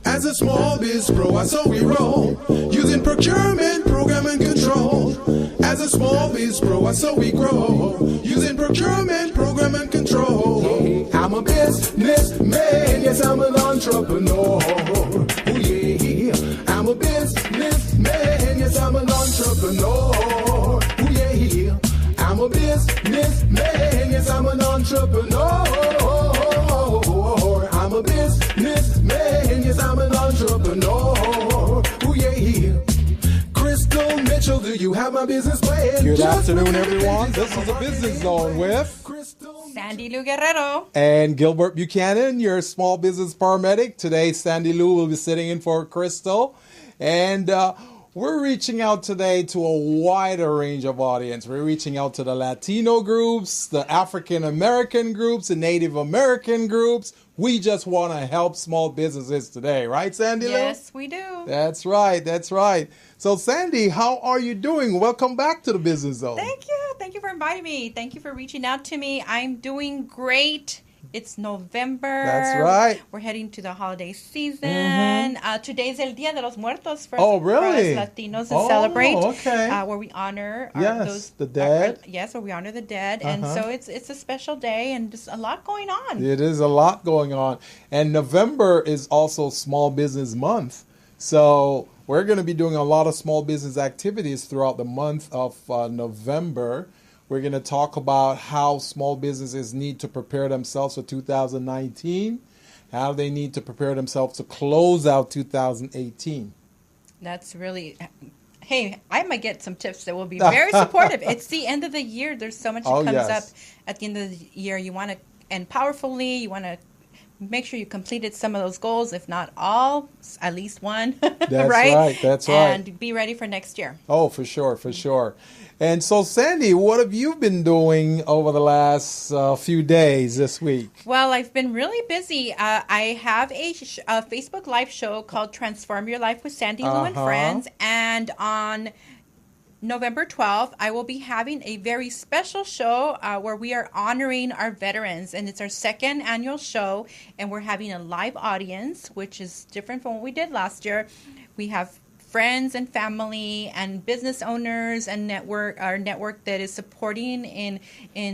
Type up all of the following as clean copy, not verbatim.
As a small biz pro, I saw we roll, using procurement, program, and control. As a small biz pro, I saw we grow, using procurement, program, and control. I'm a businessman, yes, I'm an entrepreneur. Oh yeah, I'm a businessman, yes, I'm an entrepreneur. Oh yeah, I'm a businessman, yes, I'm an entrepreneur. I'm a businessman, yes, I'm an entrepreneur. Oh yeah. Crystal Mitchell, do you have my business plan? Good afternoon, everyone. This is the Business Zone with Sandy Lou Guerrero and Gilbert Buchanan, your small business paramedic. Today, Sandy Lou will be sitting in for Crystal. And we're reaching out today to a wider range of audience. We're reaching out to the Latino groups, the African American groups, the Native American groups. We just want to help small businesses today, right, Sandy Lou? Yes, we do. That's right, that's right. So, Sandy, how are you doing? Welcome back to the Business Zone. Thank you. Thank you for inviting me. Thank you for reaching out to me. I'm doing great. It's November. That's right. We're heading to the holiday season. Today's El Día de los Muertos for, Oh, really? for us Latinos to celebrate. Okay. Where we honor the dead. Yes, where we honor the dead. And so it's a special day and just a lot going on. It is a lot going on. And November is also Small Business Month. So we're going to be doing a lot of small business activities throughout the month of November. We're going to talk about how small businesses need to prepare themselves for 2019, how they need to prepare themselves to close out 2018. That's really... Hey, I might get some tips that will be very supportive. It's the end of the year. There's so much that comes up at the end of the year. You want to end powerfully. You want to make sure you completed some of those goals, if not all, at least one. That's right. That's right. And be ready for next year. Oh, for sure, for sure. And so, Sandy, what have you been doing over the last few days this week? Well, I've been really busy. I have a Facebook Live show called Transform Your Life with Sandy Lou and Friends. And on November 12th, I will be having a very special show where we are honoring our veterans. And it's our second annual show. And we're having a live audience, which is different from what we did last year. We have friends and family and business owners and our network that is supporting in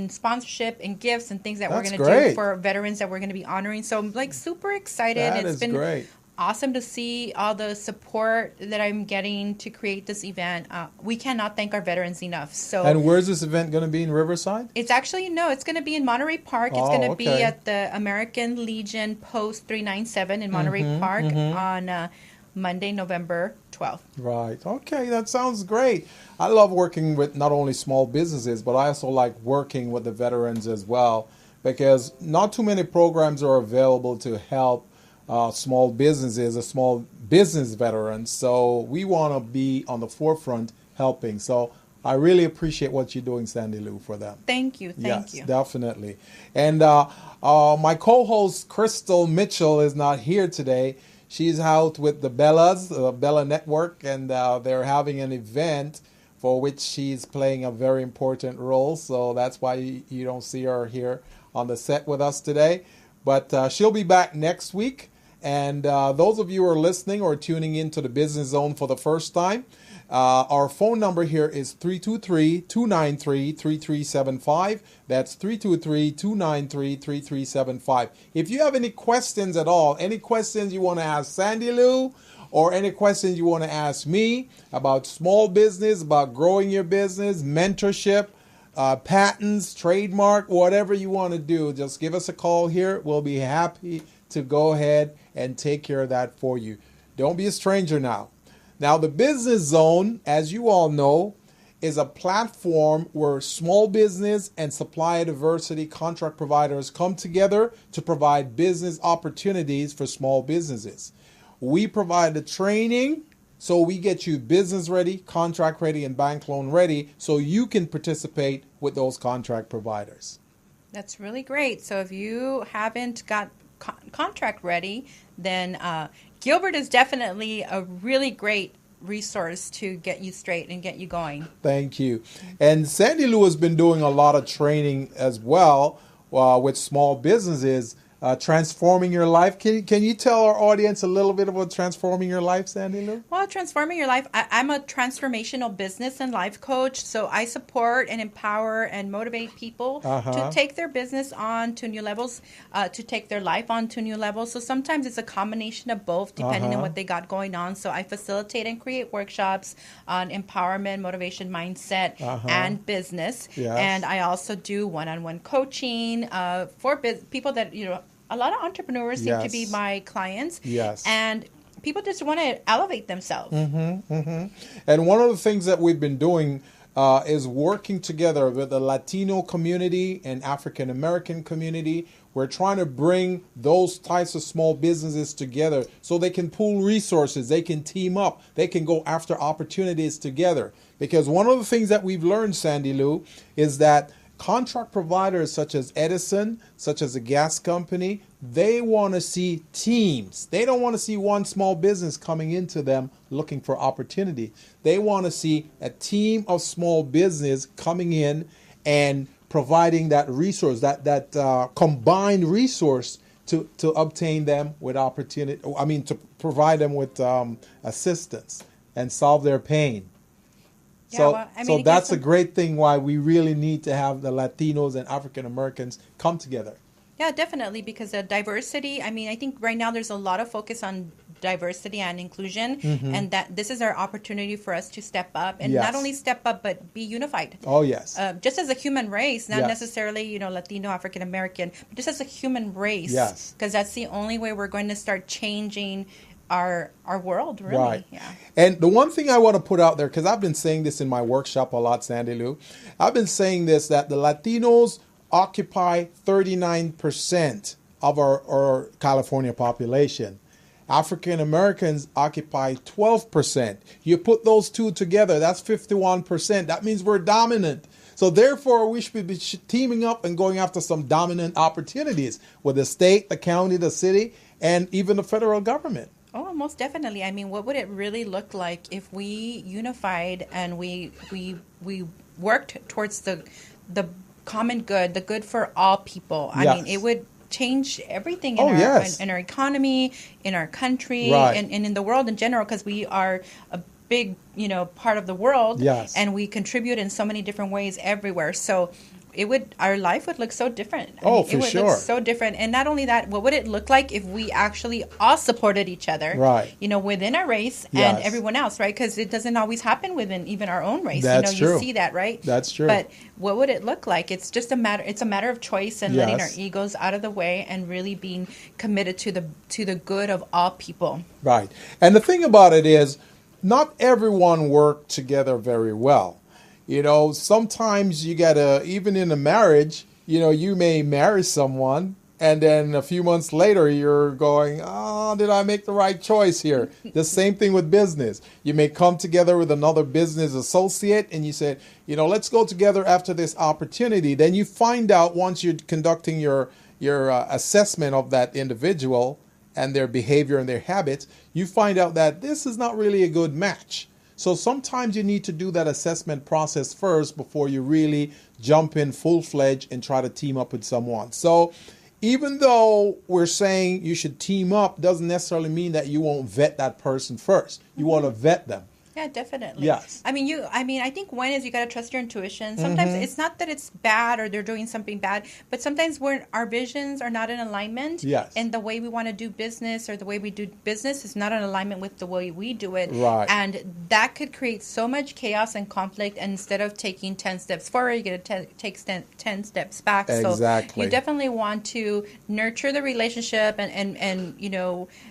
sponsorship and gifts and things that we're going to do for veterans that we're going to be honoring. So I'm like super excited. It's been great. Awesome to see all the support that I'm getting to create this event. We cannot thank our veterans enough. And where's this event going to be, in Riverside? It's actually, it's going to be in Monterey Park. It's going to be at the American Legion Post 397 in Monterey Park on Monday, November 12th. Right. Okay, that sounds great. I love working with not only small businesses, but I also like working with the veterans as well, because not too many programs are available to help small businesses or small business veterans. So we want to be on the forefront helping. So I really appreciate what you're doing, Sandy Lou, for them. Thank you. Thank you. Yes, definitely. And my co-host, Crystal Mitchell, is not here today. She's out with the Bellas, the Bella Network, and they're having an event for which she's playing a very important role. So that's why you don't see her here on the set with us today. But she'll be back next week. And those of you who are listening or tuning into the Business Zone for the first time, our phone number here is 323-293-3375. That's 323-293-3375. If you have any questions at all, any questions you want to ask Sandy Lou, or any questions you want to ask me about small business, about growing your business, mentorship, patents, trademark, whatever you want to do, just give us a call here. We'll be happy to go ahead and take care of that for you. Don't be a stranger now. Now, the Business Zone, as you all know, is a platform where small business and supplier diversity contract providers come together to provide business opportunities for small businesses. We provide the training, so we get you business ready, contract ready, and bank loan ready, so you can participate with those contract providers. That's really great. So if you haven't got contract ready, then Gilbert is definitely a really great resource to get you straight and get you going. Thank you. And Sandy Lou has been doing a lot of training as well with small businesses Transforming Your Life. Can you tell our audience a little bit about Transforming Your Life, Sandy Lou? Well, Transforming Your Life, I'm a transformational business and life coach. So I support and empower and motivate people to take their business on to new levels, to take their life on to new levels. So sometimes it's a combination of both, depending on what they got going on. So I facilitate and create workshops on empowerment, motivation, mindset, and business. Yes. And I also do one-on-one coaching for people that, a lot of entrepreneurs seem to be my clients. Yes. And people just want to elevate themselves. And one of the things that we've been doing is working together with the Latino community and African American community. We're trying to bring those types of small businesses together so they can pool resources, they can team up, they can go after opportunities together. Because one of the things that we've learned, Sandy Lou, is that contract providers such as Edison, such as a gas company, they want to see teams. They don't want to see one small business coming into them looking for opportunity. They want to see a team of small business coming in and providing that resource, that combined resource to obtain them with opportunity. I mean, to provide them with assistance and solve their pain. So that's a great thing why we really need to have the Latinos and African Americans come together. Yeah, definitely, because the diversity, I think right now there's a lot of focus on diversity and inclusion, and that this is our opportunity for us to step up, and not only step up, but be unified. Oh, yes. Just as a human race, not necessarily, Latino, African American, but just as a human race. Yes. Because that's the only way we're going to start changing our world, really. Right. Yeah. And the one thing I want to put out there, because I've been saying this in my workshop a lot, Sandy Lou, I've been saying this, that the Latinos occupy 39% of our California population. African Americans occupy 12%. You put those two together, that's 51%. That means we're dominant. So therefore, we should be teaming up and going after some dominant opportunities with the state, the county, the city, and even the federal government. Oh, most definitely. What would it really look like if we unified and we worked towards the common good, the good for all people? It would change everything in our economy, in our country, and in the world in general, because we are a big, part of the world, and we contribute in so many different ways everywhere. So our life would look so different. For it would sure. look so different. And not only that, what would it look like if we actually all supported each other, within our race and everyone else, right? Because it doesn't always happen within even our own race. That's true. You see that, right? That's true. But what would it look like? It's just a matter of choice and letting our egos out of the way and really being committed to the good of all people. Right. And the thing about it is, not everyone worked together very well. Sometimes you gotta, even in a marriage, you may marry someone and then a few months later you're going, did I make the right choice here? The same thing with business. You may come together with another business associate and you said, let's go together after this opportunity. Then you find out once you're conducting your assessment of that individual and their behavior and their habits, you find out that this is not really a good match. So sometimes you need to do that assessment process first before you really jump in full-fledged and try to team up with someone. So even though we're saying you should team up, doesn't necessarily mean that you won't vet that person first. You want to vet them. Yeah, definitely. Yes. I think one is you got to trust your intuition. Sometimes it's not that it's bad or they're doing something bad, but sometimes our visions are not in alignment. Yes. And the way we want to do business or the way we do business is not in alignment with the way we do it. Right. And that could create so much chaos and conflict. And instead of taking 10 steps forward, you get to take 10 steps back. Exactly. So you definitely want to nurture the relationship. And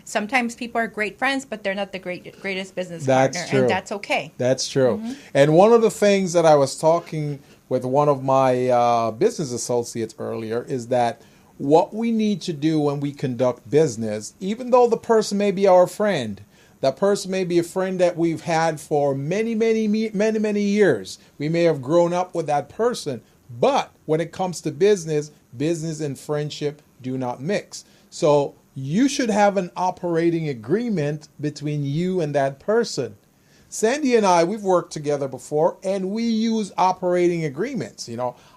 sometimes people are great friends, but they're not the greatest business partner. That's true. And that's okay. That's true. And one of the things that I was talking with one of my business associates earlier is that what we need to do when we conduct business, even though the person may be our friend, that person may be a friend that we've had for many years. We may have grown up with that person, but when it comes to business and friendship do not mix. So you should have an operating agreement between you and that person. Sandy and I, we've worked together before, and we use operating agreements.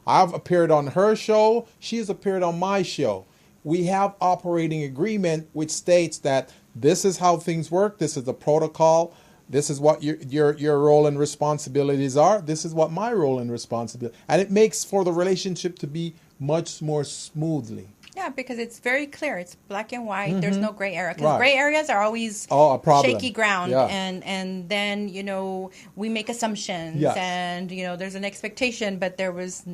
I've appeared on her show. She has appeared on my show. we have operating agreement which states that this is how things work, this is the protocol, this is what your role and responsibilities are, this is what my role and responsibility, and it makes for the relationship to be much more smoothly. Yeah, because it's very clear. It's black and white. There's no gray area. Because Right. gray areas are always a problem. shaky ground. Yeah. And then, we make assumptions. Yes. And, there's an expectation, but it was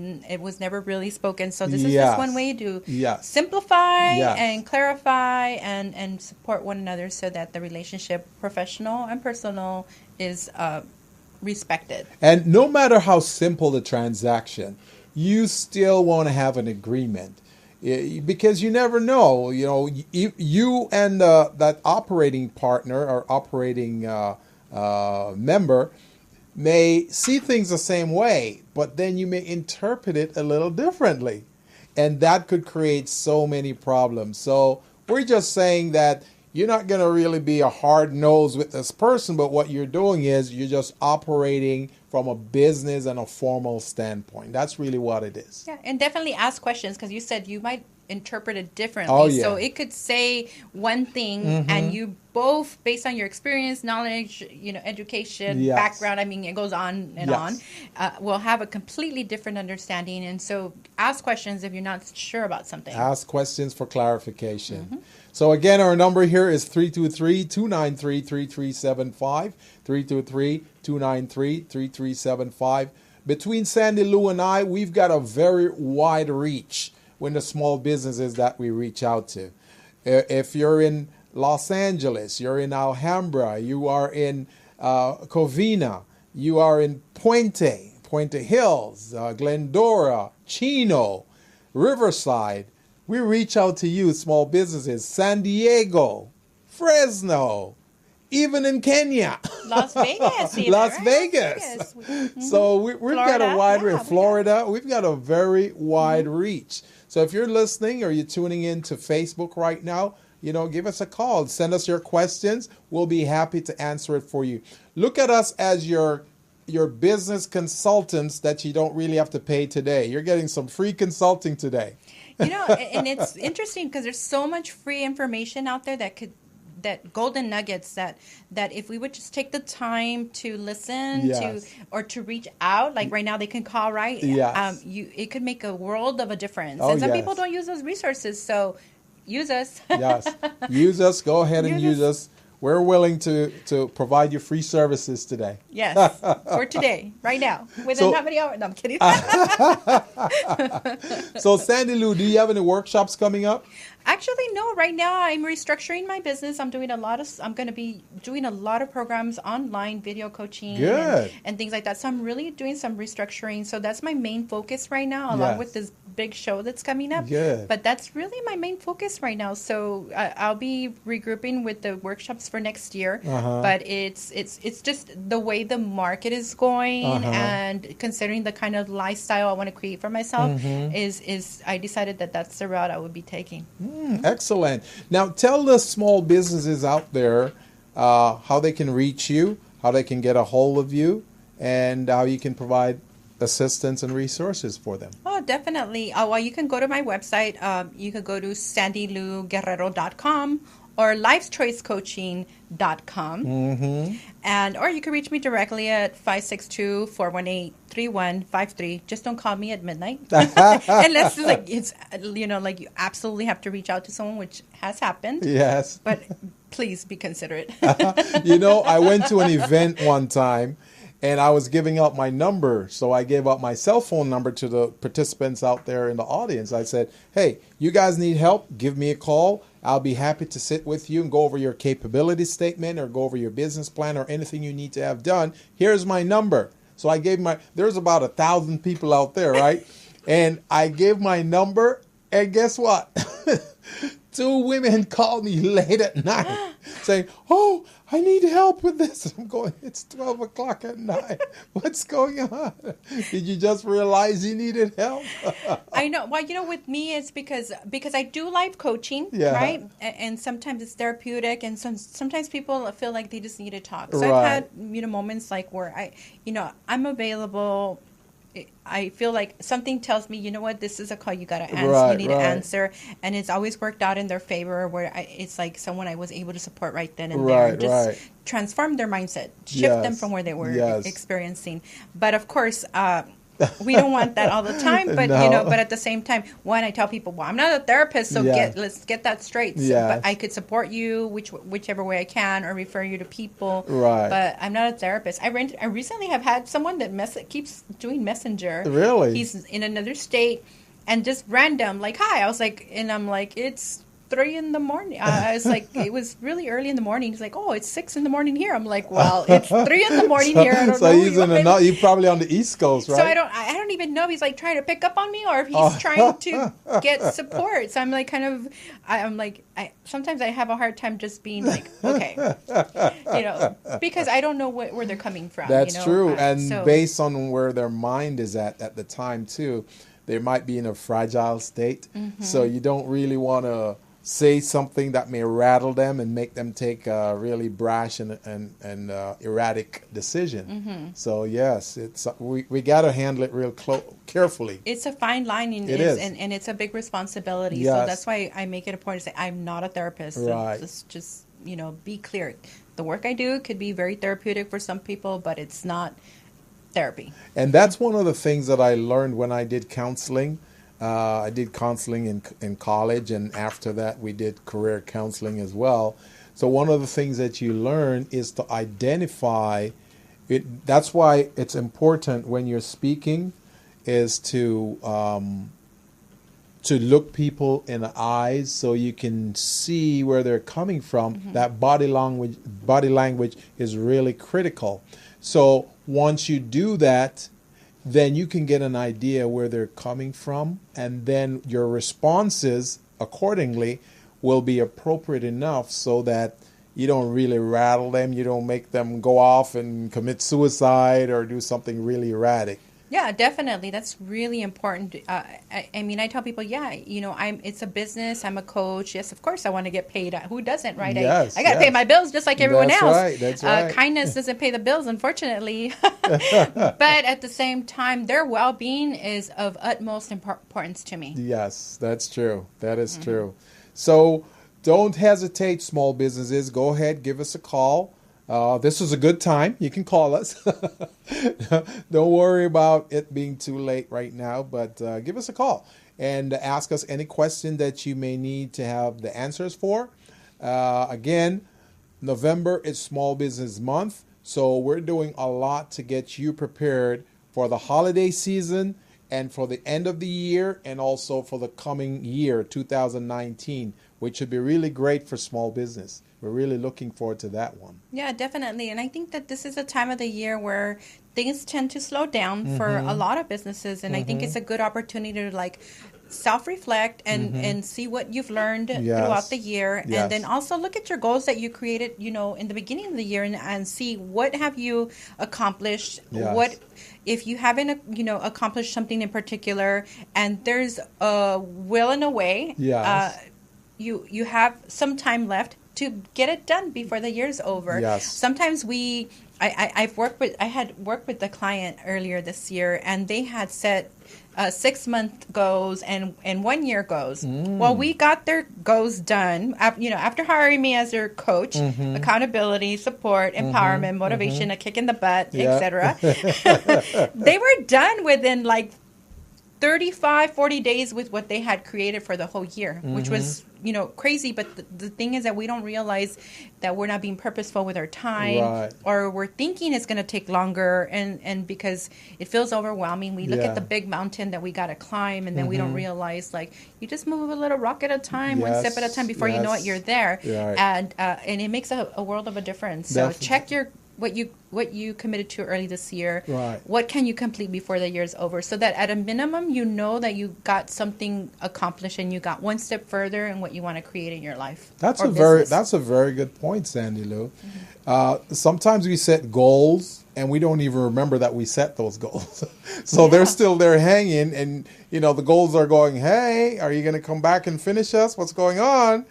never really spoken. So this is Yes. just one way to Yes. simplify Yes. and clarify and support one another so that the relationship, professional and personal, is respected. And no matter how simple the transaction, you still want to have an agreement. Because you never know, you and that operating partner or operating member may see things the same way, but then you may interpret it a little differently. And that could create so many problems. So we're just saying that you're not going to really be a hard nose with this person, but what you're doing is you're just operating from a business and a formal standpoint. That's really what it is. Yeah, and definitely ask questions because you said you might interpret it differently. Oh, yeah. So it could say one thing and you both, based on your experience, knowledge, education, Yes. background, it goes on and Yes. on, will have a completely different understanding. And so ask questions if you're not sure about something. Ask questions for clarification. So again, our number here is 323-293-3375, 323-293-3375. Between Sandy Lou and I, we've got a very wide reach when the small businesses that we reach out to. If you're in Los Angeles, you're in Alhambra, you are in Covina, you are in Puente Hills, Glendora, Chino, Riverside, we reach out to you, small businesses, San Diego, Fresno, even in Kenya. Las Vegas. Even, Las right? Vegas. So we've got a Florida. wide Yeah, reach. Florida, we've got a very wide reach. So if you're listening or you're tuning in to Facebook right now, give us a call. Send us your questions. We'll be happy to answer it for you. Look at us as your business consultants that you don't really have to pay today. You're getting some free consulting today. And it's interesting because there's so much free information out there that golden nuggets that if we would just take the time to listen Yes. to reach out, like right now they can call, right? Yes. It could make a world of a difference. Oh, and some yes. people don't use those resources, so use us. Yes. Use us. Go ahead and use us. We're willing to provide you free services today. Yes, for today, right now. Within how many hours? No, I'm kidding. So, Sandy Lou, do you have any workshops coming up? Actually, no. Right now, I'm restructuring my business. I'm going to be doing a lot of programs online, video coaching, Good. and things like that. So I'm really doing some restructuring. So that's my main focus right now, along Yes. with this big show that's coming up. Good. But that's really my main focus right now. So I'll be regrouping with the workshops for next year. But it's just the way the market is going, and considering the kind of lifestyle I want to create for myself, is I decided that that's the route I would be taking. Excellent. Now, tell the small businesses out there how they can reach you, how they can get a hold of you, and how you can provide assistance and resources for them. Oh, definitely. Well, you can go to my website. You can go to sandylouguerrero.com or lifechoicecoaching.com. Or you can reach me directly at 562-418-3153. Just don't call me at midnight. Unless it's you absolutely have to reach out to someone, which has happened. Yes. But please be considerate. I went to an event one time and I was giving out my number. So I gave out my cell phone number to the participants out there in the audience. I said, hey, you guys need help? Give me a call. I'll be happy to sit with you and go over your capability statement or go over your business plan or anything you need to have done. Here's my number. So I gave there's about 1,000 people out there, right? And I gave my number, and guess what? 2 women called me late at night saying, oh, I need help with this. I'm going, it's 12 o'clock at night. What's going on? Did you just realize you needed help? I know. Well, with me, it's because I do life coaching, Yeah. right? And sometimes it's therapeutic, and sometimes people feel like they just need to talk. So Right. I've had, moments like where I'm available I feel like something tells me, you know what, this is a call you got to answer. Right, you need right. to answer, and it's always worked out in their favor. Where it's like someone I was able to support right then and there, Right, and just right. transform their mindset, shift them Yes, from where they were yes. experiencing. But of course, we don't want that all the time. But No. but at the same time, one, I tell people, well, I'm not a therapist, so Yeah. let's get that straight. So, Yes. but I could support you whichever way I can, or refer you to people. Right. But I'm not a therapist. I recently have had someone that keeps doing Messenger. Really? He's in another state, and just random, like, hi. I was like, and I'm like, it's 3 a.m. I was like, it was really early in the morning. He's like, oh, it's 6 a.m. here. I'm like, well, it's 3 a.m. here. I don't So know. he's probably on the East Coast, right? So I don't even know if he's like trying to pick up on me or if he's trying to get support. So I'm like, sometimes I have a hard time just being like, okay, because I don't know where they're coming from. That's true. And so, based on where their mind is at the time too, they might be in a fragile state. Mm-hmm. So you don't really want to say something that may rattle them and make them take a really brash and erratic decision. Mm-hmm. So yes, we got to handle it real carefully. it's a fine line, and It is. and it's a big responsibility. Yes. So that's why I make it a point to say I'm not a therapist. So Right. just be clear. The work I do could be very therapeutic for some people, but it's not therapy. And that's one of the things that I learned when I did counseling. I did counseling in college, and after that we did career counseling as well. So one of the things that you learn is to identify it. That's why it's important when you're speaking is to look people in the eyes so you can see where they're coming from. Mm-hmm. That body language is really critical. So once you do that, then you can get an idea where they're coming from, and then your responses accordingly will be appropriate enough so that you don't really rattle them, you don't make them go off and commit suicide or do something really erratic. Yeah, definitely. That's really important. I mean, I tell people, it's a business. I'm a coach. Yes, of course, I want to get paid. Who doesn't, right? Yes, I got to pay my bills just like everyone That's else. Right, that's right. Kindness doesn't pay the bills, unfortunately. But at the same time, their well-being is of utmost importance to me. Yes, that's true. That is true. So don't hesitate, small businesses. Go ahead, give us a call. This is a good time. You can call us. Don't worry about it being too late right now, but give us a call and ask us any question that you may need to have the answers for. Again, November is Small Business Month, so we're doing a lot to get you prepared for the holiday season and for the end of the year, and also for the coming year, 2019, which should be really great for small business. We're really looking forward to that one. Yeah, definitely. And I think that this is a time of the year where things tend to slow down for a lot of businesses. And I think it's a good opportunity to self-reflect and see what you've learned throughout the year. Yes. And then also look at your goals that you created, in the beginning of the year, and see what have you accomplished. Yes. What if you haven't, accomplished something in particular, and there's a will and a way. Yes. You have some time left to get it done before the year's over. Yes. Sometimes I had worked with the client earlier this year, and they had set 6-month goals and 1 year goals. Well, we got their goals done. After hiring me as their coach, accountability, support, empowerment, motivation, a kick in the butt, etc. They were done within 35, 40 days with what they had created for the whole year, which was, crazy. But the thing is that we don't realize that we're not being purposeful with our time, Right. or we're thinking it's going to take longer. And because it feels overwhelming, we look at the big mountain that we got to climb, and then we don't realize, you just move a little rock at a time, one step at a time, before you know it, you're there. Right. And it makes a world of a difference. So Definitely. check what you committed to early this year. Right. What can you complete before the year's over, so that at a minimum you know that you got something accomplished and you got one step further in what you want to create in your life. That's or a business. very good point, Sandy Lou. Sometimes we set goals and we don't even remember that we set those goals. So they're still there hanging, and the goals are going, hey, are you going to come back and finish us? What's going on?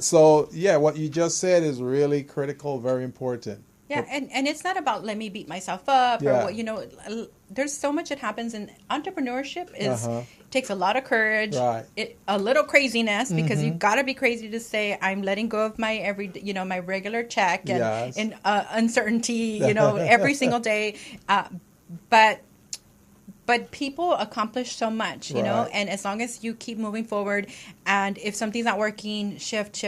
So what you just said is really critical, very important. Yeah, and it's not about let me beat myself up or Yeah. what, there's so much that happens in entrepreneurship is Uh-huh. takes a lot of courage, Right. a little craziness because you got to be crazy to say I'm letting go of my my regular check and Yes. uncertainty, every single day. But people accomplish so much, Right. and as long as you keep moving forward, and if something's not working, shift.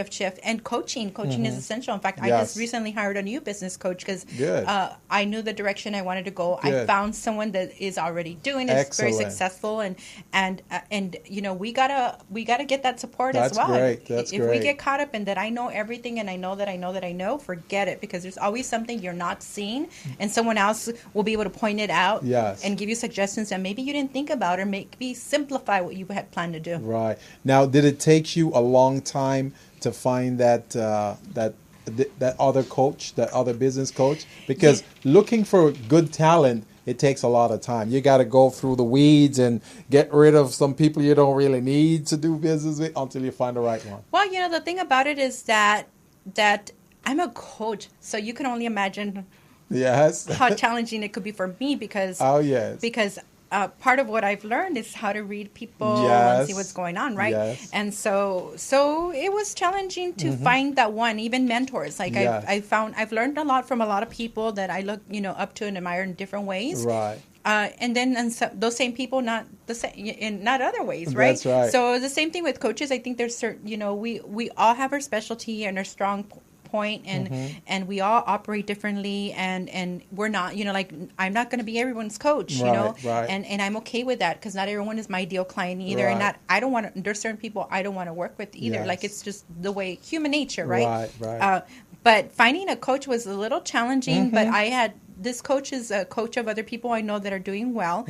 And coaching is essential. In fact, I Yes. just recently hired a new business coach because Good. I knew the direction I wanted to go. I Good. found someone that is already doing it, is very Excellent. successful, and we gotta get that support That's as well. great. That's if we great. get caught up in that I know everything and I know that I know that I know, forget it, because there's always something you're not seeing, and someone else will be able to point it out. Yes. And give you suggestions that maybe you didn't think about, or maybe simplify what you had planned to do. Right. Now, did it take you a long time to find that other coach, that other business coach? Because looking for good talent, it takes a lot of time. You got to go through the weeds and get rid of some people you don't really need to do business with until you find the right one. Well, the thing about it is that I'm a coach, so you can only imagine Yes. how challenging it could be for me because Oh, yes. because part of what I've learned is how to read people Yes. and see what's going on, right? Yes. And so it was challenging to find that one, even mentors. Like Yes. I've learned a lot from a lot of people that I look, up to and admire in different ways. Right. And then those same people, not the same in not other ways, right? That's right. So the same thing with coaches. I think there's certain, we all have our specialty and our strong point, and we all operate differently, and we're not, like I'm not going to be everyone's coach, Right. and I'm okay with that because not everyone is my ideal client either, and Right. I don't want to. There's certain people I don't want to work with either. Yes. Like it's just the way human nature, right? Right. But finding a coach was a little challenging, but I had this coach is a coach of other people I know that are doing well,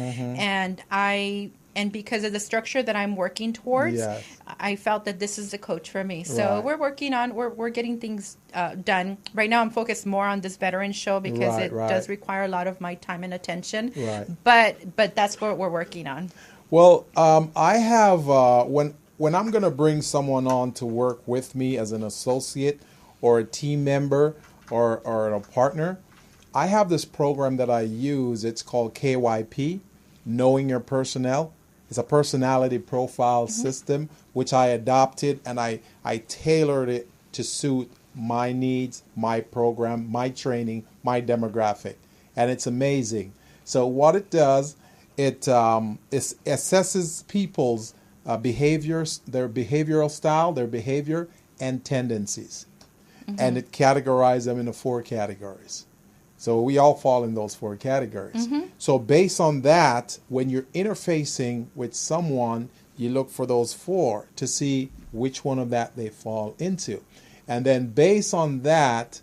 and because of the structure that I'm working towards, Yes. I felt that this is the coach for me. So Right. we're working on, we're getting things done. Right now I'm focused more on this veteran show because Right, it right. does require a lot of my time and attention. Right. But that's what we're working on. Well, I have when I'm going to bring someone on to work with me as an associate or a team member or a partner, I have this program that I use. It's called KYP, Knowing Your Personnel. It's a personality profile system which I adopted, and I tailored it to suit my needs, my program, my training, my demographic, and it's amazing. So what it does, it assesses people's behaviors, their behavioral style, their behavior, and tendencies, and it categorizes them into 4 categories. So we all fall in those 4 categories. So based on that, when you're interfacing with someone, you look for those 4 to see which one of that they fall into. And then based on that,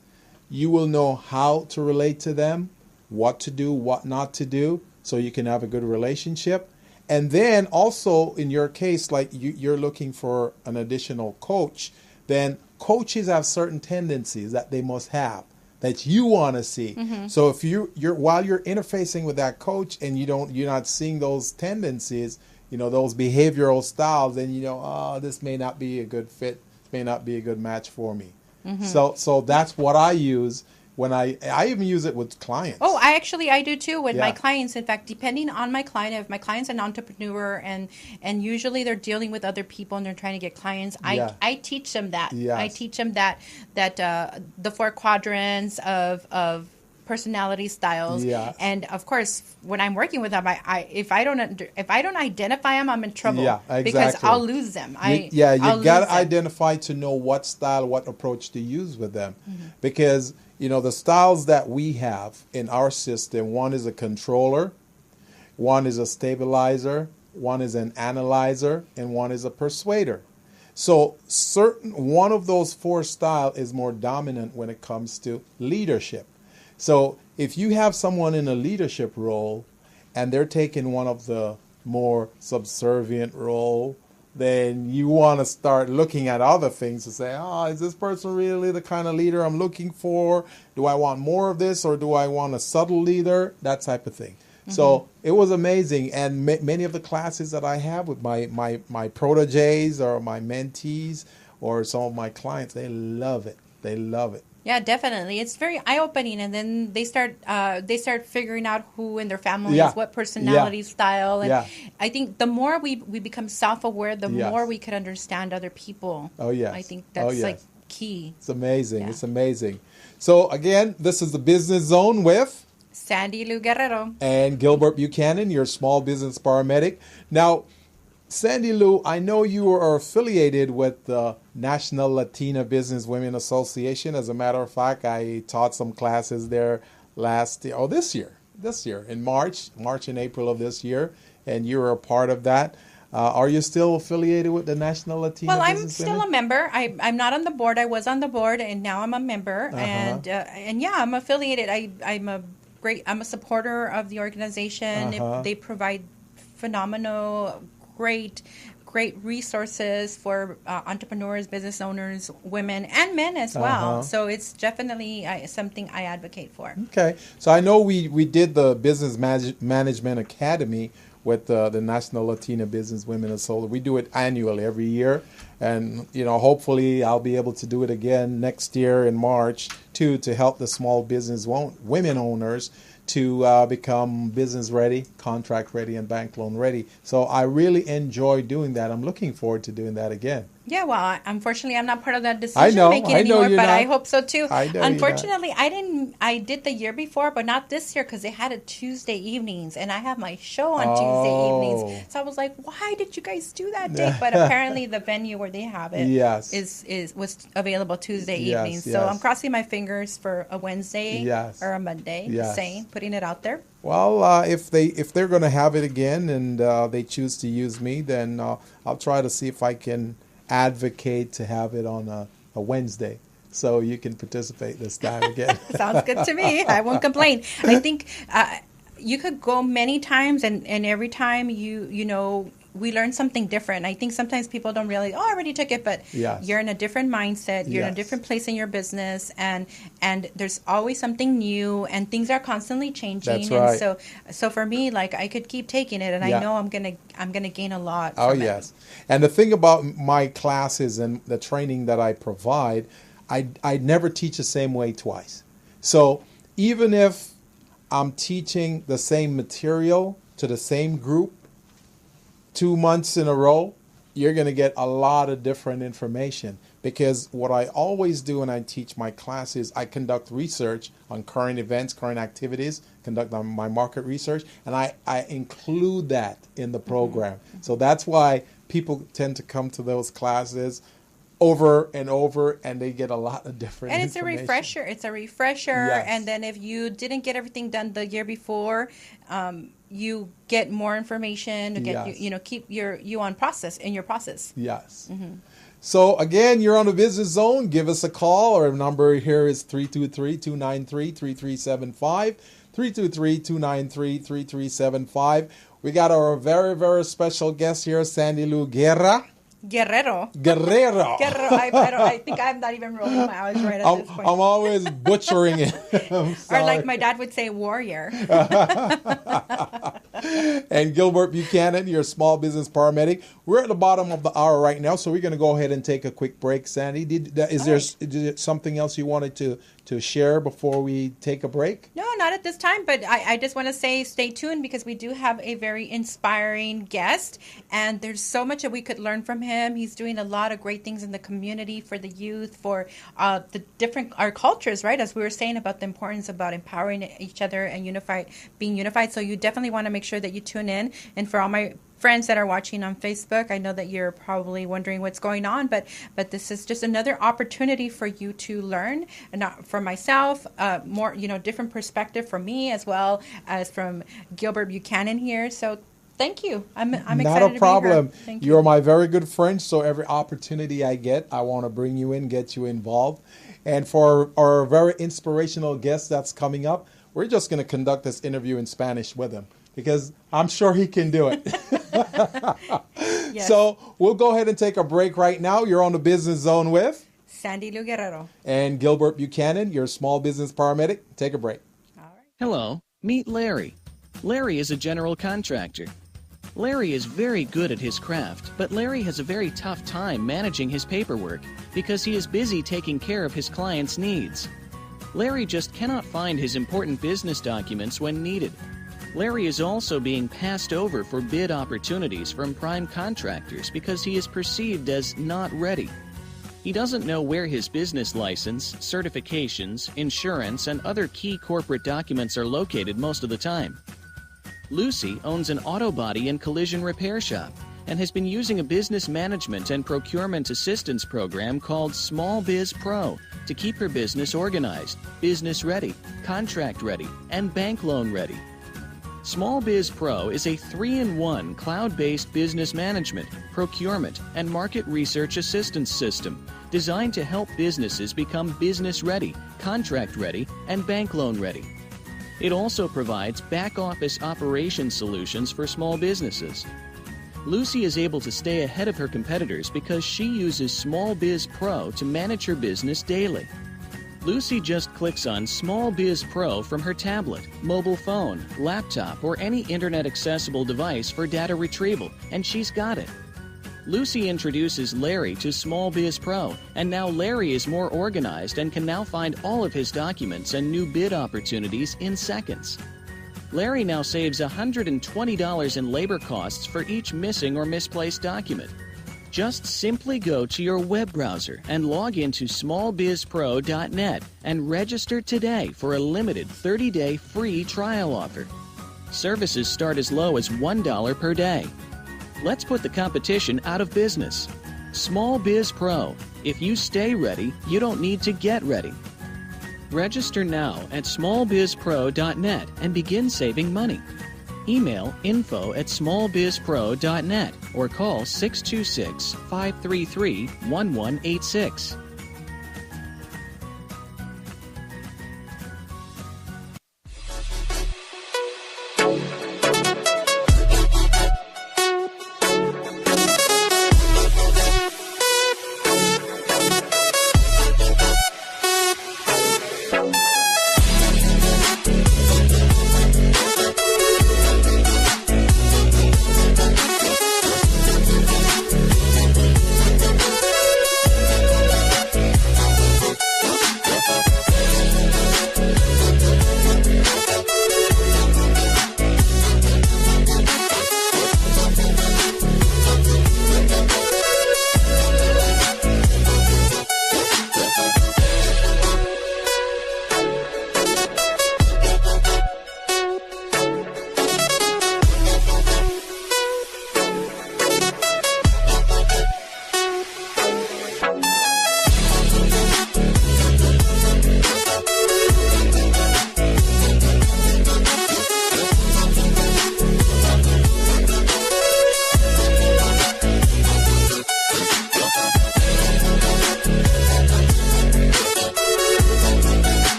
you will know how to relate to them, what to do, what not to do, so you can have a good relationship. And then also in your case, like you're looking for an additional coach, then coaches have certain tendencies that they must have that you want to see. So if you're while you're interfacing with that coach and you're not seeing those tendencies, those behavioral styles, then this may not be a good fit, may not be a good match for me. So that's what I use when I even use it with clients. Oh, I do too with my Yeah. clients. In fact, depending on my client, if my client's an entrepreneur and usually they're dealing with other people and they're trying to get clients, Yeah. I teach them that. Yes. I teach them that the 4 quadrants of personality styles. Yeah. And of course, when I'm working with them, if I don't identify them, I'm in trouble. Yeah, Because exactly. I'll lose them. You I'll got lose to them. identify to know what style, what approach to use with them. Because, the styles that we have in our system, one is a controller, one is a stabilizer, one is an analyzer, and one is a persuader. So one of those 4 styles is more dominant when it comes to leadership. So if you have someone in a leadership role and they're taking one of the more subservient role, then you want to start looking at other things to say, is this person really the kind of leader I'm looking for? Do I want more of this, or do I want a subtle leader? That type of thing. So it was amazing. And many of the classes that I have with my proteges or my mentees or some of my clients, they love it. They love it. Yeah, definitely. It's very eye-opening, and then they start figuring out who in their family Yeah. is what personality style, and Yeah. I think the more we become self-aware, the Yes. more we could understand other people. Oh, yes. I think Oh, that's yes. like key. It's amazing. Yeah. It's amazing. So again, this is the Business Zone with Sandy Lou Guerrero. and Gilbert Buchanan, your small business paramedic. Now, Sandy Lou, I know you are affiliated with the National Latina Business Women Association. As a matter of fact, I taught some classes there this year in March and April of this year, and you were a part of that. Are you still affiliated with the National Latina Well, I'm Business still Women? a member. I'm not on the board. I was on the board, and now I'm a member. And yeah, I'm affiliated. I'm a supporter of the organization. They provide phenomenal, great resources for entrepreneurs, business owners, women, and men as well. So it's definitely something I advocate for. Okay. So I know we did the Business Management Academy with the National Latina Business Women Association. We do it annually every year. And, hopefully I'll be able to do it again next year in March, too, to help the small business women owners to become business ready, contract ready, and bank loan ready. So I really enjoy doing that. I'm looking forward to doing that again. Yeah, well, unfortunately, I'm not part of that I decision know making anymore, you're but not. I hope so too. I know you're Unfortunately, I did the year before, but not this year because they had it Tuesday evenings, and I have my show on Tuesday evenings. So I was like, why did you guys do that date? But apparently, the venue where they have it Yes. was available Tuesday Yes, evenings. So yes. I'm crossing my fingers for a Wednesday Yes. or a Monday. Yes. Just saying, putting it out there. Well, if they're going to have it again and they choose to use me, then I'll try to see if I can advocate to have it on a Wednesday, so you can participate this time again. Sounds good to me. I won't complain. I think you could go many times, and every time we learn something different. I think sometimes people don't realize, I already took it, but Yes. you're in a different mindset. You're in a Yes. different place in your business, and there's always something new, and things are constantly changing. That's right. And so for me, like, I could keep taking it, and Yeah. I know I'm gonna gain a lot. Oh, from it. yes. And the thing about my classes and the training that I provide, I never teach the same way twice. So even if I'm teaching the same material to the same group 2 months in a row, you're going to get a lot of different information, because what I always do when I teach my classes, I conduct research on current events, current activities, conduct my market research, and I include that in the program. So that's why people tend to come to those classes over and over, and they get a lot of different And it's information. a refresher. Yes. And then if you didn't get everything done the year before, you get more information to get Yes. keep you on process in your process. Yes. So again, you're on the Business Zone. Give us a call. Our number here is 323-293-3375. 323-293-3375. We got our very, very special guest here, Sandy Lou Guerrero. Guerrero. I think I'm not even rolling my eyes right at this point. I'm always butchering it. I'm Or sorry. like my dad would say, warrior. And Gilbert Buchanan, your small business paramedic. We're at the bottom of the hour right now, so we're going to go ahead and take a quick break. Sandy, is there something else you wanted to share before we take a break? No, not at this time, but I just want to say stay tuned, because we do have a very inspiring guest, and there's so much that we could learn from him. He's doing a lot of great things in the community for the youth, for our cultures, right? As we were saying about the importance about empowering each other and being unified. So you definitely want to make sure that you tune in. And for all my friends that are watching on Facebook, I know that you're probably wondering what's going on, but this is just another opportunity for you to learn, and not for myself, more different perspective from me as well as from Gilbert Buchanan here. So thank you. I'm excited Not to a problem. be here. Thank You're my very good friend, so every opportunity I get, I want to bring you in, get you involved. And for our very inspirational guest that's coming up, we're just going to conduct this interview in Spanish with him, because I'm sure he can do it. Yes. So we'll go ahead and take a break right now. You're on the Business Zone with Sandy Lou Guerrero. and Gilbert Buchanan, your small business paramedic. Take a break. All right. Hello, meet Larry. Larry is a general contractor. Larry is very good at his craft, but Larry has a very tough time managing his paperwork because he is busy taking care of his clients' needs. Larry just cannot find his important business documents when needed. Larry is also being passed over for bid opportunities from prime contractors because he is perceived as not ready. He doesn't know where his business license, certifications, insurance, and other key corporate documents are located most of the time. Lucy owns an auto body and collision repair shop and has been using a business management and procurement assistance program called Small Biz Pro to keep her business organized, business ready, contract ready, and bank loan ready. Small Biz Pro is a 3-in-1 cloud-based business management, procurement, and market research assistance system designed to help businesses become business ready, contract ready, and bank loan ready. It also provides back-office operation solutions for small businesses. Lucy is able to stay ahead of her competitors because she uses Small Biz Pro to manage her business daily. Lucy just clicks on Small Biz Pro from her tablet, mobile phone, laptop, or any internet-accessible device for data retrieval, and she's got it. Lucy introduces Larry to Small Biz Pro, and now Larry is more organized and can now find all of his documents and new bid opportunities in seconds. Larry now saves $120 in labor costs for each missing or misplaced document. Just simply go to your web browser and log into smallbizpro.net and register today for a limited 30-day free trial offer. Services start as low as $1 per day. Let's put the competition out of business. Small Biz Pro. If you stay ready, you don't need to get ready. Register now at smallbizpro.net and begin saving money. Email info@smallbizpro.net or call 626-533-1186.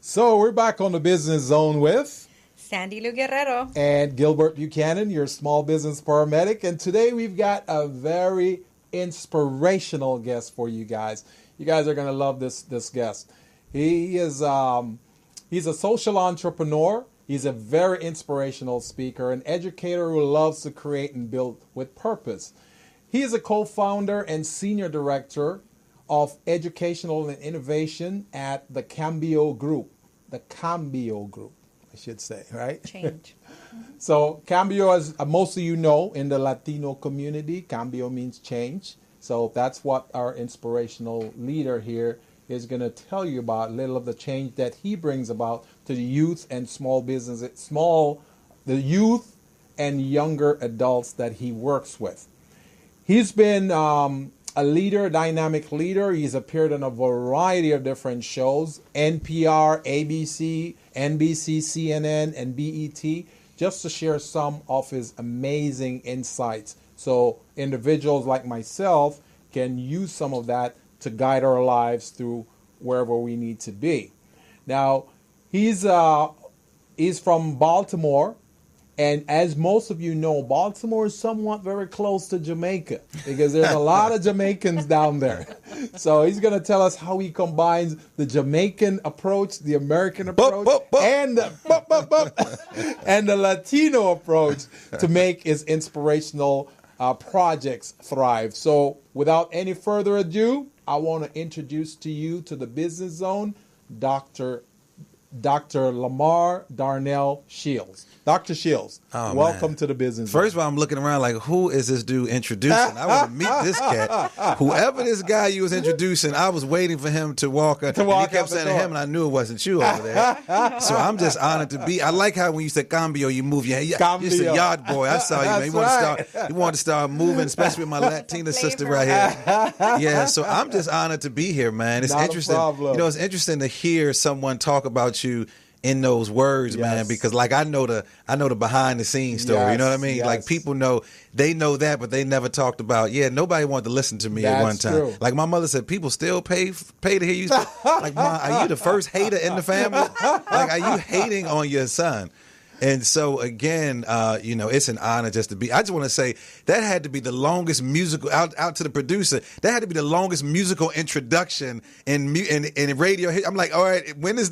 So we're back on the Business Zone with Sandy Lou Guerrero and Gilbert Buchanan, your small business paramedic. And today we've got a very inspirational guest for you guys. You guys are going to love this guest. He's a social entrepreneur. He's a very inspirational speaker, an educator who loves to create and build with purpose. He is a co-founder and senior director of educational and innovation at the Cambio Group. The Cambio Group, I should say, right? Change. So Cambio, as most of you know, in the Latino community, Cambio means change. So that's what our inspirational leader here is going to tell you about, a little of the change that he brings about to the youth and small business, the youth and younger adults that he works with. He's been a leader, a dynamic leader. He's appeared on a variety of different shows, NPR, ABC, NBC, CNN, and BET, just to share some of his amazing insights. So individuals like myself can use some of that to guide our lives through wherever we need to be. Now, he's from Baltimore, and as most of you know, Baltimore is somewhat very close to Jamaica because there's a lot of Jamaicans down there. So he's going to tell us how he combines the Jamaican approach, the American approach, and and the Latino approach to make his inspirational projects thrive. So without any further ado, I want to introduce to you to the Business Zone, Dr. Lamar Darnell Shields. Dr. Shields, welcome to the Business Zone. First of all, I'm looking around like, who is this dude introducing? I want to meet this cat. Whoever this guy you was introducing, I was waiting for him to walk up. And he kept saying to him, and I knew it wasn't you over there. So I'm just honored to be. I like how when you said cambio, you move your head. You're just a yard boy. I saw you, man. You want to start moving, especially with my Latina sister right here. Yeah, so I'm just honored to be here, man. It's interesting. It's interesting to hear someone talk about you in those words, man, because like I know the behind the scenes story. You know what I mean? Like people know that, but they never talked about. Yeah, nobody wanted to listen to me at one time. True. Like my mother said, people still pay to hear you. Like, Mom, are you the first hater in the family? Like, are you hating on your son? And so again, it's an honor just to be. I just want to say that had to be the longest musical out to the producer. That had to be the longest musical introduction in radio. I'm like, all right, when are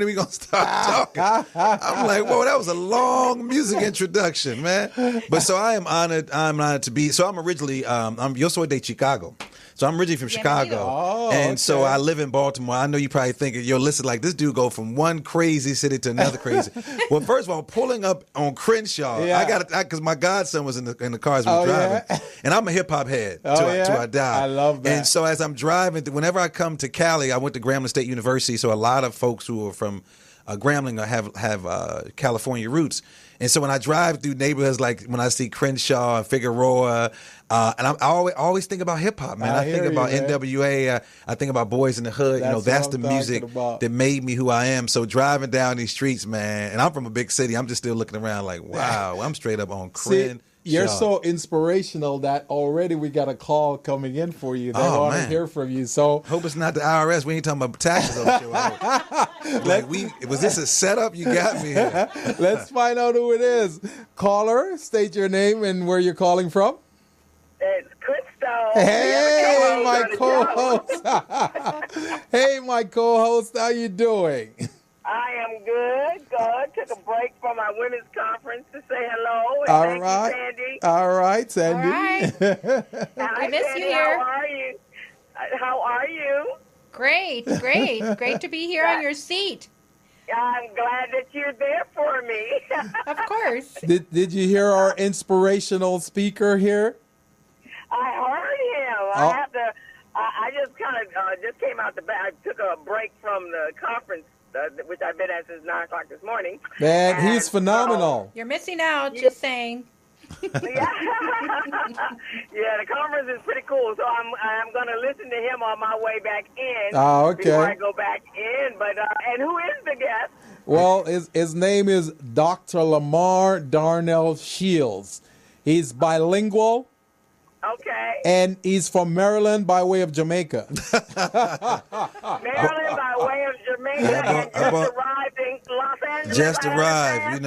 we gonna start talking? I'm like, whoa, that was a long music introduction, man. But so I am honored. I'm honored to be. So I'm originally Yo soy de Chicago. So I'm originally from Chicago, and so I live in Baltimore. I know you probably thinking, yo, listen, like this dude go from one crazy city to another crazy. Well, first of all, pulling up on Crenshaw, I got it because my godson was in the car as we were driving, and I'm a hip hop head till I die. I love that. And so as I'm driving, whenever I come to Cali, I went to Grambling State University, so a lot of folks who are from Grambling have California roots. And so when I drive through neighborhoods, like when I see Crenshaw and Figueroa, and I always think about hip hop, man. I think about NWA. I think about Boys in the Hood. That's the music that made me who I am. So driving down these streets, man, and I'm from a big city. I'm just still looking around like, wow, I'm straight up on Crenshaw. You're so inspirational that already we got a call coming in for you. They want to hear from you. So hope it's not the IRS. We ain't talking about taxes on the show. Like was this a setup? You got me here. Let's find out who it is. Caller, state your name and where you're calling from. It's Crystal. Hey, my co-host. Hey, my co-host. How you doing? I am good. Took a break from our women's conference to say hello. And All thank right. you, Sandy. All right, Sandy. All right. Hi, I miss Sandy, you here. How are you? How are you? Great. Great to be here on your seat. I'm glad that you're there for me. Of course. Did you hear our inspirational speaker here? I heard him. I just kind of just came out the back. I took a break from the conference, which I've been at since 9 o'clock this morning. Man, he's phenomenal. You're missing out, just saying. Yeah, the conference is pretty cool. So I'm going to listen to him on my way back in. Oh, okay. Before I go back in. But and who is the guest? Well, his name is Dr. Lamar Darnell Shields. He's bilingual. Okay. And he's from Maryland by way of Jamaica. Maryland by way of Jamaica, and just arrived in Los Angeles. Just arrived,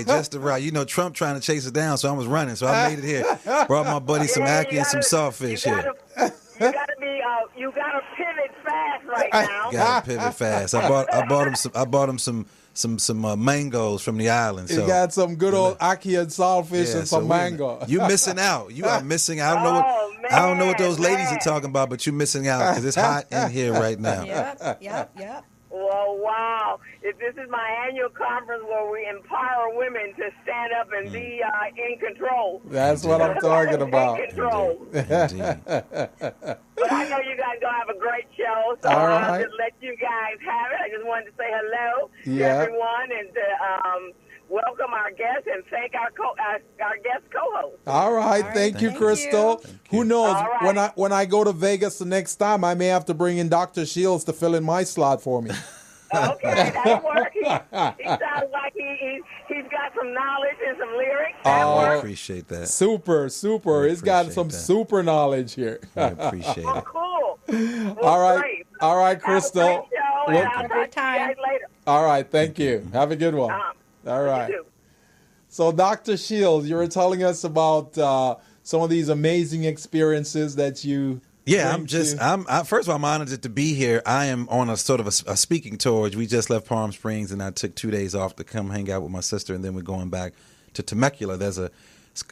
just arrived. Trump trying to chase us down, so I was running. So I made it here. Brought my buddy some ackee and some sawfish here. You gotta pivot fast right now. Gotta pivot fast. I bought him some mangoes from the island. So. You got some good old ackee and saltfish and some mango. You missing out. You are missing out. I don't know what those ladies are talking about, but you're missing out because it's hot in here right now. Yep. Well, wow. If this is my annual conference where we empower women to stand up and be in control. That's what I'm talking about. In control. But I know you guys going to have a great show, so All I'll right. just let you guys have it. I just wanted to say hello to everyone and to welcome our guests and thank our guest co-host. All right. Thank you, Crystal. Thank you. Who knows? When I go to Vegas the next time, I may have to bring in Dr. Shields to fill in my slot for me. Okay, that'll work. He sounds like he's got some knowledge and some lyrics. I appreciate that. Super. He's got some super knowledge here. I appreciate it. Cool. Well, All right. great. All right, Crystal. Have a great show, and I'll Have a great talk to you guys time. later. All right, thank you. Have a good one. All right. You too. So, Dr. Shields, you were telling us about some of these amazing experiences that you. Yeah, first of all, I'm honored to be here. I am on a sort of a speaking tour. We just left Palm Springs, and I took 2 days off to come hang out with my sister, and then we're going back to Temecula.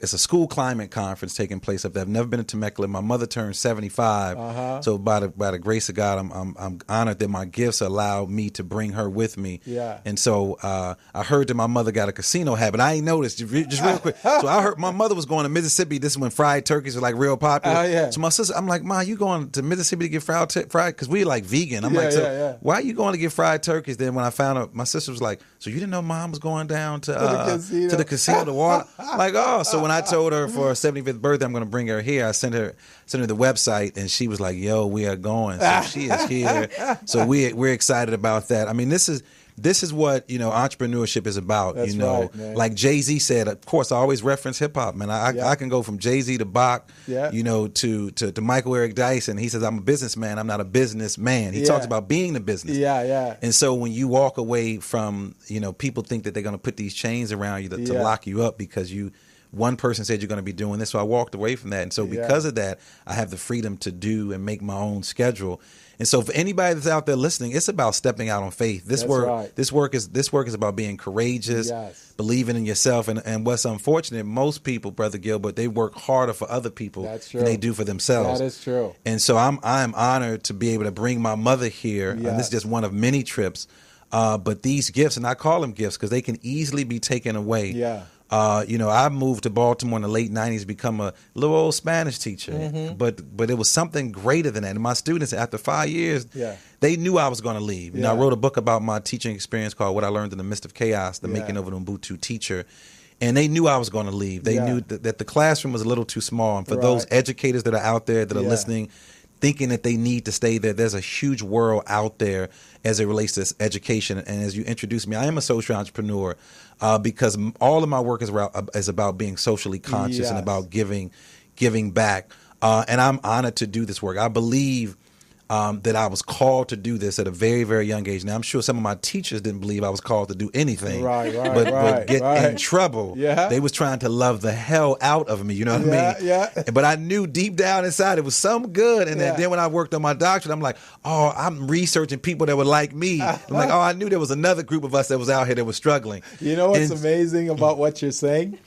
It's a school climate conference taking place up there. I've never been to Temecula. My mother turned 75, so by the grace of God, I'm honored that my gifts allow me to bring her with me. Yeah. And so I heard that my mother got a casino habit. I ain't noticed. Just real quick. So I heard my mother was going to Mississippi. This is when fried turkeys were like real popular. Yeah. So my sister, I'm like, Ma, you going to Mississippi to get fried? Because we like vegan. I'm like, why are you going to get fried turkeys? Then when I found out, my sister was like, so you didn't know Mom was going down to the casino to water? I'm like, oh. So when I told her for her 75th birthday I'm going to bring her here, I sent her the website, and she was like, yo, we are going. So she is here. So we're excited about that. I mean, this is what, entrepreneurship is about. That's right, man. Like Jay-Z said, of course, I always reference hip hop, man. I can go from Jay-Z to Bach, to Michael Eric Dyson. He says, I'm a businessman. I'm not a businessman. He talks about being the business. Yeah. And so when you walk away from, people think that they're going to put these chains around you to lock you up because one person said you're going to be doing this. So I walked away from that. And so because of that, I have the freedom to do and make my own schedule. And so for anybody that's out there listening, it's about stepping out on faith. This work is about being courageous, believing in yourself. And what's unfortunate, most people, Brother Gilbert, they work harder for other people than they do for themselves. That is true. And so I'm honored to be able to bring my mother here. And this is just one of many trips. But these gifts, and I call them gifts because they can easily be taken away. Yeah. I moved to Baltimore in the late 90s to become a little old Spanish teacher. But it was something greater than that. And my students, after 5 years, they knew I was going to leave. I wrote a book about my teaching experience called What I Learned in the Midst of Chaos, The Making of an Ubuntu Teacher. And they knew I was going to leave. They knew that the classroom was a little too small. And for those educators that are out there that are listening, thinking that they need to stay there, there's a huge world out there as it relates to education. And as you introduced me, I am a social entrepreneur because all of my work is about being socially conscious and about giving back. And I'm honored to do this work. I believe that I was called to do this at a very, very young age. Now, I'm sure some of my teachers didn't believe I was called to do anything. But get in trouble. Yeah. They was trying to love the hell out of me. You know what I mean? Yeah. But I knew deep down inside it was some good. And then when I worked on my doctorate, I'm like, oh, I'm researching people that were like me. I'm like, oh, I knew there was another group of us that was out here that was struggling. You know what's amazing about what you're saying?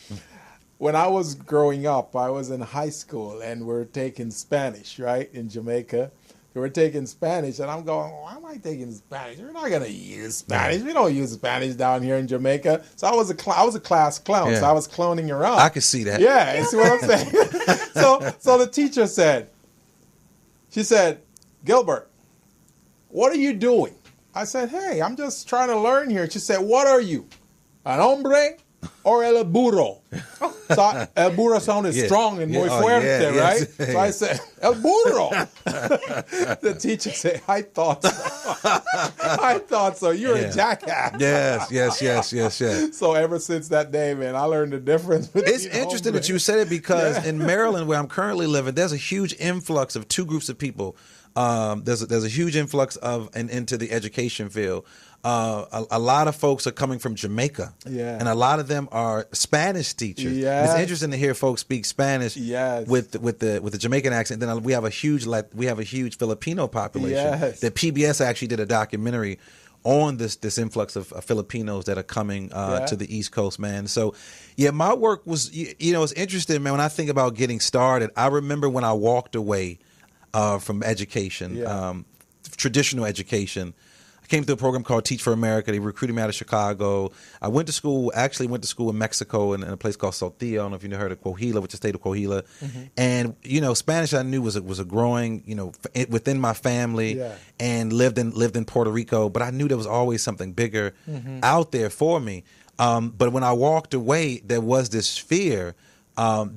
When I was growing up, I was in high school and we're taking Spanish, right, in Jamaica. We're taking Spanish, and I'm going, why am I taking Spanish? We're not going to use Spanish. We don't use Spanish down here in Jamaica. So I was a class clown, so I was cloning around. I could see that. Yeah, you see what I'm saying? So the teacher she said, Gilbert, what are you doing? I said, hey, I'm just trying to learn here. She said, what are you, an hombre or el burro? So el burro sounded strong and muy fuerte, right? So I said, el burro. The teacher said, I thought so. I thought so. You're a jackass. Yes. So ever since that day, man, I learned the difference between It's interesting that you said it because in Maryland, where I'm currently living, there's a huge influx of two groups of people. There's a huge influx into the education field. A lot of folks are coming from Jamaica, and a lot of them are Spanish teachers. It's interesting to hear folks speak Spanish with the Jamaican accent. Then we have a huge Filipino population. That PBS actually did a documentary on this influx of Filipinos that are coming to the East Coast, man. So, my work was, it's interesting, man. When I think about getting started, I remember when I walked away from education, traditional education. I came through a program called Teach for America. They recruited me out of Chicago. I went to school in Mexico in a place called Saltillo. I don't know if you heard of Coahuila, which is the state of Coahuila. And, Spanish I knew was a growing, within my family, and lived in Puerto Rico. But I knew there was always something bigger out there for me. But when I walked away, there was this fear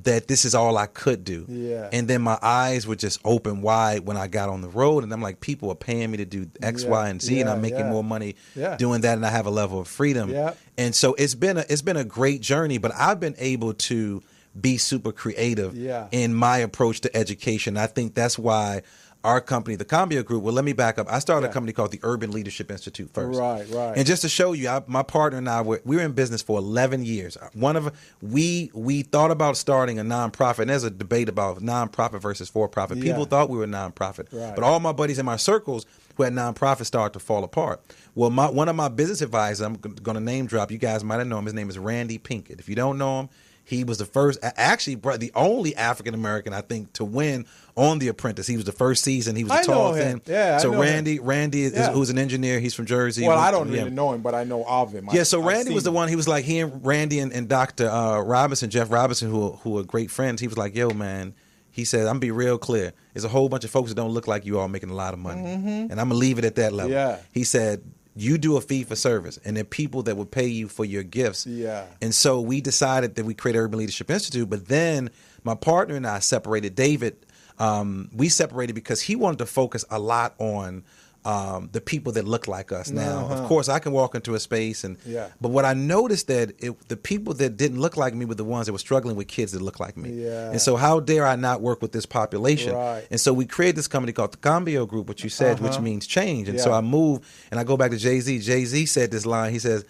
that this is all I could do. Yeah. And then my eyes were just open wide when I got on the road, and I'm like, people are paying me to do X, Y, and Z, and I'm making more money doing that, and I have a level of freedom. Yeah. And so it's been a great journey, but I've been able to be super creative in my approach to education. I think that's why our company, the Cambio Group, well, let me back up. I started a company called the Urban Leadership Institute first. Right. And just to show you, my partner and I, we were in business for 11 years. We thought about starting a nonprofit, and there's a debate about nonprofit versus for-profit. People thought we were a nonprofit. Right. But all my buddies in my circles who had nonprofits started to fall apart. Well, one of my business advisors, I'm going to name drop, you guys might have known him, his name is Randy Pinkett. If you don't know him, he was the first, actually, the only African-American, I think, to win on The Apprentice. He was the first season. He was a tall, thin. Yeah, so Randy who's an engineer. He's from Jersey. Well, I don't really know him, but I know of him. So Randy was the one. He was like, he and Randy and Dr. Robinson, Jeff Robinson, who are great friends. He was like, yo, man, he said, I'm going to be real clear. There's a whole bunch of folks that don't look like you all making a lot of money. And I'm going to leave it at that level. Yeah. He said, you do a fee for service, and there are people that will pay you for your gifts. Yeah. And so we decided that we created Urban Leadership Institute, but then my partner and I separated. David, we separated because he wanted to focus a lot on the people that look like us. Now, of course, I can walk into a space, but what I noticed that the people that didn't look like me were the ones that were struggling with kids that look like me. Yeah. And so how dare I not work with this population? Right. And so we created this company called the Cambio Group, which you said, which means change. And so I moved, and I go back to Jay-Z. Jay-Z said this line. He says,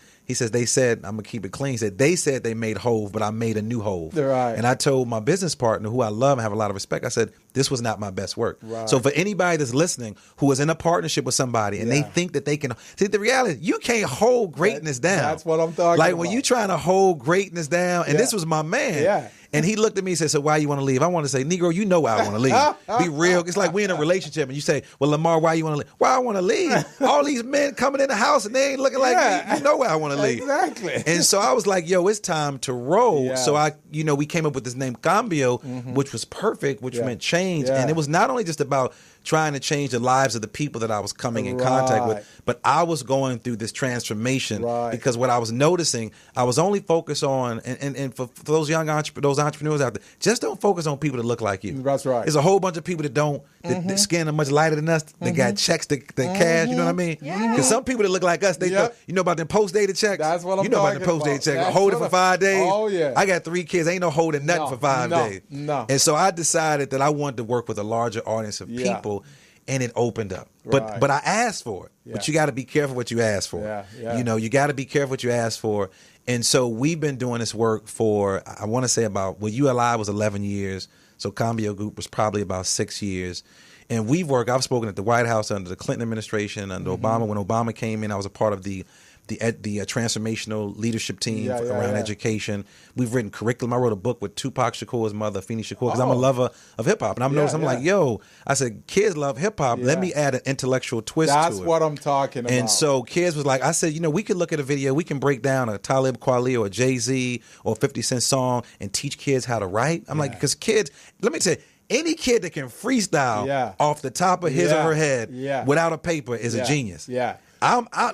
they said, I'm going to keep it clean. He said, they said they made Hove, but I made a new Hove. Right. And I told my business partner, who I love and have a lot of respect, I said, this was not my best work. Right. So for anybody that's listening who is in a partnership with somebody and they think that they can, see, the reality, you can't hold greatness down. That's what I'm talking like about. when you trying to hold greatness down, and this was my man. Yeah. And he looked at me and said, so why you want to leave? I want to say, Negro, you know why I want to leave. Be real. It's like we in a relationship and you say, well, Lamar, why you want to leave? Why I want to leave? All these men coming in the house and they ain't looking like me. You know why I want to leave. Exactly. And so I was like, yo, it's time to roll. Yeah. So we came up with this name Cambio, which was perfect, which meant change. And it was not only just about trying to change the lives of the people that I was coming in contact with, but I was going through this transformation because what I was noticing, I was only focused on, and for those young entrepreneurs out there, just don't focus on people that look like you. That's right. There's a whole bunch of people that don't, that skin are much lighter than us, that got checks, that cash, you know what I mean? Because some people that look like us, they you know about them post-dated checks? That's what I'm You know about them post-dated checks. Hold it for 5 days. Oh, yeah. I got 3 kids. Ain't no holding nothing for 5 days. No. And so I decided that I wanted to work with a larger audience of people, and it opened up. But I asked for it. But you got to be careful what you ask for. You know, you got to be careful what you ask for. And so we've been doing this work for, I want to say ULI was 11 years. So Cambio Group was probably about 6 years. And I've spoken at the White House under the Clinton administration, under Obama. When Obama came in, I was a part of the transformational leadership team around education. We've written curriculum. I wrote a book with Tupac Shakur's mother, Afeni Shakur, because I'm a lover of hip hop. And I'm like, yo, I said, kids love hip hop. Let me add an intellectual twist to it. That's what I'm talking about. And so kids was like, I said, we could look at a video. We can break down a Talib Kweli or a Jay-Z or a 50 Cent song and teach kids how to write. I'm like, because kids, let me tell you, any kid that can freestyle off the top of his or her head without a paper is a genius.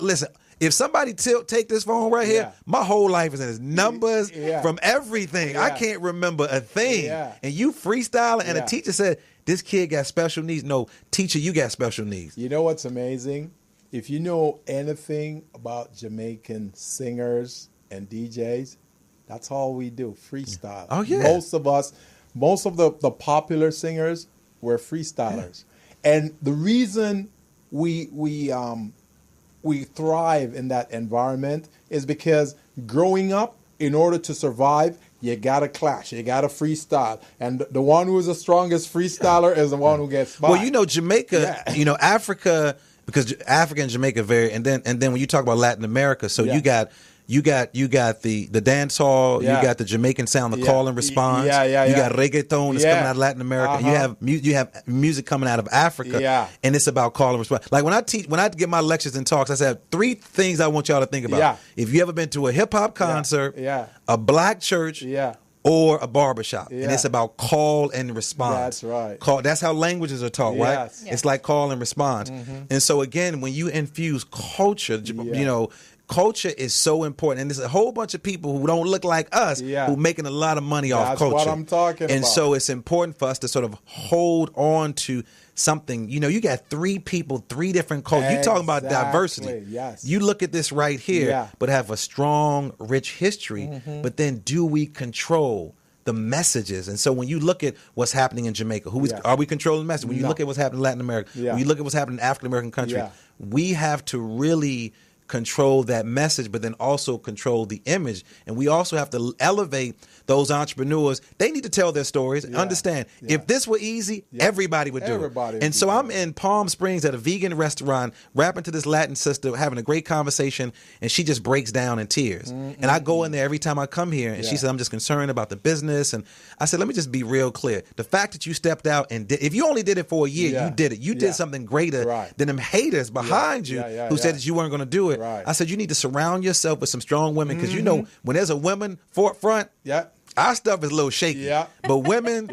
Listen, if somebody take this phone right here, my whole life is in its numbers from everything. I can't remember a thing. And you freestyling, and a teacher said, this kid got special needs. No, teacher, you got special needs. You know what's amazing? If you know anything about Jamaican singers and DJs, that's all we do, freestyle. Oh, yeah. Most of the popular singers were freestylers. And the reason we thrive in that environment is because growing up, in order to survive, you got to clash. You got to freestyle. And the one who is the strongest freestyler is the one who gets by. Well, Jamaica, Africa, because Africa and Jamaica vary. And then when you talk about Latin America, so you got the dance hall, you got the Jamaican sound, the call and response. You got reggaeton that's coming out of Latin America. You have music coming out of Africa. And it's about call and response. Like when I give my lectures and talks, I said 3 things I want y'all to think about. If you ever been to a hip hop concert, a black church, or a barbershop, and it's about call and response. That's right. That's how languages are taught, right? Yes. It's like call and response. And so again, when you infuse culture, culture is so important. And there's a whole bunch of people who don't look like us who making a lot of money off culture. That's what I'm talking about. And so it's important for us to sort of hold on to something. You know, you got 3 people, 3 different cultures. You're talking about diversity. Yes. You look at this right here, but have a strong, rich history. But then do we control the messages? And so when you look at what's happening in Jamaica, are we controlling the message? When you look at what's happening in Latin America, when you look at what's happening in African American countries, we have to really control that message, but then also control the image. And we also have to elevate those entrepreneurs. They need to tell their stories and understand if this were easy, everybody would do it. And so I'm in Palm Springs at a vegan restaurant, rapping to this Latin sister, having a great conversation, and she just breaks down in tears. And I go in there every time I come here, and she said, I'm just concerned about the business. And I said, let me just be real clear. The fact that you stepped out and if you only did it for a year, you did it. You did something greater than them haters behind you who said that you weren't going to do it. I said, you need to surround yourself with some strong women, because you know, when there's a woman forefront, our stuff is a little shaky. But women,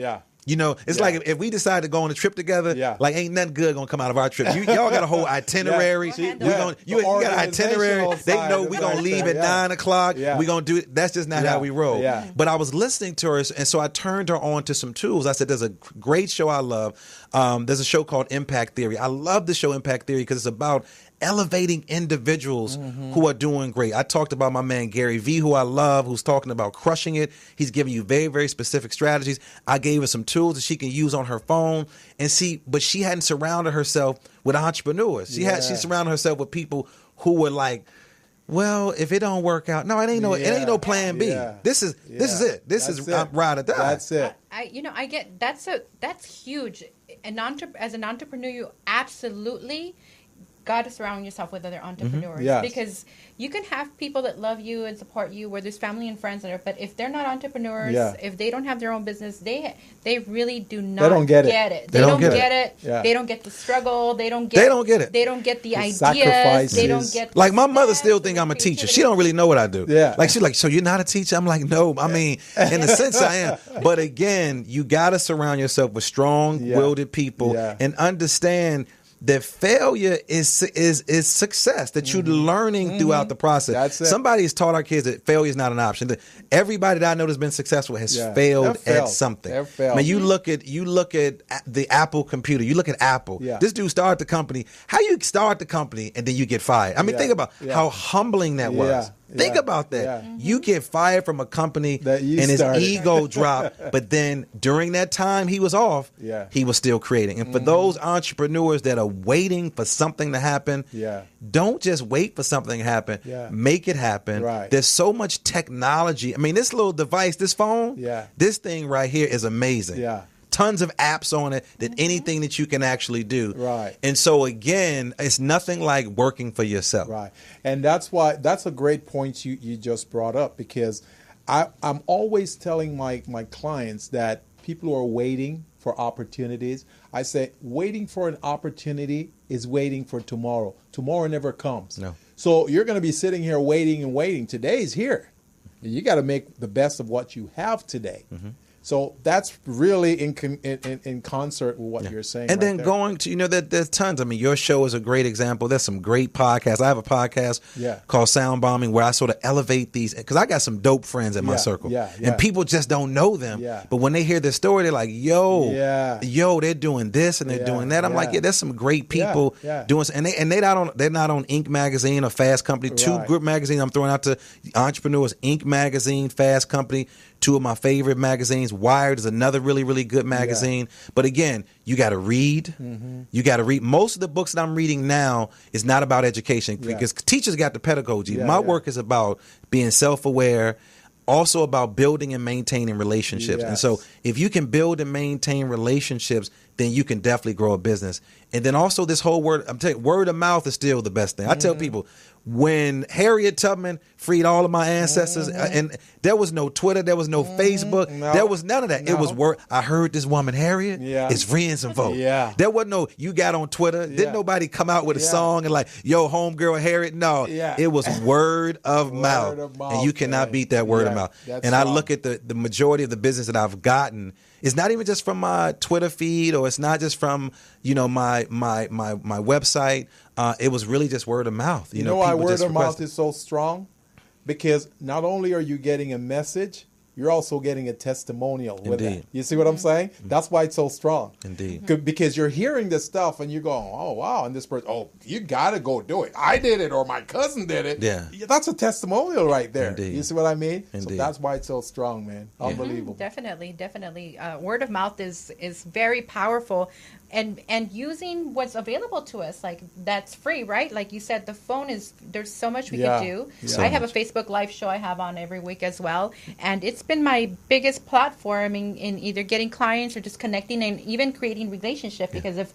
you know, it's like if we decide to go on a trip together, like ain't nothing good gonna come out of our trip. Y'all got a whole itinerary. You got an itinerary. They know we're gonna leave at 9 o'clock. We're gonna do it. That's just not how we roll. But I was listening to her, and so I turned her on to some tools. I said, there's a great show I love. There's a show called Impact Theory. I love the show Impact Theory because it's about elevating individuals who are doing great. I talked about my man Gary V, who I love, who's talking about crushing it. He's giving you very, very specific strategies. I gave her some tools that she can use on her phone and see, but she hadn't surrounded herself with entrepreneurs. She surrounded herself with people who were like, well, if it don't work out, no, it ain't no plan B. This is it. This is ride or die. That's it. I get that's huge. As an entrepreneur, you absolutely got to surround yourself with other entrepreneurs, because you can have people that love you and support you, where there's family and friends, but if they're not entrepreneurs, if they don't have their own business, they really do not get it. They don't get it. They don't get the struggle. They don't get it. They don't get the ideas. Sacrifices. They don't get like my mother still think I'm a teacher. She don't really know what I do. Like she's like, so you're not a teacher? I'm like, no. I mean, in a sense I am. But again, you got to surround yourself with strong-willed people and understand that failure is success, that you're learning throughout the process. That's it. Somebody has taught our kids that failure is not an option. That everybody that I know that's been successful has failed at something. They've failed. Man, you look at the Apple computer. You look at Apple. This dude started the company. How you start the company and then you get fired? I mean, think about how humbling that was. Think about that. You get fired from a company and his ego dropped, but then during that time he was off, he was still creating. And for those entrepreneurs that are waiting for something to happen, don't just wait for something to happen. Make it happen. There's so much technology. I mean, this little device, this phone, this thing right here is amazing. Tons of apps on it, that anything that you can actually do. And so again, it's nothing like working for yourself. And that's a great point you just brought up, because I'm always telling my clients that people who are waiting for opportunities, I say waiting for an opportunity is waiting for tomorrow. Tomorrow never comes. No. So you're going to be sitting here waiting and waiting. Today's here. You got to make the best of what you have today. So that's really in concert with what you're saying. And then going to, there's tons. I mean, your show is a great example. There's some great podcasts. I have a podcast called Sound Bombing, where I sort of elevate these, because I got some dope friends in my circle. And people just don't know them. But when they hear this story, they're like, yo, they're doing this and they're doing that. I'm like, there's some great people doing, and they're not on Inc. magazine or Fast Company. Two group magazines I'm throwing out to entrepreneurs: Inc. magazine, Fast Company. Two of my favorite magazines. Wired is another really, really good magazine. But again, you got to read. You got to read. Most of the books that I'm reading now is not about education, because teachers got the pedagogy. My work is about being self-aware, also about building and maintaining relationships. And so if you can build and maintain relationships, then you can definitely grow a business. And then also this whole word of mouth is still the best thing. I tell people, when Harriet Tubman freed all of my ancestors, and there was no Twitter, there was no Facebook, there was none of that. It was word. I heard this woman Harriet is freeing some folks. There wasn't no, you got on Twitter. Didn't nobody come out with a song and like, yo, homegirl Harriet. No, it was word of mouth. And you cannot beat that word of mouth. And I look at the majority of the business that I've gotten, it's not even just from my Twitter feed, or it's not just from my website. it was really just word of mouth. You know why people word just of mouth requested. is so strong? Because not only are you getting a message, you're also getting a testimonial with Indeed. it. You see what I'm saying? That's why it's so strong. Indeed. Because you're hearing this stuff and you're going, oh, wow. And this person, oh, you got to go do it. I did it or my cousin did it. Yeah. That's a testimonial right there. Indeed. You see what I mean? So Indeed. that's why it's so strong, man. Yeah. Unbelievable. Definitely. Word of mouth is very powerful, and using what's available to us, like that's free, right? Like you said, the phone is, there's so much we Yeah. can do. So I have a Facebook Live show I have on every week as well, and it's been my biggest platform in either getting clients or just connecting and even creating relationship because of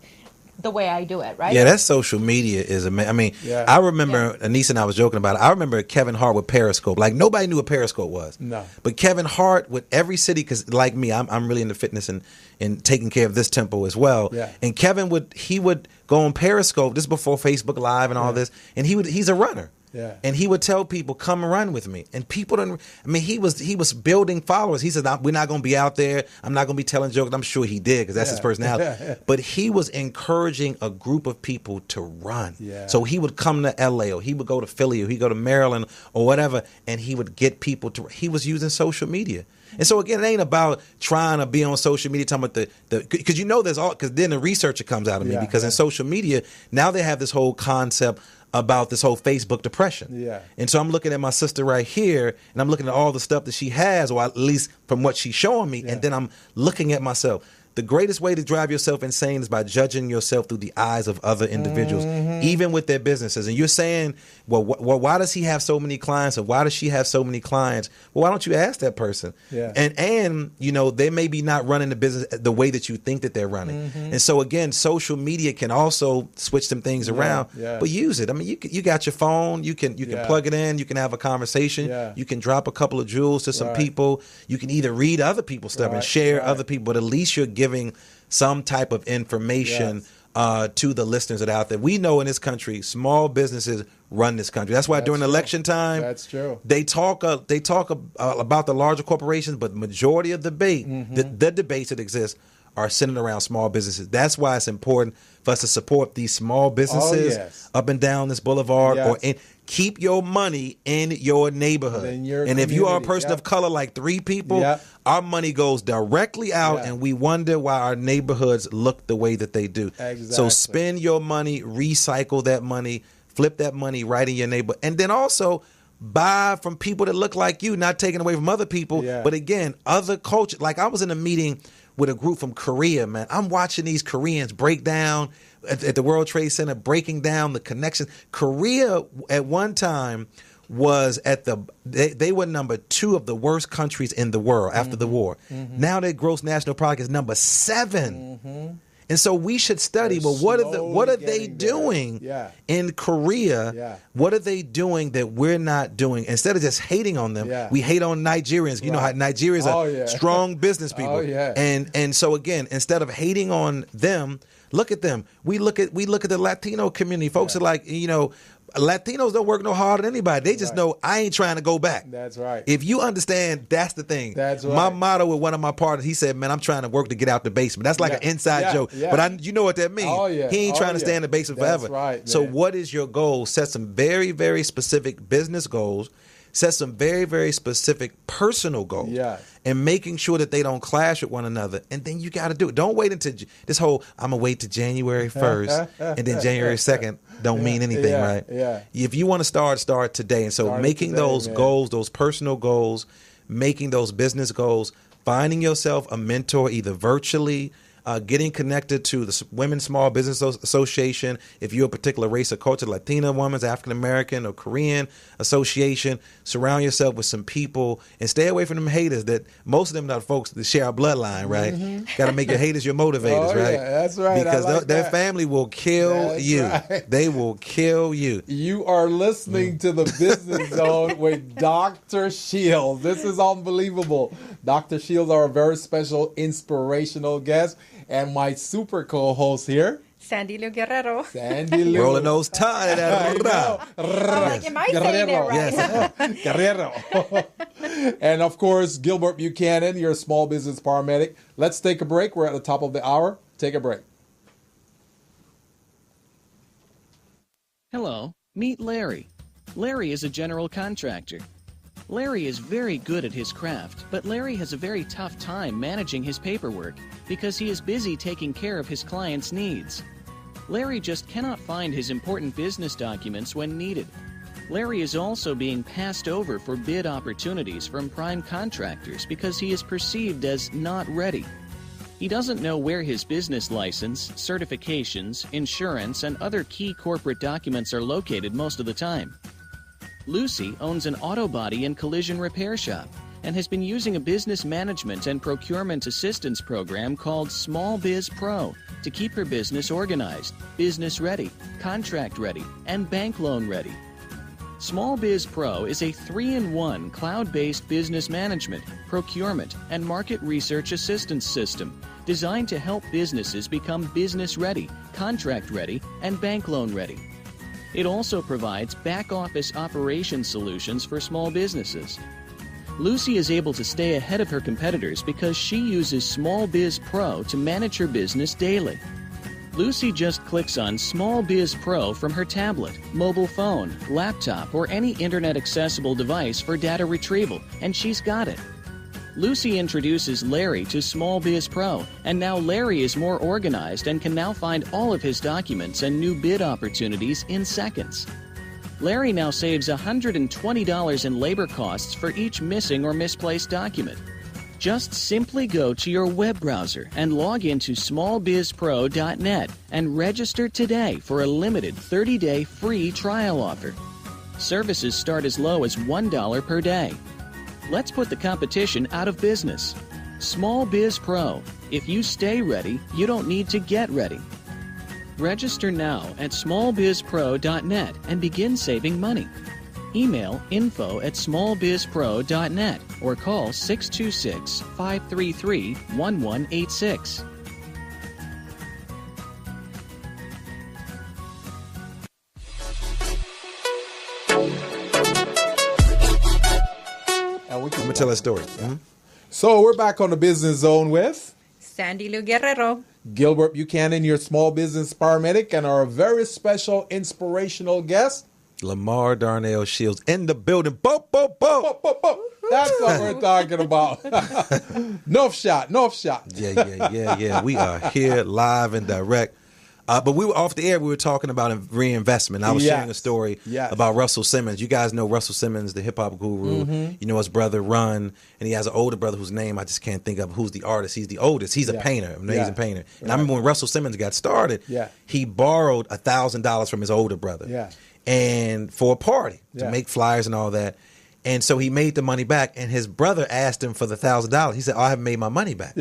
the way I do it, right? Yeah, that social media is amazing. I mean, Yeah. I remember, Anissa and I was joking about it. I remember Kevin Hart with Periscope. Like, nobody knew what Periscope was. No. But Kevin Hart with every city, because like me, I'm really into fitness and taking care of this tempo as well. Yeah. And Kevin would go on Periscope, this is before Facebook Live and all this, and he's a runner. Yeah. And he would tell people, come and run with me. And people don't, I mean, he was building followers. He said, we're not going to be out there. I'm not going to be telling jokes. I'm sure he did because that's his personality. But he was encouraging a group of people to run. Yeah. So he would come to LA or he would go to Philly or he'd go to Maryland or whatever. And he would get people he was using social media. And so again, it ain't about trying to be on social media talking about because because then the researcher comes out of me because in social media, now they have this whole concept about this whole Facebook depression. Yeah. And so I'm looking at my sister right here and I'm looking at all the stuff that she has, or at least from what she's showing me. And then I'm looking at myself. The greatest way to drive yourself insane is by judging yourself through the eyes of other individuals, even with their businesses. And you're saying, well, why does he have so many clients, or why does she have so many clients? Well, why don't you ask that person? Yeah. And they may be not running the business the way that you think that they're running. And so again, social media can also switch some things around, but use it. I mean, you got your phone, you can plug it in, you can have a conversation, you can drop a couple of jewels to some people, you can either read other people's stuff and share other people, but at least you're giving some type of information to the listeners that are out there. We know in this country, small businesses run this country. That's why during election time, that's true. They talk about the larger corporations, but majority of the the debates that exist are centered around small businesses. That's why it's important for us to support these small businesses up and down this boulevard, or keep your money in your neighborhood. And if you are a person of color, like 3 people, our money goes directly out, and we wonder why our neighborhoods look the way that they do. Exactly. So spend your money, recycle that money, flip that money right in your neighborhood, and then also buy from people that look like you, not taking away from other people, but again, other culture. Like I was in a meeting with a group from Korea, man. I'm watching these Koreans break down at the World Trade Center, breaking down the connections. Korea at one time was they were number 2 of the worst countries in the world after the war. Now their gross national product is number 7. And so we should study, well, what are they doing in Korea? What are they doing that we're not doing? Instead of just hating on them, we hate on Nigerians. You know how Nigerians are strong business people. And so again, instead of hating on them, look at them. We look at the Latino community. Folks are like, Latinos don't work no harder than anybody. They just know I ain't trying to go back. That's right. If you understand, that's the thing. That's right. My motto with one of my partners, he said, man, I'm trying to work to get out the basement. That's like an inside joke. But you know what that means. Oh, yeah. He ain't trying to stay in the basement That's forever. right, man. So what is your goal? Set some very, very specific business goals. Set some very, very specific personal goals. And making sure that they don't clash with one another. And then you got to do it. Don't wait until this whole, I'm going to wait to January 1st and then January 2nd don't mean anything, right? If you want to start today. And so making those goals, those personal goals, making those business goals, finding yourself a mentor either virtually, getting connected to the Women's Small Business Association. If you're a particular race or culture, Latina women's, African American or Korean association, surround yourself with some people and stay away from them haters that most of them are folks that share our bloodline, right? Got to make your haters your motivators, right? Yeah, that's right. Because their family will kill you. Right. They will kill you. You are listening to the Business Zone with Dr. Shields. This is unbelievable. Dr. Shields are a very special, inspirational guest. And my super co-host here, Sandy Lou Guerrero. Sandy Lou. Rolling those tongues. I'm like, am I saying it right? Yes. Guerrero. And of course, Gilbert Buchanan, your small business paramedic. Let's take a break. We're at the top of the hour. Take a break. Hello, meet Larry. Larry is a general contractor. Larry is very good at his craft, but Larry has a very tough time managing his paperwork because he is busy taking care of his clients' needs. Larry just cannot find his important business documents when needed. Larry is also being passed over for bid opportunities from prime contractors because he is perceived as not ready. He doesn't know where his business license, certifications, insurance, and other key corporate documents are located most of the time. Lucy owns an auto body and collision repair shop and has been using a business management and procurement assistance program called Small Biz Pro to keep her business organized, business ready, contract ready, and bank loan ready. Small Biz Pro is a 3-in-1 cloud-based business management, procurement, and market research assistance system designed to help businesses become business ready, contract ready, and bank loan ready. It also provides back-office operation solutions for small businesses. Lucy is able to stay ahead of her competitors because she uses Small Biz Pro to manage her business daily. Lucy just clicks on Small Biz Pro from her tablet, mobile phone, laptop, or any internet-accessible device for data retrieval, and she's got it. Lucy introduces Larry to Small Biz Pro, and now Larry is more organized and can now find all of his documents and new bid opportunities in seconds. Larry now saves $120 in labor costs for each missing or misplaced document. Just simply go to your web browser and log into smallbizpro.net and register today for a limited 30-day free trial offer. Services start as low as $1 per day. Let's put the competition out of business. Small Biz Pro. If you stay ready, you don't need to get ready. Register now at smallbizpro.net and begin saving money. Email info@smallbizpro.net or call 626-533-1186. I'm going to tell that story. Mm-hmm. So we're back on the Business Zone with Sandy Lou Guerrero. Gilbert Buchanan, your small business paramedic, and our very special inspirational guest, Lamar Darnell Shields in the building. Bo, bo, bo. That's what we're talking about. Enough shot. Yeah. We are here live and direct. But we were off the air. We were talking about reinvestment. I was sharing a story about Russell Simmons. You guys know Russell Simmons, the hip hop guru. Mm-hmm. You know his brother Run, and he has an older brother whose name I just can't think of. Who's the artist? He's the oldest. He's a painter, amazing painter. And I remember when Russell Simmons got started, he borrowed $1,000 from his older brother, and for a party to make flyers and all that. And so he made the money back, and his brother asked him for the $1,000. He said, "Oh, I haven't made my money back."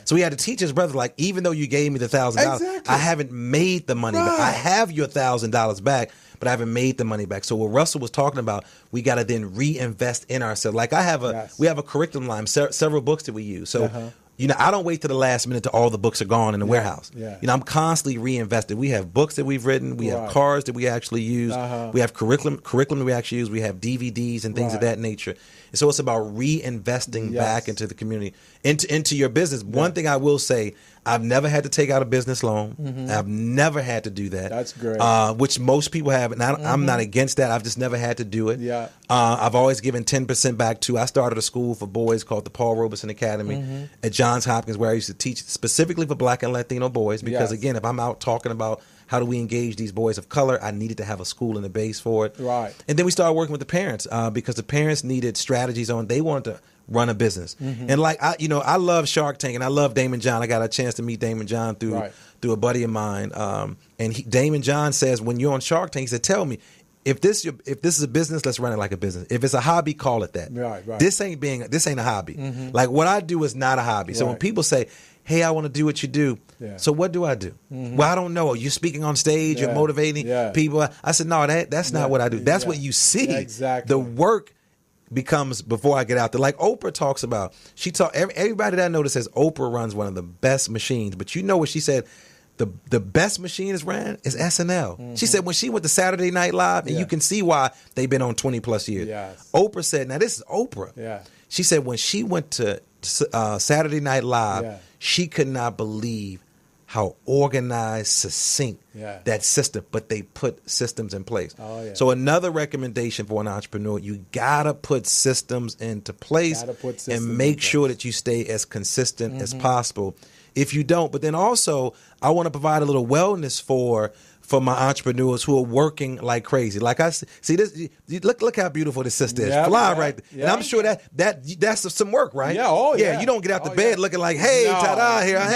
So he had to teach his brother, like, even though you gave me the $1,000, I haven't made the money back. I have your $1,000 back, but I haven't made the money back. So what Russell was talking about, we got to then reinvest in ourselves. Like we have a curriculum line, several books that we use. So. You know, I don't wait to the last minute till all the books are gone in the warehouse. You know, I'm constantly reinvesting. We have books that we've written. We have cards that we actually use. We have curriculum that we actually use. We have DVDs and things of that nature. And so it's about reinvesting back into the community, into your business. One thing I will say, I've never had to take out a business loan. Mm-hmm. I've never had to do that. That's great. Which most people have, and I'm not against that. I've just never had to do it. I've always given 10% back to. I started a school for boys called the Paul Robeson Academy at Johns Hopkins, where I used to teach specifically for Black and Latino boys. Because again, if I'm out talking about how do we engage these boys of color, I needed to have a school in the base for it. Right. And then we started working with the parents because the parents needed strategies on. They wanted to run a business. And like I love Shark Tank, and I love Damon John. I got a chance to meet Damon John through a buddy of mine. And Damon John says, when you're on Shark Tank, he said, "Tell me, if this is a business, let's run it like a business. If it's a hobby, call it that. Right. This ain't a hobby. Like what I do is not a hobby. So when people say, 'Hey, I want to do what you do,' so what do I do? Well, I don't know. You're speaking on stage, you're motivating people. I said, no, that's not what I do. That's what you see. Exactly. The work becomes before I get out there. Like Oprah talks about. Everybody that I know that says Oprah runs one of the best machines. But you know what she said? The best machine is ran is SNL. She said when she went to Saturday Night Live, and you can see why they've been on 20 plus years. Oprah said, now this is Oprah. She said when she went to Saturday Night Live, she could not believe how organized, succinct that system, but they put systems in place. So another recommendation for an entrepreneur, you gotta put systems into place and make sure that you stay as consistent as possible. If you don't, but then also I want to provide a little wellness for my entrepreneurs who are working like crazy. Like I see this, look how beautiful this sister is. Fly right there. And I'm sure that's some work, right? Yeah. You don't get out the bed looking like, hey, ta-da, here I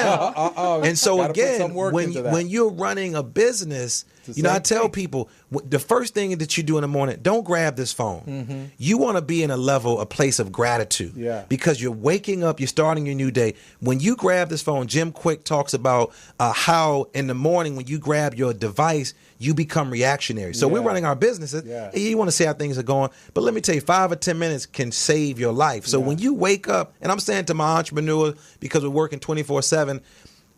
am. And so again, when you're running a business, I tell people the first thing that you do in the morning, don't grab this phone. You want to be in a place of gratitude because you're waking up, you're starting your new day. When you grab this phone, Jim Quick talks about how in the morning when you grab your device, you become reactionary. So we're running our businesses. You want to see how things are going. But let me tell you, 5 or 10 minutes can save your life. So when you wake up, and I'm saying to my entrepreneurs, because we're working 24/7,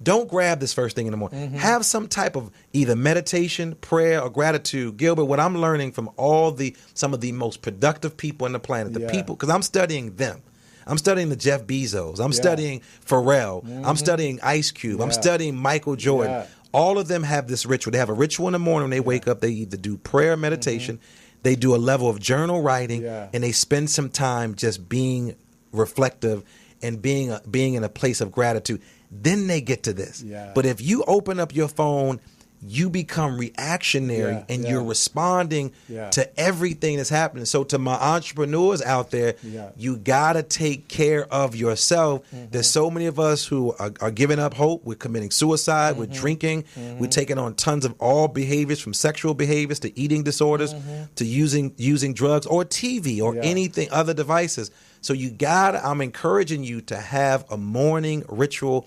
don't grab this first thing in the morning. Have some type of either meditation, prayer, or gratitude. Gilbert, what I'm learning from some of the most productive people on the planet, the people, because I'm studying them. I'm studying the Jeff Bezos. I'm studying Pharrell. I'm studying Ice Cube. I'm studying Michael Jordan. All of them have this ritual. They have a ritual in the morning when they wake up. They either do prayer, meditation, they do a level of journal writing, and they spend some time just being reflective and being in a place of gratitude. Then they get to this. But if you open up your phone, you become reactionary and you're responding to everything that's happening. So to my entrepreneurs out there, you got to take care of yourself. There's so many of us who are giving up hope. We're committing suicide. We're drinking. We're taking on tons of all behaviors, from sexual behaviors to eating disorders to using drugs or TV or anything, other devices. So I'm encouraging you to have a morning ritual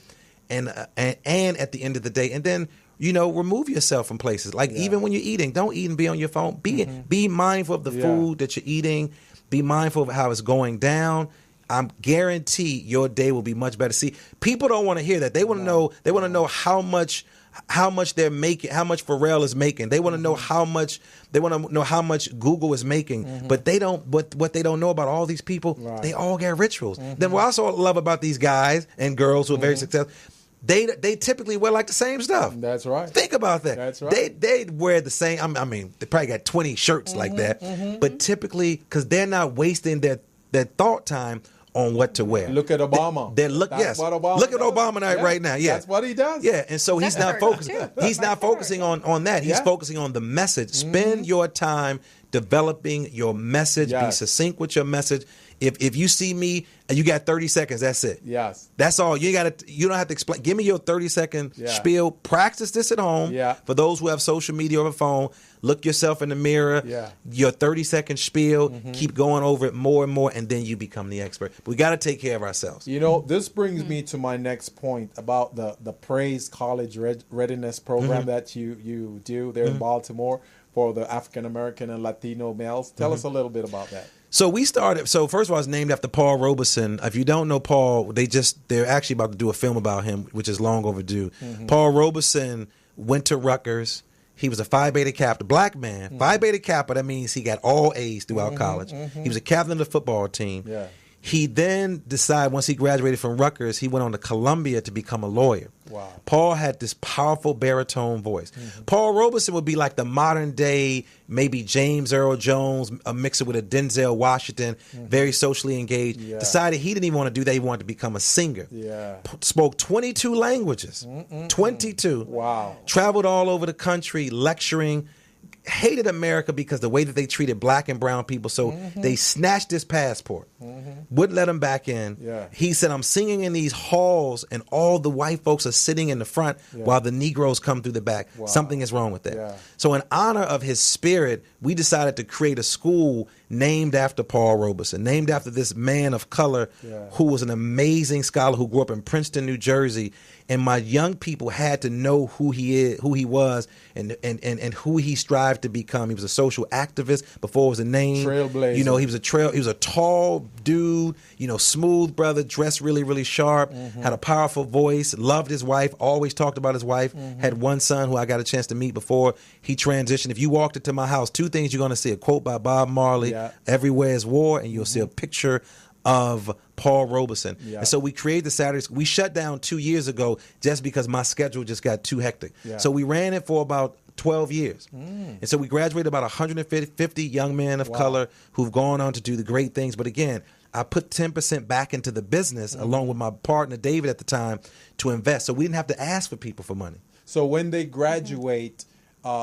and at the end of the day, and then remove yourself from places. Like even when you're eating, don't eat and be on your phone. Be mindful of the food that you're eating. Be mindful of how it's going down. I'm guarantee your day will be much better. See, people don't want to hear that. They want to know. They want to know how much they're making, how much Pharrell is making. They want to know how much. They want to know how much Google is making. But they don't. But what they don't know about all these people, they all get rituals. Then what I also love about these guys and girls who are very successful. They typically wear like the same stuff. That's right. Think about that. That's right. They wear the same. I mean, they probably got 20 shirts like that. But typically, because they're not wasting their thought time on what to wear. Look at Obama. Look at Obama right now. Yeah, that's what he does. Yeah, and so he's not focusing. He's not focusing on that. He's focusing on the message. Spend your time developing your message. Be succinct with your message. If you see me and you got 30 seconds, that's it. Yes. That's all. You don't have to explain. Give me your 30-second spiel. Practice this at home. Yeah. For those who have social media or a phone, look yourself in the mirror. Yeah. Your 30-second spiel. Keep going over it more and more, and then you become the expert. But we got to take care of ourselves. This brings me to my next point about the Praise College Readiness Program that you do there in Baltimore for the African American and Latino males. Tell us a little bit about that. So we started. So first of all, it's named after Paul Robeson. If you don't know Paul, they're actually about to do a film about him, which is long overdue. Paul Robeson went to Rutgers. He was a Phi Beta Kappa, black man. Phi Beta Kappa. That means he got all A's throughout college. He was a captain of the football team. Yeah. He then decided, once he graduated from Rutgers, he went on to Columbia to become a lawyer. Wow. Paul had this powerful baritone voice. Paul Robeson would be like the modern day, maybe James Earl Jones, a mixer with a Denzel Washington, very socially engaged. Yeah. Decided he didn't even want to do that. He wanted to become a singer. Yeah. Spoke 22 languages. 22. Wow. Traveled all over the country, lecturing. Hated America because the way that they treated black and brown people. So they snatched his passport, wouldn't let him back in. Yeah. He said, I'm singing in these halls and all the white folks are sitting in the front while the Negroes come through the back. Wow. Something is wrong with that. Yeah. So in honor of his spirit, we decided to create a school named after Paul Robeson, named after this man of color who was an amazing scholar who grew up in Princeton, New Jersey. And my young people had to know who he was, and who he strived to become. He was a social activist before it was a name. Trailblazer. He was a tall dude, smooth brother, dressed really, really sharp, had a powerful voice, loved his wife, always talked about his wife, had one son who I got a chance to meet before he transitioned. If you walked into my house, two things you're going to see: a quote by Bob Marley, "Everywhere is war," and you'll see a picture of Paul Robeson. Yeah. And so we created the Saturdays. We shut down 2 years ago just because my schedule just got too hectic. Yeah. So we ran it for about 12 years. And so we graduated about 150 young men of color who've gone on to do the great things. But again, I put 10% back into the business along with my partner, David, at the time, to invest. So we didn't have to ask for people for money. So when they graduate,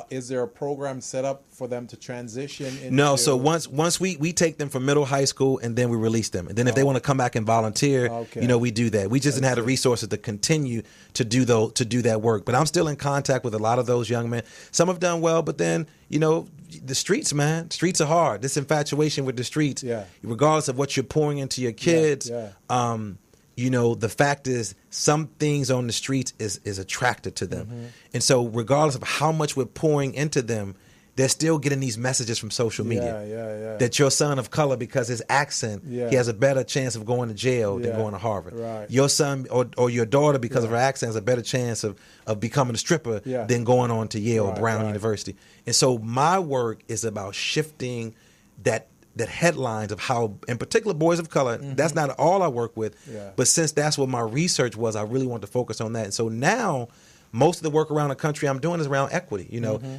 is there a program set up for them to transition into? No, so once we take them from middle high school and then we release them. And then if they want to come back and volunteer, we do that. We just didn't have the resources to continue to do that work. But I'm still in contact with a lot of those young men. Some have done well, but then, the streets, man. Streets are hard. This infatuation with the streets, regardless of what you're pouring into your kids, the fact is some things on the streets is attracted to them. And so regardless of how much we're pouring into them, they're still getting these messages from social media that your son of color, because his accent, he has a better chance of going to jail than going to Harvard. Right. Your son or your daughter, because of her accent, has a better chance of becoming a stripper than going on to Yale or Brown University. And so my work is about shifting that headlines of how, in particular, boys of color, that's not all I work with, but since that's what my research was, I really want to focus on that. And so now, most of the work around the country I'm doing is around equity,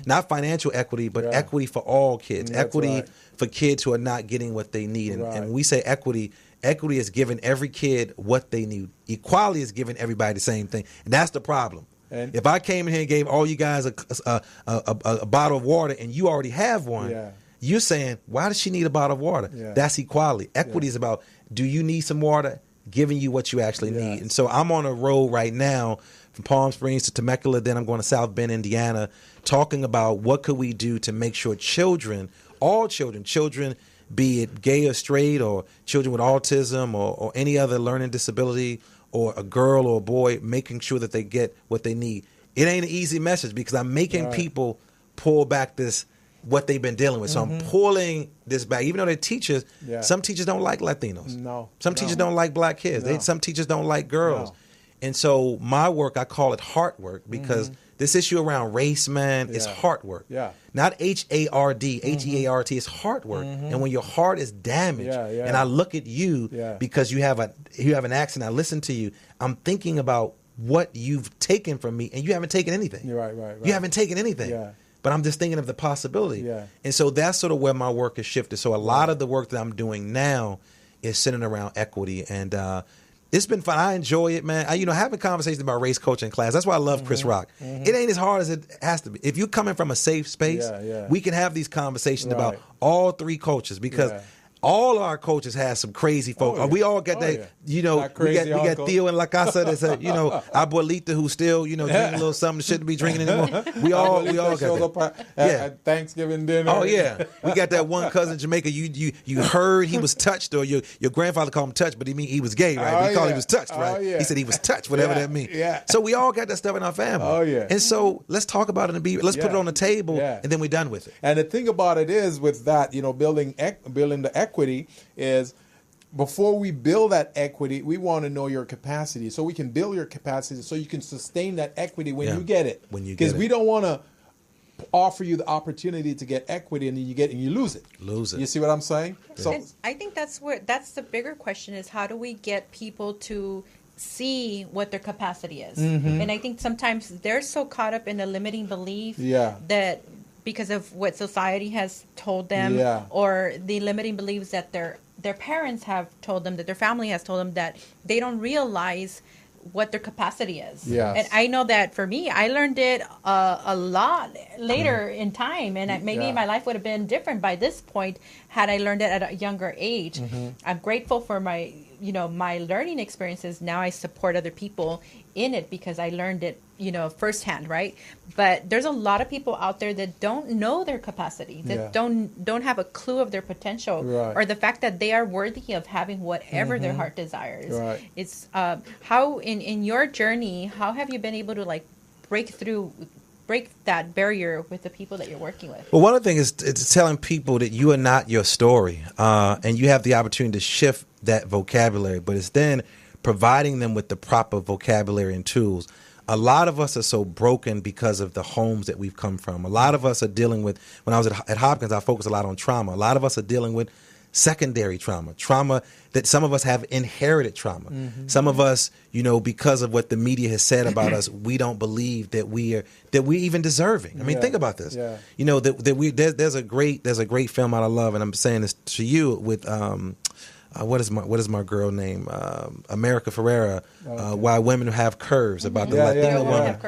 not financial equity, but equity for all kids, equity for kids who are not getting what they need. And when we say equity is giving every kid what they need. Equality is giving everybody the same thing. And that's the problem. And if I came in here and gave all you guys a bottle of water and you already have one, you're saying, why does she need a bottle of water? That's equality. Equity is about, do you need some water? Giving you what you actually need. And so I'm on a road right now from Palm Springs to Temecula, then I'm going to South Bend, Indiana, talking about what could we do to make sure children, all children, be it gay or straight or children with autism or any other learning disability or a girl or a boy, making sure that they get what they need. It ain't an easy message because I'm making people pull back what they've been dealing with. So I'm pulling this back. Even though they're teachers, some teachers don't like Latinos. Some teachers don't like black kids. Some teachers don't like girls. And so my work, I call it heart work because this issue around race, man, is heart work. Not H-A-R-D, H-E-A-R-T, it's heart work. And when your heart is damaged, and I look at you because you have an accent, I listen to you, I'm thinking about what you've taken from me, and you haven't taken anything. You haven't taken anything. But I'm just thinking of the possibility. And so that's sort of where my work has shifted. So a lot of the work that I'm doing now is centered around equity. And it's been fun. I enjoy it, man. Having conversations about race culture in class, that's why I love Chris Rock. It ain't as hard as it has to be. If you're coming from a safe space, we can have these conversations about all three cultures because all our coaches have some crazy folks. We all got that, we got Theo and La Casa that said, Abuelita who still, drinking a little something that shouldn't be drinking anymore. We all got that. At Thanksgiving dinner. Oh yeah, we got that one cousin in Jamaica. You heard he was touched, or your grandfather called him touched, but he was gay, right? We called he was touched, right? He said he was touched, whatever that means. So we all got that stuff in our family. And so let's talk about it and let's put it on the table, and then we're done with it. And the thing about it is with that, building the equity is before we build that equity, we want to know your capacity so we can build your capacity so you can sustain that equity when you get it. Because we don't want to offer you the opportunity to get equity and then you get and you lose it. You see what I'm saying? So and I think that's the bigger question is how do we get people to see what their capacity is? And I think sometimes they're so caught up in a limiting belief that because of what society has told them or the limiting beliefs that their parents have told them, that their family has told them, that they don't realize what their capacity is. And I know that for me, I learned it a lot later in time, and maybe my life would have been different by this point had I learned it at a younger age. I'm grateful for my learning experiences. Now I support other people in it because I learned it, firsthand, right? But there's a lot of people out there that don't know their capacity, that don't have a clue of their potential, or the fact that they are worthy of having whatever their heart desires. It's how in your journey, how have you been able to break that barrier with the people that you're working with? Well, one of the things is it's telling people that you are not your story, and you have the opportunity to shift that vocabulary, but it's then providing them with the proper vocabulary and tools. A lot of us are so broken because of the homes that we've come from. A lot of us are dealing with, when I was at Hopkins, I focused a lot on trauma. A lot of us are dealing with secondary trauma that some of us have inherited trauma. Some of us, because of what the media has said about us, we don't believe that we're even deserving. I mean, think about this. Yeah. There's a great film I love, and I'm saying this to you with what is my girl name? America Ferrera. Why Women Have Curves, about the Latina woman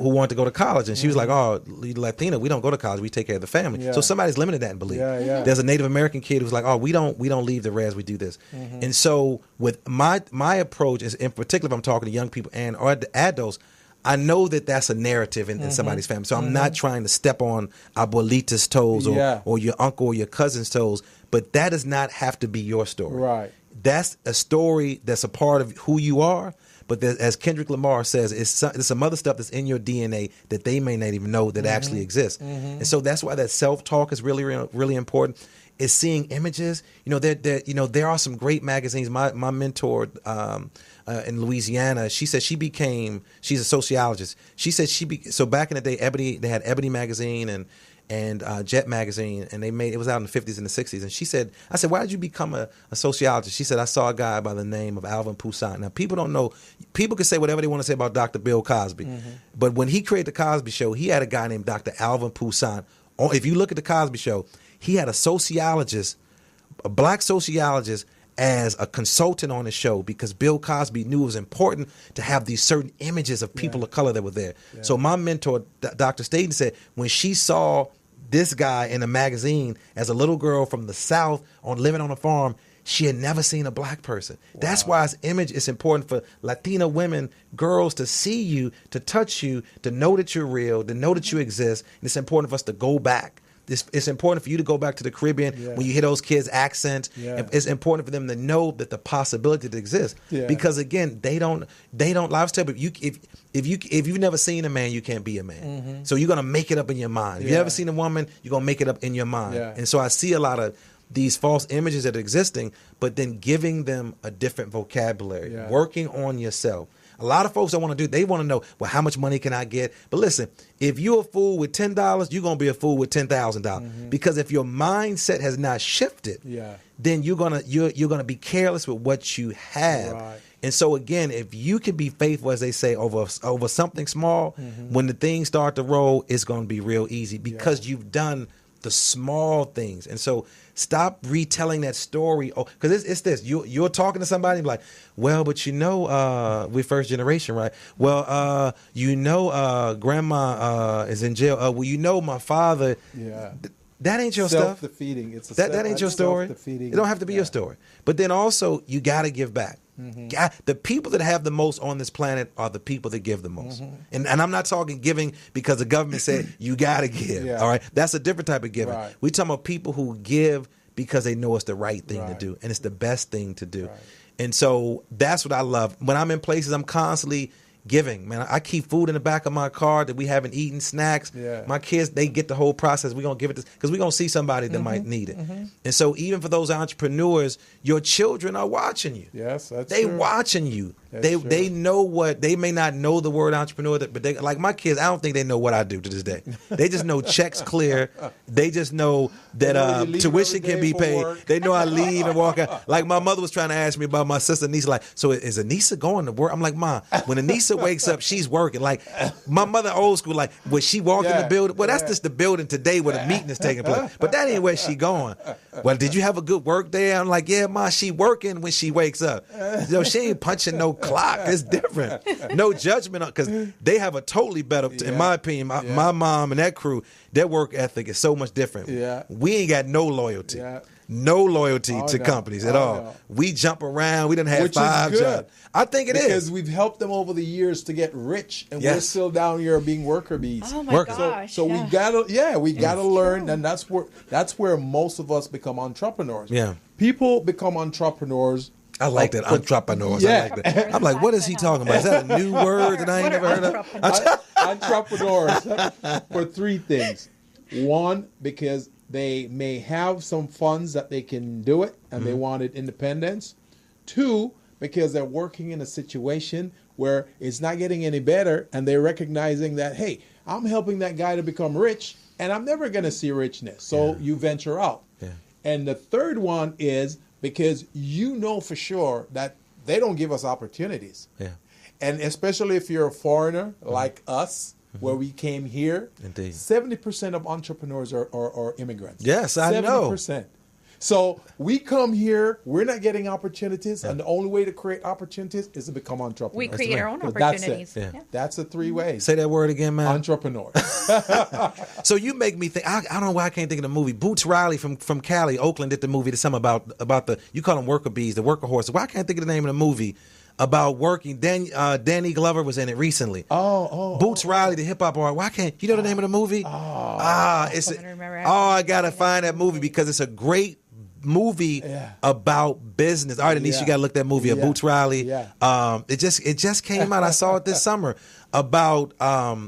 who want to go to college, and she was like, "Oh, Latina, we don't go to college. We take care of the family." So somebody's limited that in belief. There's a Native American kid who's like, "Oh, we don't leave the res. We do this." And so with my approach is, in particular, if I'm talking to young people or adults, I know that that's a narrative in somebody's family. So I'm not trying to step on abuelita's toes or your uncle or your cousin's toes, but that does not have to be your story. Right. That's a story that's a part of who you are. But as Kendrick Lamar says, it's some other stuff that's in your DNA that they may not even know that actually exists. And so that's why that self-talk is really, really, really important. Is seeing images. There are some great magazines. My mentor in Louisiana, she said she's a sociologist. She said so back in the day, they had Ebony magazine and Jet magazine, and it was out in the 50s and the 60s. And I said, why did you become a sociologist? She said, I saw a guy by the name of Alvin Toussaint. Now, people don't know. People can say whatever they want to say about Dr. Bill Cosby. But when he created the Cosby Show, he had a guy named Dr. Alvin Toussaint. If you look at the Cosby Show, he had a black sociologist, as a consultant on the show, because Bill Cosby knew it was important to have these certain images of people of color that were there. So my mentor, Dr. Staten, said when she saw this guy in a magazine as a little girl from the South living on a farm, she had never seen a black person. That's why his image is important for Latina women, girls, to see you, to touch you, to know that you're real, to know that you exist. And it's important for us to go back. It's important for you to go back to the Caribbean when you hear those kids' accents. It's important for them to know that the possibility that exists. Because again, they don't lifestyle. But if you've never seen a man, you can't be a man. So you're gonna make it up in your mind. If you've never seen a woman, you're gonna make it up in your mind. And so I see a lot of these false images that are existing, but then giving them a different vocabulary, working on yourself. A lot of folks don't want to do. They want to know, well, how much money can I get? But listen, if you're a fool with $10, you're gonna be a fool with $10,000. Because if your mindset has not shifted, then you're gonna be careless with what you have. Right. And so again, if you can be faithful, as they say, over something small, when the things start to roll, it's gonna be real easy because you've done the small things. And so stop retelling that story. Because it's this. You're talking to somebody and be like, well, but we're first generation, right? Well, grandma is in jail. Well, my father. That ain't your stuff. Self-defeating. That ain't your story. It don't have to be your story. But then also, you got to give back. The people that have the most on this planet are the people that give the most. And I'm not talking giving because the government said you got to give. All right. That's a different type of giving. Right. We're talking about people who give because they know it's the right thing to do. And it's the best thing to do. Right. And so that's what I love. When I'm in places, I'm constantly giving, man. I keep food in the back of my car that we haven't eaten, snacks. My kids, they get the whole process. We're going to give it to, because we're going to see somebody that might need it. And so even for those entrepreneurs, your children are watching you. Yes, that's They true. watching you. That's They know they may not know the word entrepreneur, but they, like my kids, I don't think they know what I do to this day. They just know checks clear. They just know that tuition can be paid. Work. They know I leave and walk out. Like my mother was trying to ask me about my sister Anissa, like, so is Anissa going to work? I'm like, Mom, when Anissa wakes up, she's working. Like my mother old school, like when she walk in the building, well, that's just the building today where the meeting is taking place. But that ain't where she going. Well, did you have a good work day? I'm like, yeah, Ma, she working when she wakes up. She ain't punching no clock. It's different. No judgment, because they have a totally better, in my opinion, my mom and that crew, their work ethic is so much different. We ain't got no loyalty. No loyalty to companies at all. No. We jump around. We didn't have Which 5 jobs. I think it is. Because we've helped them over the years to get rich, and we're still down here being worker bees. Oh my gosh. So we gotta learn, and that's where most of us become entrepreneurs. People become entrepreneurs. I like that, entrepreneurs. I like that. I'm like, what is he talking about? Is that a new word that I ain't never heard of? Entrepreneurs for 3 things. 1, because they may have some funds that they can do it and they wanted independence. 2, because they're working in a situation where it's not getting any better and they're recognizing that, hey, I'm helping that guy to become rich and I'm never going to see richness. So you venture out. And the third one is because you know for sure that they don't give us opportunities. Yeah. And especially if you're a foreigner like us, where we came here, Indeed. 70% of entrepreneurs are immigrants. Yes, I know. 70%. So we come here, we're not getting opportunities, and the only way to create opportunities is to become entrepreneurs. We create our own That's it. opportunities. Yeah. That's the three ways. Say that word again, man. Entrepreneur. So you make me think. I don't know why I can't think of the movie. Boots Riley from Cali, Oakland, did the movie. There's something about the, you call them worker bees, the worker horses. Why can't I think of the name of the movie about working? Danny Glover was in it recently. Boots Riley, the hip hop artist. Why can't you know the name of the movie? I I gotta find that movie because it's a great movie about business. All right, Anisha, you gotta look that movie up. Boots Riley. It just came out. I saw it this summer about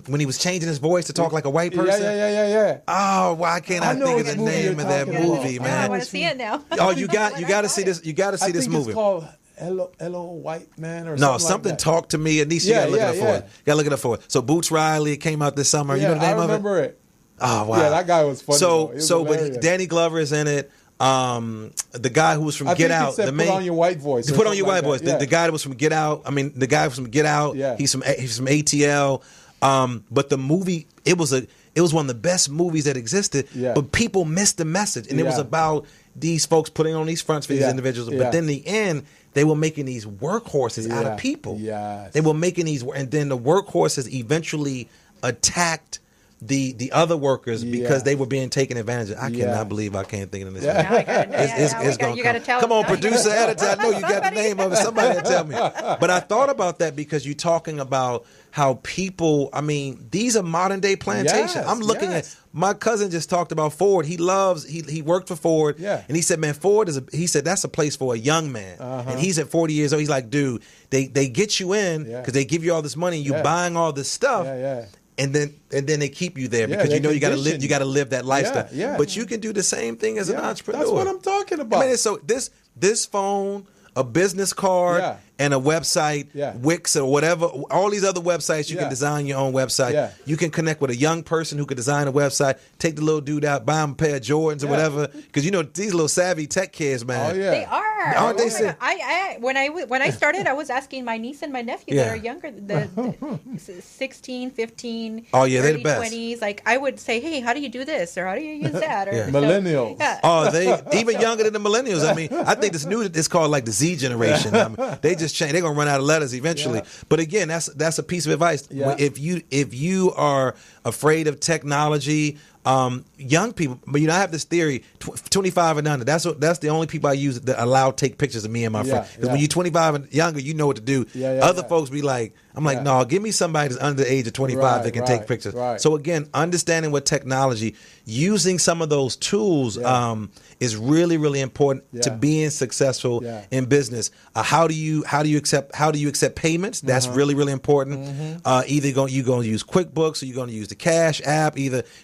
when he was changing his voice to talk like a white person. Yeah. Oh, why can't I think of the name of that movie, I man? want to see it now. Oh, you got to see this. You got to see this movie. It's called Hello White Man or No, something something like that. Talk to Me. Anisha, you gotta look it up for it. You gotta look it up for it. So Boots Riley, it came out this summer. You know the name I of it? remember it. Oh wow. Yeah, that guy was funny. though. He was But hilarious. Danny Glover is in it. The guy who was from I Get think Out, it said the put main, on your white voice. or put on your something white like voice. that. The guy that was from Get Out. I mean, the guy from Get Out. Yeah. He's from ATL. But the movie, it was one of the best movies that existed. Yeah. But people missed the message, and it was Yeah. about these folks putting on these fronts for these individuals. Yeah. But then in the end, they were making these workhorses out Yeah. of people. Yes. They were making these, and then the workhorses eventually attacked the other workers because they were being taken advantage of. I cannot believe I can't think of this. Yeah. Now I got it. It's gonna You got to tell. come on, now you producer, gotta- editor. I know you got the name of it. Somebody tell me. But I thought about that because you're talking about how people. I mean, these are modern day plantations. Yes, I'm looking yes. at my cousin just talked about Ford. He worked for Ford. Yeah. And he said, man, Ford he said that's a place for a young man. And he's at 40 years old. He's like, dude, they get you in because they give you all this money and you're buying all this stuff. Yeah. And then they keep you there Yeah, because they you know you got to condition live. You got to live that lifestyle. Yeah. But you can do the same thing as an entrepreneur. That's what I'm talking about. I mean, so this phone, a business card, and a website, Wix or whatever, all these other websites, you can design your own website. Yeah. You can connect with a young person who could design a website, take the little dude out, buy him a pair of Jordans or whatever. Because you know these little savvy tech kids, man. Oh yeah. They are. Aren't they Oh my God. When I started, I was asking my niece and my nephew that are younger, the 16, 15, Oh, yeah, they're the early best. 20s. Like I would say, hey, how do you do this or how do you use that? Or, Yeah. Millennials. Yeah. Oh, they even younger than the millennials. I mean, I think this new it's called like the Z generation. I mean, they just change. They're gonna run out of letters eventually. Yeah. But again, that's a piece of advice. Yeah. If you are afraid of technology, young people. But I have this theory: 25 and under. That's the only people I use that allow take pictures of me and my friends. Because when you're 25 and younger, you know what to do. Other folks be like, I'm like, no, give me somebody that's under the age of 25 that can take pictures. Right. So again, understanding what technology, using some of those tools is really, really important to being successful in business. How do you accept payments? That's really, really important. Either you're going to use QuickBooks or you're going to use the Cash app.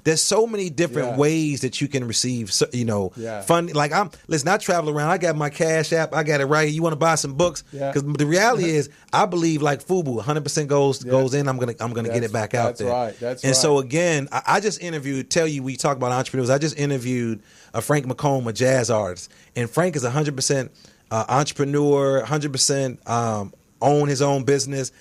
There's so many different ways that you can receive, funding. Like I travel around. I got my Cash app. I got it right here. You want to buy some books? Because the reality is, I believe like FUBU, 100% goes in. I'm gonna get it back out there. That's and right. so again, I just interviewed. Tell you, we talk about entrepreneurs. I just interviewed Frank McComb, a jazz artist, and Frank is 100% entrepreneur, 100% own his own business,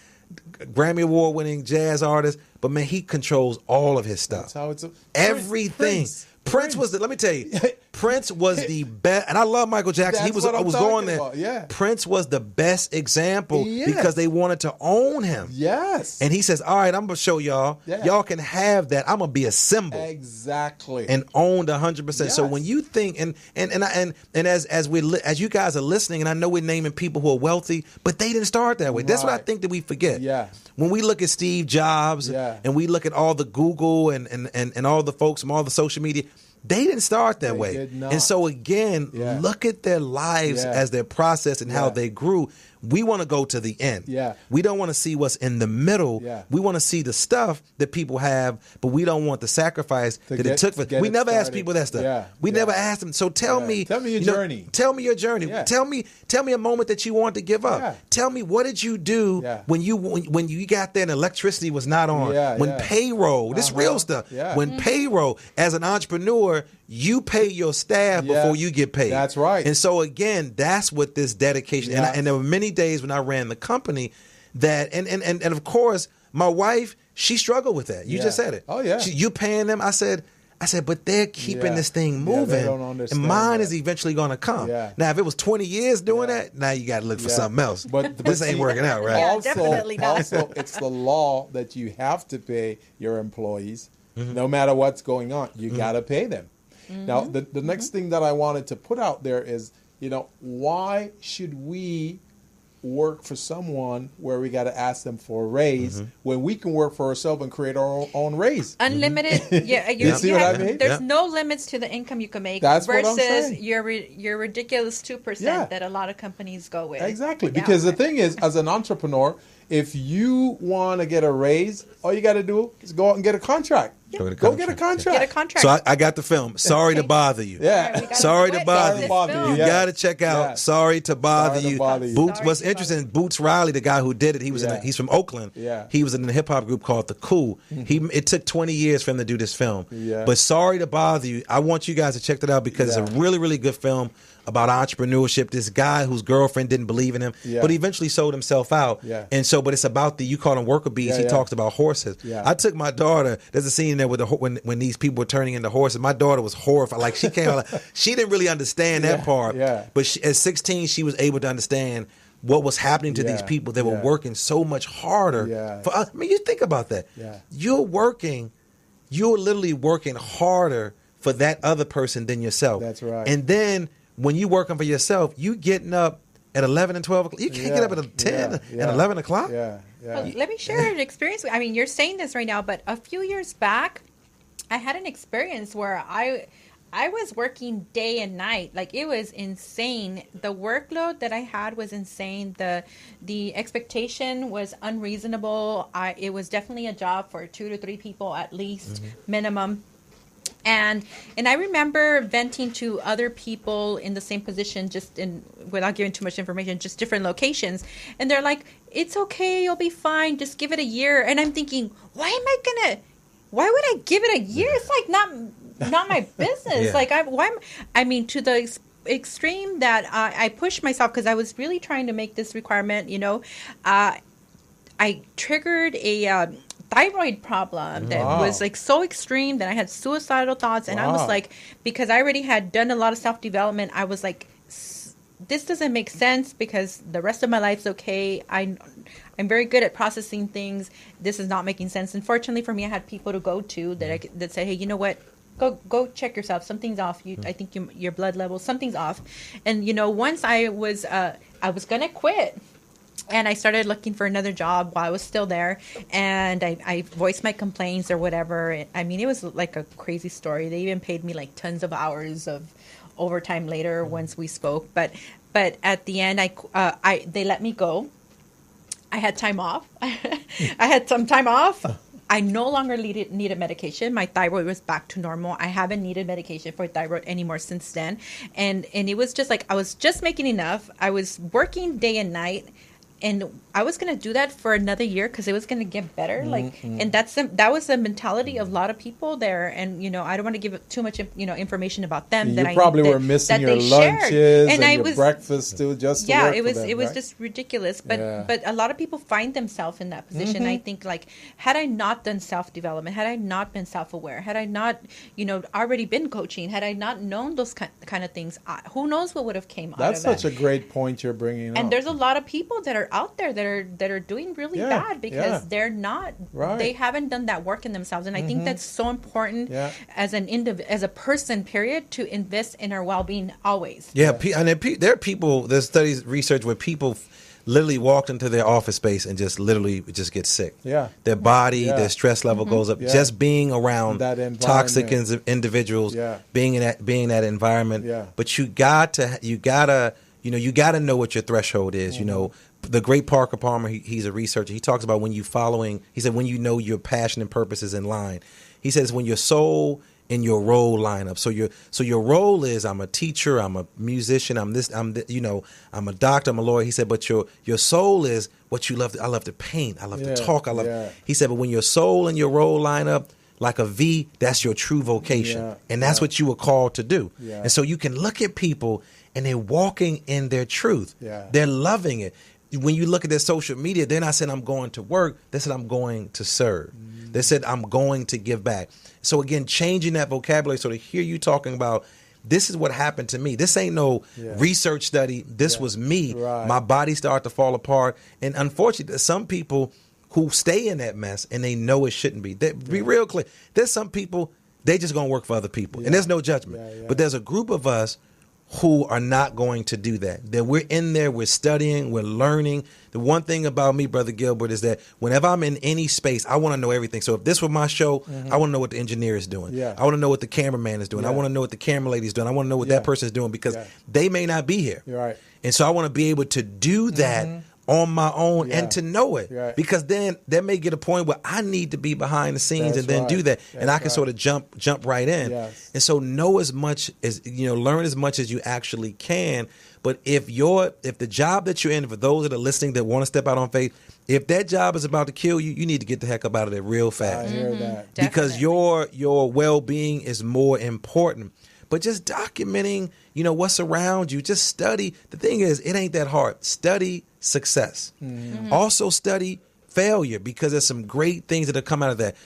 Grammy Award winning jazz artist. But man, he controls all of his stuff. That's how it's Everything. Prince was let me tell you, Prince was the best, and I love Michael Jackson. That's I was what I'm going there. talking about, yeah. Prince was the best example He is. because they wanted to own him. Yes. And he says, all right, I'm going to show y'all. Yeah. Y'all can have that. I'm going to be a symbol. Exactly. And owned 100%. So Yes. when you think, and as you guys are listening, and I know we're naming people who are wealthy, but they didn't start that way. That's what I Right. think that we forget. Yeah. When we look at Steve Jobs and we look at all the Google and all the folks from all the social media, they didn't start that They way. did not. And so again, look at their lives as their process and how they grew. We want to go to the end. Yeah. We don't want to see what's in the middle. Yeah. We want to see the stuff that people have, but we don't want the sacrifice that it took for. get We it never asked started. people that stuff. Yeah. We Yeah. never asked them. So tell me Tell me your journey. Tell me your journey. Yeah. Tell me a moment that you want to give up. Yeah. Tell me what did you do when you got there and electricity was not on. Yeah, when yeah. payroll, this real stuff. Yeah. When payroll, as an entrepreneur, you pay your staff before you get paid. That's right. And so again, that's what this dedication. Yeah. And there were many days when I ran the company that, and of course, my wife, she struggled with that. You just said it. Oh, yeah. You paying them? I said, but they're keeping this thing moving, they don't understand and mine that. is eventually going to come. Yeah. Now, if it was 20 years doing that, now you got to look for something else. But this ain't working out, right? Yeah, definitely not. Also, it's the law that you have to pay your employees, no matter what's going on. You got to pay them. Now, the next thing that I wanted to put out there is, why should we work for someone where we got to ask them for a raise when we can work for ourselves and create our own raise? Unlimited. Yeah, You see what I mean? There's no limits to the income you can make. That's what I'm versus saying. your ridiculous 2% that a lot of companies go with. Exactly. Because the thing is, as an entrepreneur, if you want to get a raise, all you got to do is go out and get a contract. Go get a contract. Get a contract. So I got the film. Sorry to bother you. Yeah. Sorry to bother you. You Yeah. got to check out Yeah. Sorry to Bother Sorry to You. Bother You. Boots. Sorry What's to Bother interesting, Boots Riley, the guy who did it, he's from Oakland. Yeah. He was in a hip hop group called The Cool. It took 20 years for him to do this film. Yeah. But Sorry to Bother You, I want you guys to check that out because it's a really, really good film about entrepreneurship. This guy whose girlfriend didn't believe in him, but he eventually sold himself out. Yeah. And so, but it's about you call them worker bees. He talks about horses. Yeah. I took my daughter. There's a scene there with when these people were turning into horses. My daughter was horrified. Like she came out, she didn't really understand that part. Yeah. But at 16, she was able to understand what was happening to these people. They were working so much harder. Yeah. For us. I mean, you think about that. Yeah. You're literally working harder for that other person than yourself. That's right. And then when you working for yourself, you getting up at 11 and 12 o'clock. You can't get up at 10 and 11 o'clock. Yeah. Yeah. But let me share an experience. I mean, you're saying this right now, but a few years back, I had an experience where I was working day and night. Like, it was insane. The workload that I had was insane. The expectation was unreasonable. It was definitely a job for 2 to 3 people at least, minimum. And I remember venting to other people in the same position, without giving too much information, just different locations. And they're like, "It's okay, you'll be fine. Just give it a year." And I'm thinking, why would I give it a year? It's like not my business. Yeah. Like to the extreme that I pushed myself because I was really trying to make this requirement. I triggered a thyroid problem that was like so extreme that I had suicidal thoughts, and I was like, because I already had done a lot of self-development, I was like, this doesn't make sense because the rest of my life's okay. I'm very good at processing things. This is not making sense. Unfortunately for me, I had people to go to that said, "Hey, you know what? Go check yourself. Something's off. I think your blood level, something's off." And once I was gonna quit. And I started looking for another job while I was still there. And I voiced my complaints or whatever. I mean, it was like a crazy story. They even paid me like tons of hours of overtime later once we spoke. But at the end, they let me go. I had time off. I had some time off. I no longer needed medication. My thyroid was back to normal. I haven't needed medication for thyroid anymore since then. And it was just like I was just making enough. I was working day and night. And I was going to do that for another year because it was going to get better. And that was the mentality of a lot of people there. And, I don't want to give too much, information about them. You probably were missing your lunches and your breakfast too, just to work it was for them, it was right? just ridiculous. But a lot of people find themselves in that position. I think, like, had I not done self-development, had I not been self-aware, had I not, already been coaching, had I not known those kind of things, who knows what would have came out of that. That's such a great point you're bringing up. And there's a lot of people that are out there that are doing really bad because they're not they haven't done that work in themselves. And I think that's so important as as a person, period, to invest in our well-being always. And there are people, there's studies, research where people literally walked into their office space and just get sick. Yeah. Their body, their stress level goes up just being around that toxic individuals, being in that environment. Yeah. But you gotta know what your threshold is. The great Parker Palmer, he's a researcher. He talks about when you know your passion and purpose is in line. He says when your soul and your role line up. So your role is, I'm a teacher, I'm a musician, I'm a doctor, I'm a lawyer. He said, but your soul is what you love. I love to paint. I love to talk. He said, but when your soul and your role line up, like a V, that's your true vocation. Yeah, and that's what you were called to do. Yeah. And so you can look at people and they're walking in their truth. Yeah. They're loving it. When you look at their social media, they're not saying I'm going to work. They said I'm going to serve. They said I'm going to give back. So again, changing that vocabulary so to hear you talking about this is what happened to me. This ain't no research study. This was me. Right. My body started to fall apart. And unfortunately, there's some people who stay in that mess and they know it shouldn't be. Be real clear. There's some people, they just going to work for other people. And there's no judgment. But there's a group of us who are not going to do that. That we're in there, we're studying, we're learning. The one thing about me, Brother Gilbert, is that whenever I'm in any space, I want to know everything. So if this were my show, I want to know what the engineer is doing. Yeah. I want to know what the cameraman is doing. I want to know what the camera lady is doing. I want to know what that person is doing because they may not be here. Right. And so I want to be able to do that on my own and to know it because then there may get a point where I need to be behind the scenes and then do that and I can sort of jump right in. And so know as much as, learn as much as you actually can. But if the job that you're in, for those that are listening that want to step out on faith, if that job is about to kill you, you need to get the heck up out of there real fast. I hear that. Because your well-being is more important. But just documenting, what's around you. Just study. The thing is, it ain't that hard. Study success. Also study failure because there's some great things that have come out of that.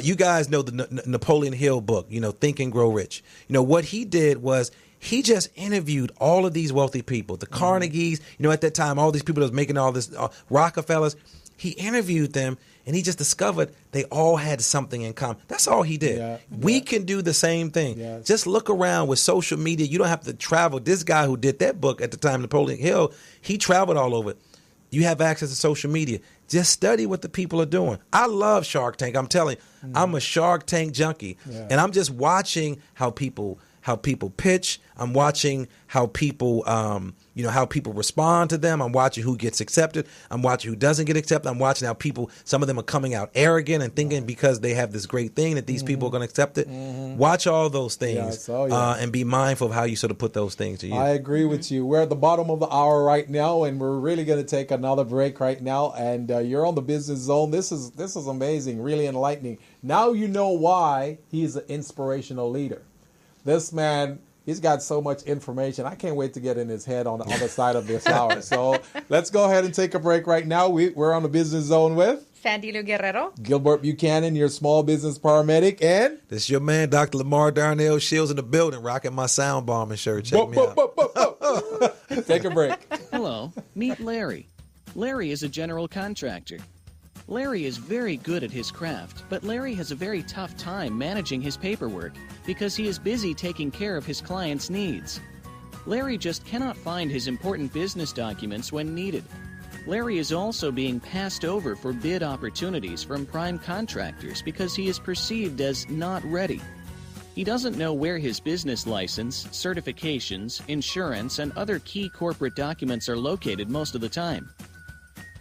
You guys know the Napoleon Hill book, Think and Grow Rich. What he did was he just interviewed all of these wealthy people, the Carnegies, at that time, all these people that was making all this, Rockefellers. He interviewed them and he just discovered they all had something in common. That's all he did. We can do the same thing. Just look around with social media. You don't have to travel. This guy who did that book at the time, Napoleon Hill, he traveled all over. You have access to social media. Just study what the people are doing. I love Shark Tank. I'm telling you, I'm a Shark Tank junkie. And I'm just watching how people pitch. I'm watching how people, how people respond to them. I'm watching who gets accepted. I'm watching who doesn't get accepted. I'm watching how some of them are coming out arrogant and thinking because they have this great thing that these people are going to accept it. Watch all those things and be mindful of how you sort of put those things to use. I agree with you. We're at the bottom of the hour right now, and we're really going to take another break right now. And you're on the Business Zone. This is amazing, really enlightening. Now you know why he's an inspirational leader. This man, he's got so much information. I can't wait to get in his head on the other side of this hour. So let's go ahead and take a break right now. We're on the Business Zone with Sandy Lou Guerrero, Gilbert Buchanan, your small business paramedic, and this is your man, Dr. Lamar Darnell Shields in the building, rocking my sound bombing shirt. Check me out. Take a break. Hello, meet Larry. Larry is a general contractor. Larry is very good at his craft, but Larry has a very tough time managing his paperwork because he is busy taking care of his clients' needs. Larry just cannot find his important business documents when needed. Larry is also being passed over for bid opportunities from prime contractors because he is perceived as not ready. He doesn't know where his business license, certifications, insurance, and other key corporate documents are located most of the time.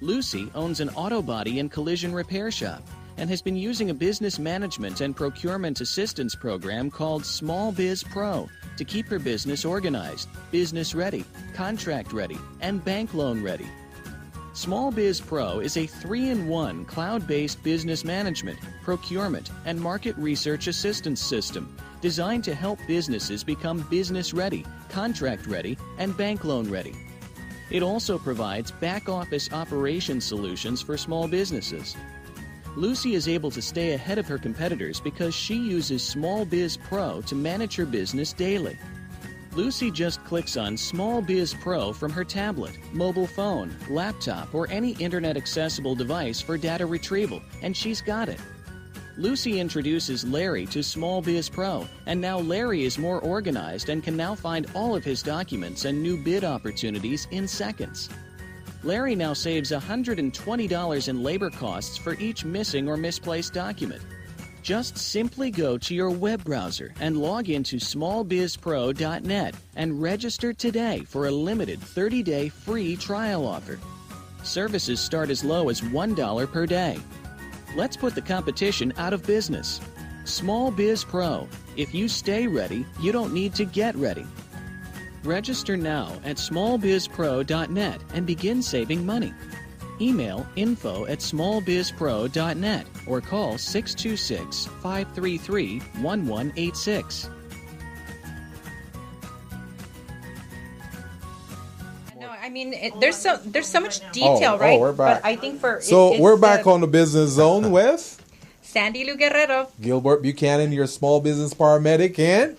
Lucy owns an auto body and collision repair shop and has been using a business management and procurement assistance program called Small Biz Pro to keep her business organized, business ready, contract ready, and bank loan ready. Small Biz Pro is a 3-in-1 cloud-based business management, procurement, and market research assistance system designed to help businesses become business ready, contract ready, and bank loan ready. It also provides back-office operation solutions for small businesses. Lucy is able to stay ahead of her competitors because she uses Small Biz Pro to manage her business daily. Lucy just clicks on Small Biz Pro from her tablet, mobile phone, laptop, or any internet-accessible device for data retrieval, and she's got it. Lucy introduces Larry to Small Biz Pro, and now Larry is more organized and can now find all of his documents and new bid opportunities in seconds. Larry now saves $120 in labor costs for each missing or misplaced document. Just simply go to your web browser and log into smallbizpro.net and register today for a limited 30-day free trial offer. Services start as low as $1 per day. Let's put the competition out of business. Small Biz Pro. If you stay ready, you don't need to get ready. Register now at smallbizpro.net and begin saving money. Email info@smallbizpro.net or call 626-533-1186. No, I mean there's so much detail, right? We're back. But I think we're back on the Business Zone with Sandy Lou Guerrero, Gilbert Buchanan, your small business paramedic, and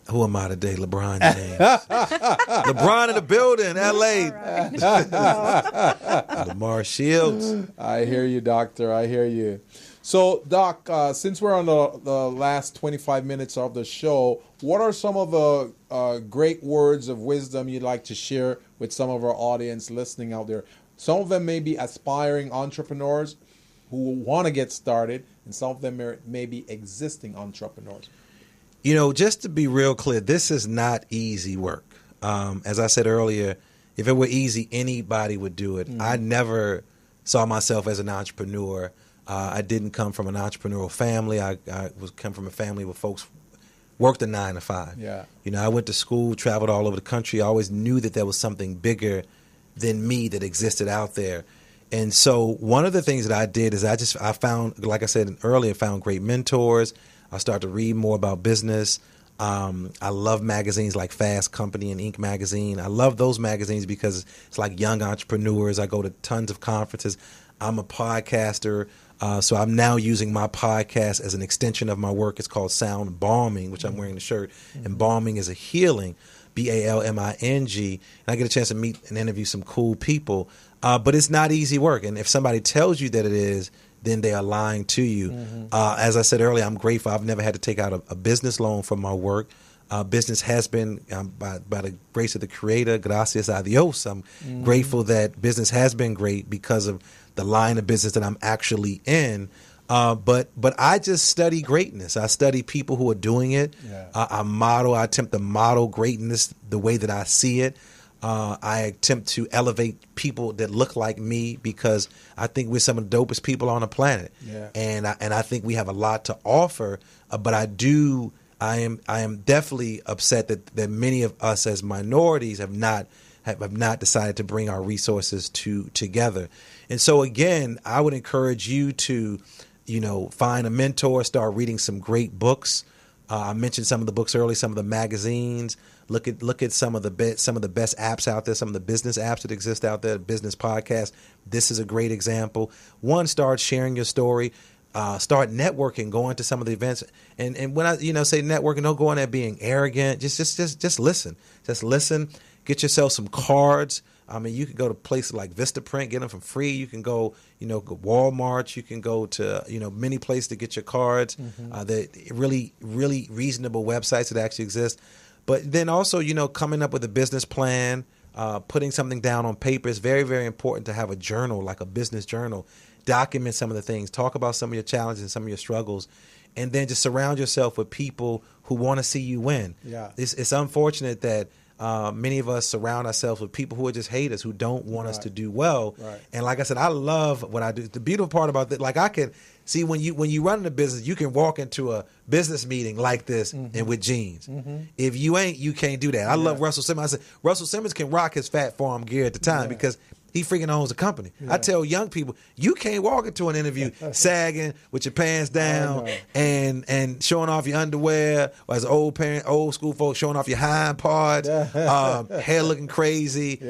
who am I today? LeBron James. LeBron in the building, L.A. Lamar Shields. I hear you, Doctor. I hear you. So, Doc, since we're on the last 25 minutes of the show, what are some of the great words of wisdom you'd like to share with some of our audience listening out there? Some of them may be aspiring entrepreneurs who want to get started, and some of them may be existing entrepreneurs. You know, just to be real clear, this is not easy work. As I said earlier, if it were easy, anybody would do it. I never saw myself as an entrepreneur. I didn't come from an entrepreneurial family. I come from a family where folks worked a 9 to 5. Yeah. You know, I went to school, traveled all over the country. I always knew that there was something bigger than me that existed out there. And so one of the things that I did is I found, like I said earlier, found great mentors. I started to read more about business. I love magazines like Fast Company and Inc. magazine. I love those magazines because it's like young entrepreneurs. I go to tons of conferences. I'm a podcaster, so I'm now using my podcast as an extension of my work. It's called Sound Balming, which I'm wearing the shirt. And balming is a healing, BALMING. And I get a chance to meet and interview some cool people. But it's not easy work. And if somebody tells you that it is, then they are lying to you. As I said earlier, I'm grateful. I've never had to take out a business loan for my work. Business has been, by the grace of the Creator, gracias a Dios, I'm grateful that business has been great because of the line of business that I'm actually in. But I just study greatness. I study people who are doing it. Yeah. I attempt to model greatness the way that I see it. I attempt to elevate people that look like me because I think we're some of the dopest people on the planet. Yeah. And I think we have a lot to offer. But I am definitely upset that many of us as minorities have not decided to bring our resources together. And so again, I would encourage you to, find a mentor, start reading some great books. I mentioned some of the books earlier, some of the magazines. Look at some of the best apps out there, some of the business apps that exist out there, business podcasts. This is a great example. One, start sharing your story. Start networking, going to some of the events. And when I say networking, don't go in there being arrogant. Just listen. Just listen. Get yourself some cards. I mean, you can go to places like Vistaprint, get them for free. You can go, go Walmart. You can go to, many places to get your cards. The really, really reasonable websites that actually exist. But then also, coming up with a business plan, putting something down on paper is very, very important to have a journal, like a business journal. Document some of the things. Talk about some of your challenges and some of your struggles. And then just surround yourself with people who want to see you win. Yeah. It's unfortunate that many of us surround ourselves with people who are just haters, who don't want us to do well. Right. And like I said, I love what I do. The beautiful part about that, like I can see when you run a business, you can walk into a business meeting like this and with jeans. If you ain't, you can't do that. I love Russell Simmons. I said Russell Simmons can rock his Fat Farm gear at the time because he freaking owns a company. I tell young people, you can't walk into an interview sagging with your pants down and showing off your underwear, or as old school folks showing off your hind parts, hair looking crazy.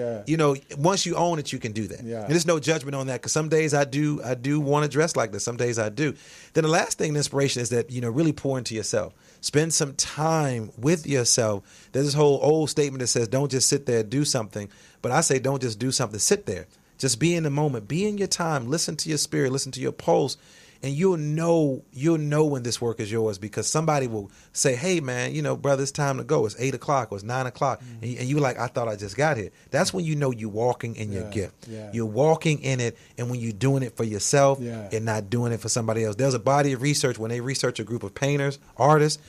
Once you own it, you can do that. And there's no judgment on that because some days I do want to dress like this. Some days I do. Then the last thing, the inspiration is that really pour into yourself. Spend some time with yourself. There's this whole old statement that says, don't just sit there and do something. But I say, don't just do something, sit there. Just be in the moment. Be in your time. Listen to your spirit. Listen to your pulse. And you'll know when this work is yours because somebody will say, hey, man, brother, it's time to go. It's 8 o'clock or it's 9 o'clock. And you're like, I thought I just got here. That's when you know you're walking in your gift. You're walking in it. And when you're doing it for yourself and not doing it for somebody else. There's a body of research when they research a group of painters, artists,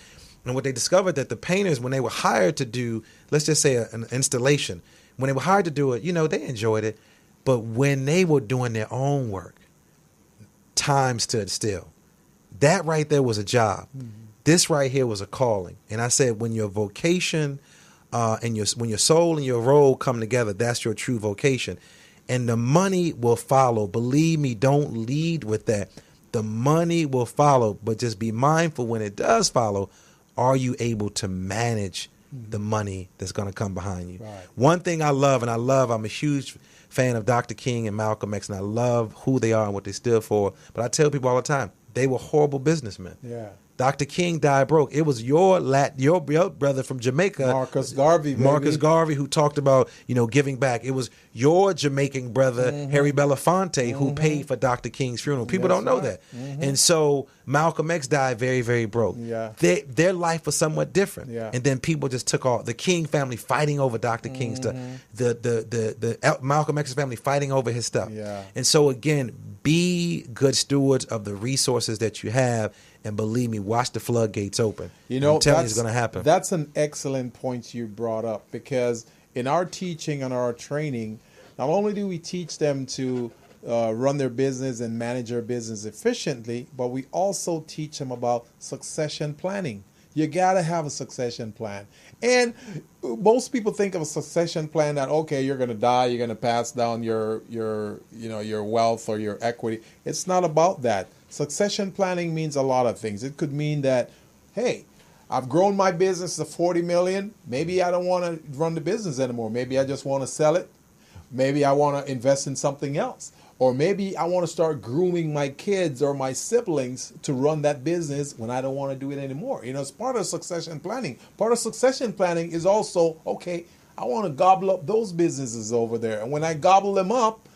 and what they discovered that the painters, when they were hired to do, let's just say an installation, when they were hired to do it, they enjoyed it. But when they were doing their own work, time stood still. That right there was a job. This right here was a calling. And I said, when your vocation and when your soul and your role come together, that's your true vocation. and the money will follow. Believe me, don't lead with that. The money will follow, but just be mindful when it does follow. Are you able to manage the money that's going to come behind you? Right. One thing I'm a huge fan of Dr. King and Malcolm X, and I love who they are and what they stood for. But I tell people all the time, they were horrible businessmen. Yeah. Dr. King died broke. It was your brother from Jamaica, Marcus Garvey, baby. Marcus Garvey, who talked about, giving back. It was your Jamaican brother, Harry Belafonte, who paid for Dr. King's funeral. People don't know that. And so Malcolm X died very, very broke. Yeah. Their life was somewhat different. Yeah. And then people just took off. The King family fighting over Dr. King's stuff. The Malcolm X's family fighting over his stuff. Yeah. And so again, be good stewards of the resources that you have. And believe me, watch the floodgates open. I'm telling you, it's going to happen. That's an excellent point you brought up, because in our teaching and our training, not only do we teach them to run their business and manage their business efficiently, but we also teach them about succession planning. You got to have a succession plan. And most people think of a succession plan that, okay, you're going to die, you're going to pass down your wealth or your equity. It's not about that. Succession planning means a lot of things. It could mean that, hey, I've grown my business to 40 million. Maybe I don't want to run the business anymore. Maybe I just want to sell it. Maybe I want to invest in something else. Or maybe I want to start grooming my kids or my siblings to run that business when I don't want to do it anymore. It's part of succession planning. Part of succession planning is also, okay, I want to gobble up those businesses over there. And when I gobble them up,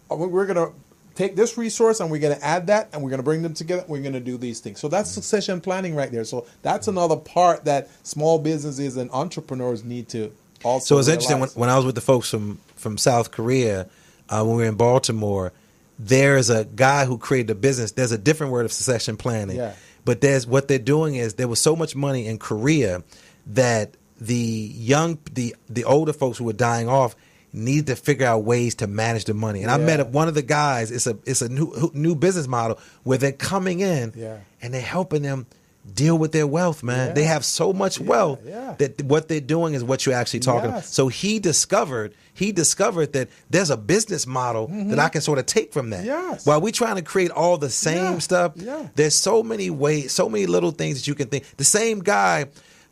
we're going to take this resource and we're going to add that and we're going to bring them together. We're going to do these things. So that's succession planning right there. So that's another part that small businesses and entrepreneurs need to also So it's realize. interesting, when I was with the folks from South Korea, when we were in Baltimore, there's a guy who created a business. There's a different word of succession planning. Yeah. But what they're doing is there was so much money in Korea that the older folks who were dying off need to figure out ways to manage the money. And I met one of the guys. It's a new business model where they're coming in and they're helping them deal with their wealth, man. They have so much wealth that what they're doing is what you're actually talking about. So he discovered that there's a business model that I can sort of take from that. Yes. While we're trying to create all the same stuff, there's so many ways, so many little things that you can think. The same guy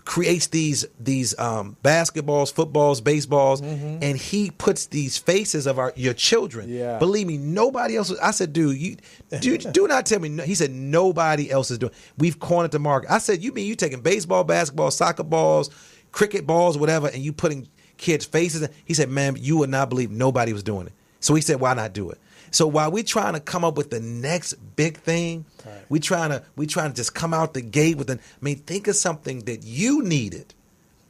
creates these basketballs, footballs, baseballs, and he puts these faces of your children. Yeah. Believe me, nobody else. I said, dude, do not tell me. No. He said, nobody else is doing. We've cornered the market. I said, you mean you taking baseball, basketball, soccer balls, cricket balls, whatever, and you putting kids' faces in? He said, man, you would not believe nobody was doing it. So he said, why not do it? So while we're trying to come up with the next big thing, we trying to just come out the gate with think of something that you needed,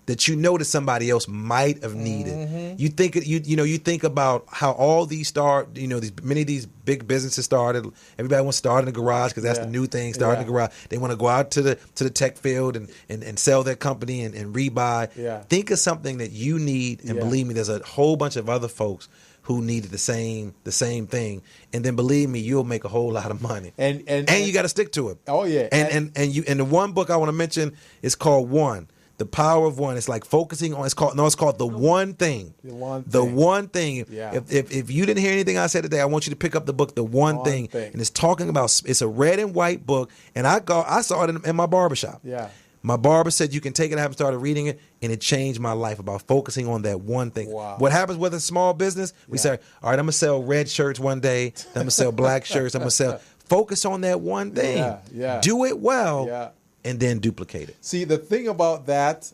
that that somebody else might have needed. You think about how all these many of these big businesses started. Everybody wants to start in the garage because that's the new thing. Start in the garage. They want to go out to the tech field and sell their company and rebuy. Yeah. Think of something that you need, and believe me, there's a whole bunch of other folks who needed the same thing, and then believe me, you'll make a whole lot of money. And you got to stick to it. Oh yeah. And the one book I want to mention is called One. The Power of One. It's like focusing on. It's called The One Thing. The One Thing. Yeah. If you didn't hear anything I said today, I want you to pick up the book The One Thing. And it's talking about. It's a red and white book, and I saw it in my barbershop. Yeah. My barber said you can take it. I haven't started reading it, and it changed my life about focusing on that one thing. Wow. What happens with a small business? We say, all right, I'm going to sell red shirts one day. Then I'm going to sell black shirts. I'm going to sell. Focus on that one thing. Yeah. Do it well, and then duplicate it. See, the thing about that,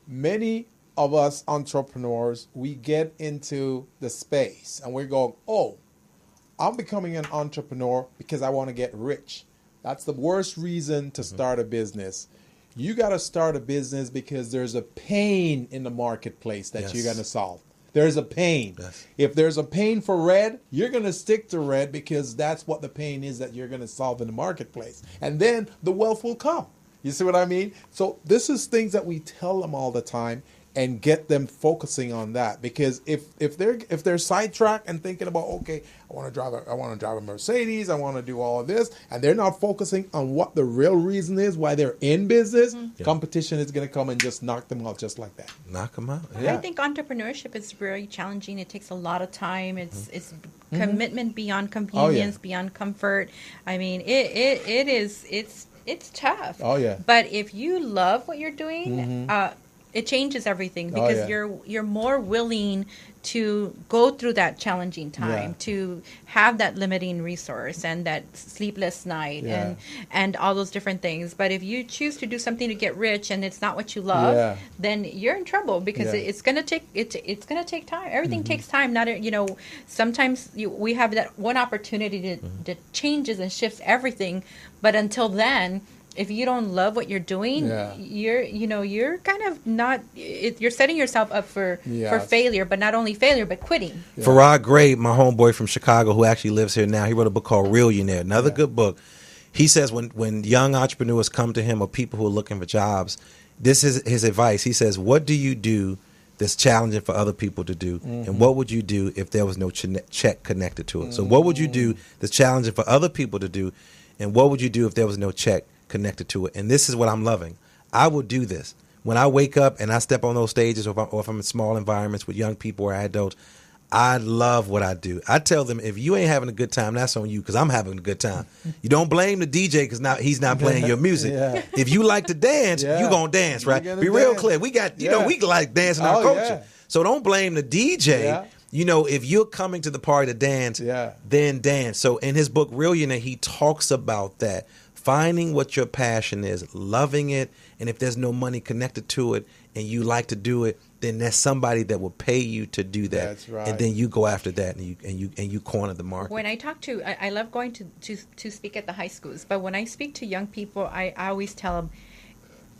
many of us entrepreneurs, we get into the space and we're going, oh, I'm becoming an entrepreneur because I want to get rich. That's the worst reason to start a business. You got to start a business because there's a pain in the marketplace that you're going to solve. There's a pain. Yes. If there's a pain for red, you're going to stick to red because that's what the pain is that you're going to solve in the marketplace. And then the wealth will come. You see what I mean? So this is things that we tell them all the time. and get them focusing on that. Because if they're sidetracked and thinking about, okay, I want to drive a Mercedes, I want to do all of this, and they're not focusing on what the real reason is why they're in business, competition is going to come and just knock them out just like that. Knock them out. I think entrepreneurship is very challenging. It takes a lot of time. It's commitment beyond convenience, beyond comfort. I mean, it's tough. Oh yeah. But if you love what you're doing, it changes everything, because you're more willing to go through that challenging time, to have that limiting resource and that sleepless night and all those different things. But if you choose to do something to get rich and it's not what you love, then you're in trouble, because it's gonna take time. Everything takes time. Not sometimes we have that one opportunity that changes and shifts everything, but until then, if you don't love what you're doing, you're kind of not. You're setting yourself up for failure, but not only failure, but quitting. Farrah Gray, my homeboy from Chicago, who actually lives here now, he wrote a book called Millionaire, another good book. He says when young entrepreneurs come to him or people who are looking for jobs, this is his advice. He says, "What do you do that's challenging for other people to do, and what would you do if there was no check connected to it?" So, what would you do that's challenging for other people to do, and what would you do if there was no check connected to it? And this is what I'm loving. I will do this. When I wake up and I step on those stages, or if I'm in small environments with young people or adults, I love what I do. I tell them, if you ain't having a good time, that's on you, because I'm having a good time. You don't blame the DJ because now he's not playing your music. If you like to dance, you going to dance, right? Be real clear. We got, we like dancing our culture. So don't blame the DJ. If you're coming to the party to dance, then dance. So in his book, Millionaire, he talks about that. Finding what your passion is, loving it, and if there's no money connected to it and you like to do it, then there's somebody that will pay you to do that. That's right. And then you go after that and you corner the market. When I talk to, I love going to speak at the high schools, but when I speak to young people, I always tell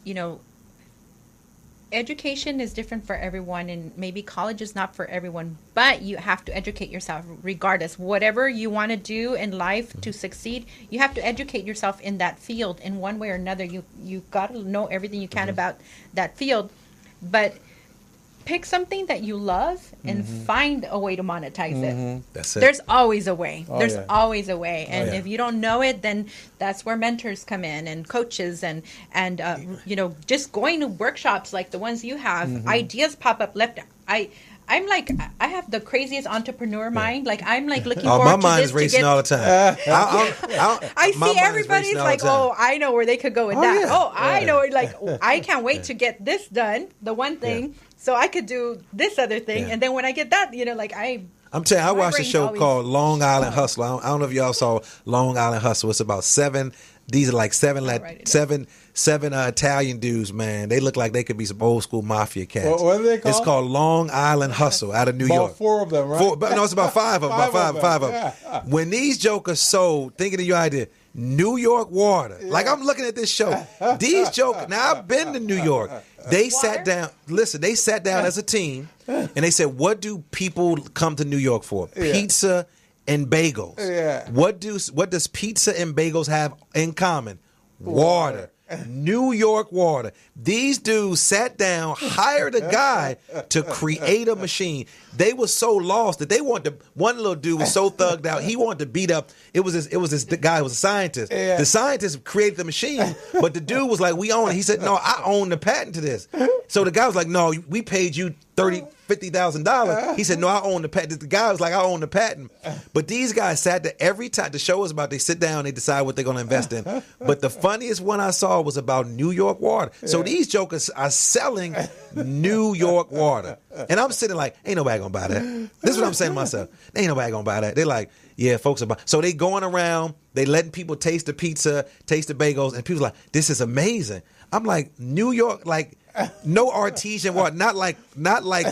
them, education is different for everyone, and maybe college is not for everyone, but you have to educate yourself regardless. Whatever you want to do in life to succeed, you have to educate yourself in that field in one way or another. You got to know everything you can about that field, but pick something that you love and find a way to monetize it. That's it. There's always a way. There's always a way. And if you don't know it, then that's where mentors come in, and coaches, and just going to workshops like the ones you have. Ideas pop up left. I'm like, I have the craziest entrepreneur mind. Like, I'm like looking forward to this. My mind is racing all the time. I see everybody's like, I know where they could go with that. I know, like, I can't wait to get this done, the one thing, so I could do this other thing. And then when I get that, I'm telling you, I watched a show called Long Island Hustle. I don't know if y'all saw Long Island Hustle. It's about seven. These are like seven Italian dudes, man. They look like they could be some old school mafia cats. What are they called? It's called Long Island Hustle out of New York. About 4 of them, right? It's about 5 of them. Five of them. When these jokers sold, thinking of your idea, New York water. Like, I'm looking at this show. These jokers, now I've been to New York. They sat down as a team, and they said, what do people come to New York for? Pizza and bagels. What does pizza and bagels have in common? Water. New York water. These dudes sat down, hired a guy to create a machine. They were so lost that they wanted to. One little dude was so thugged out, he wanted to beat up. It was this guy who was a scientist. The scientist created the machine, but the dude was like, "We own it." He said, "No, I own the patent to this." So the guy was like, "No, we paid you $50,000. He said, "No, I own the patent." The guy was like, "I own the patent." But these guys sat there every time the show was about. They sit down, they decide what they're going to invest in. But the funniest one I saw was about New York water. So these jokers are selling New York water, and I'm sitting like, ain't nobody gonna buy that. This is what I'm saying to myself. Ain't nobody gonna buy that. They're like, yeah, folks are buying. So they going around, they letting people taste the pizza, taste the bagels, and people like, this is amazing. I'm like, New York, like. No artesian water, not like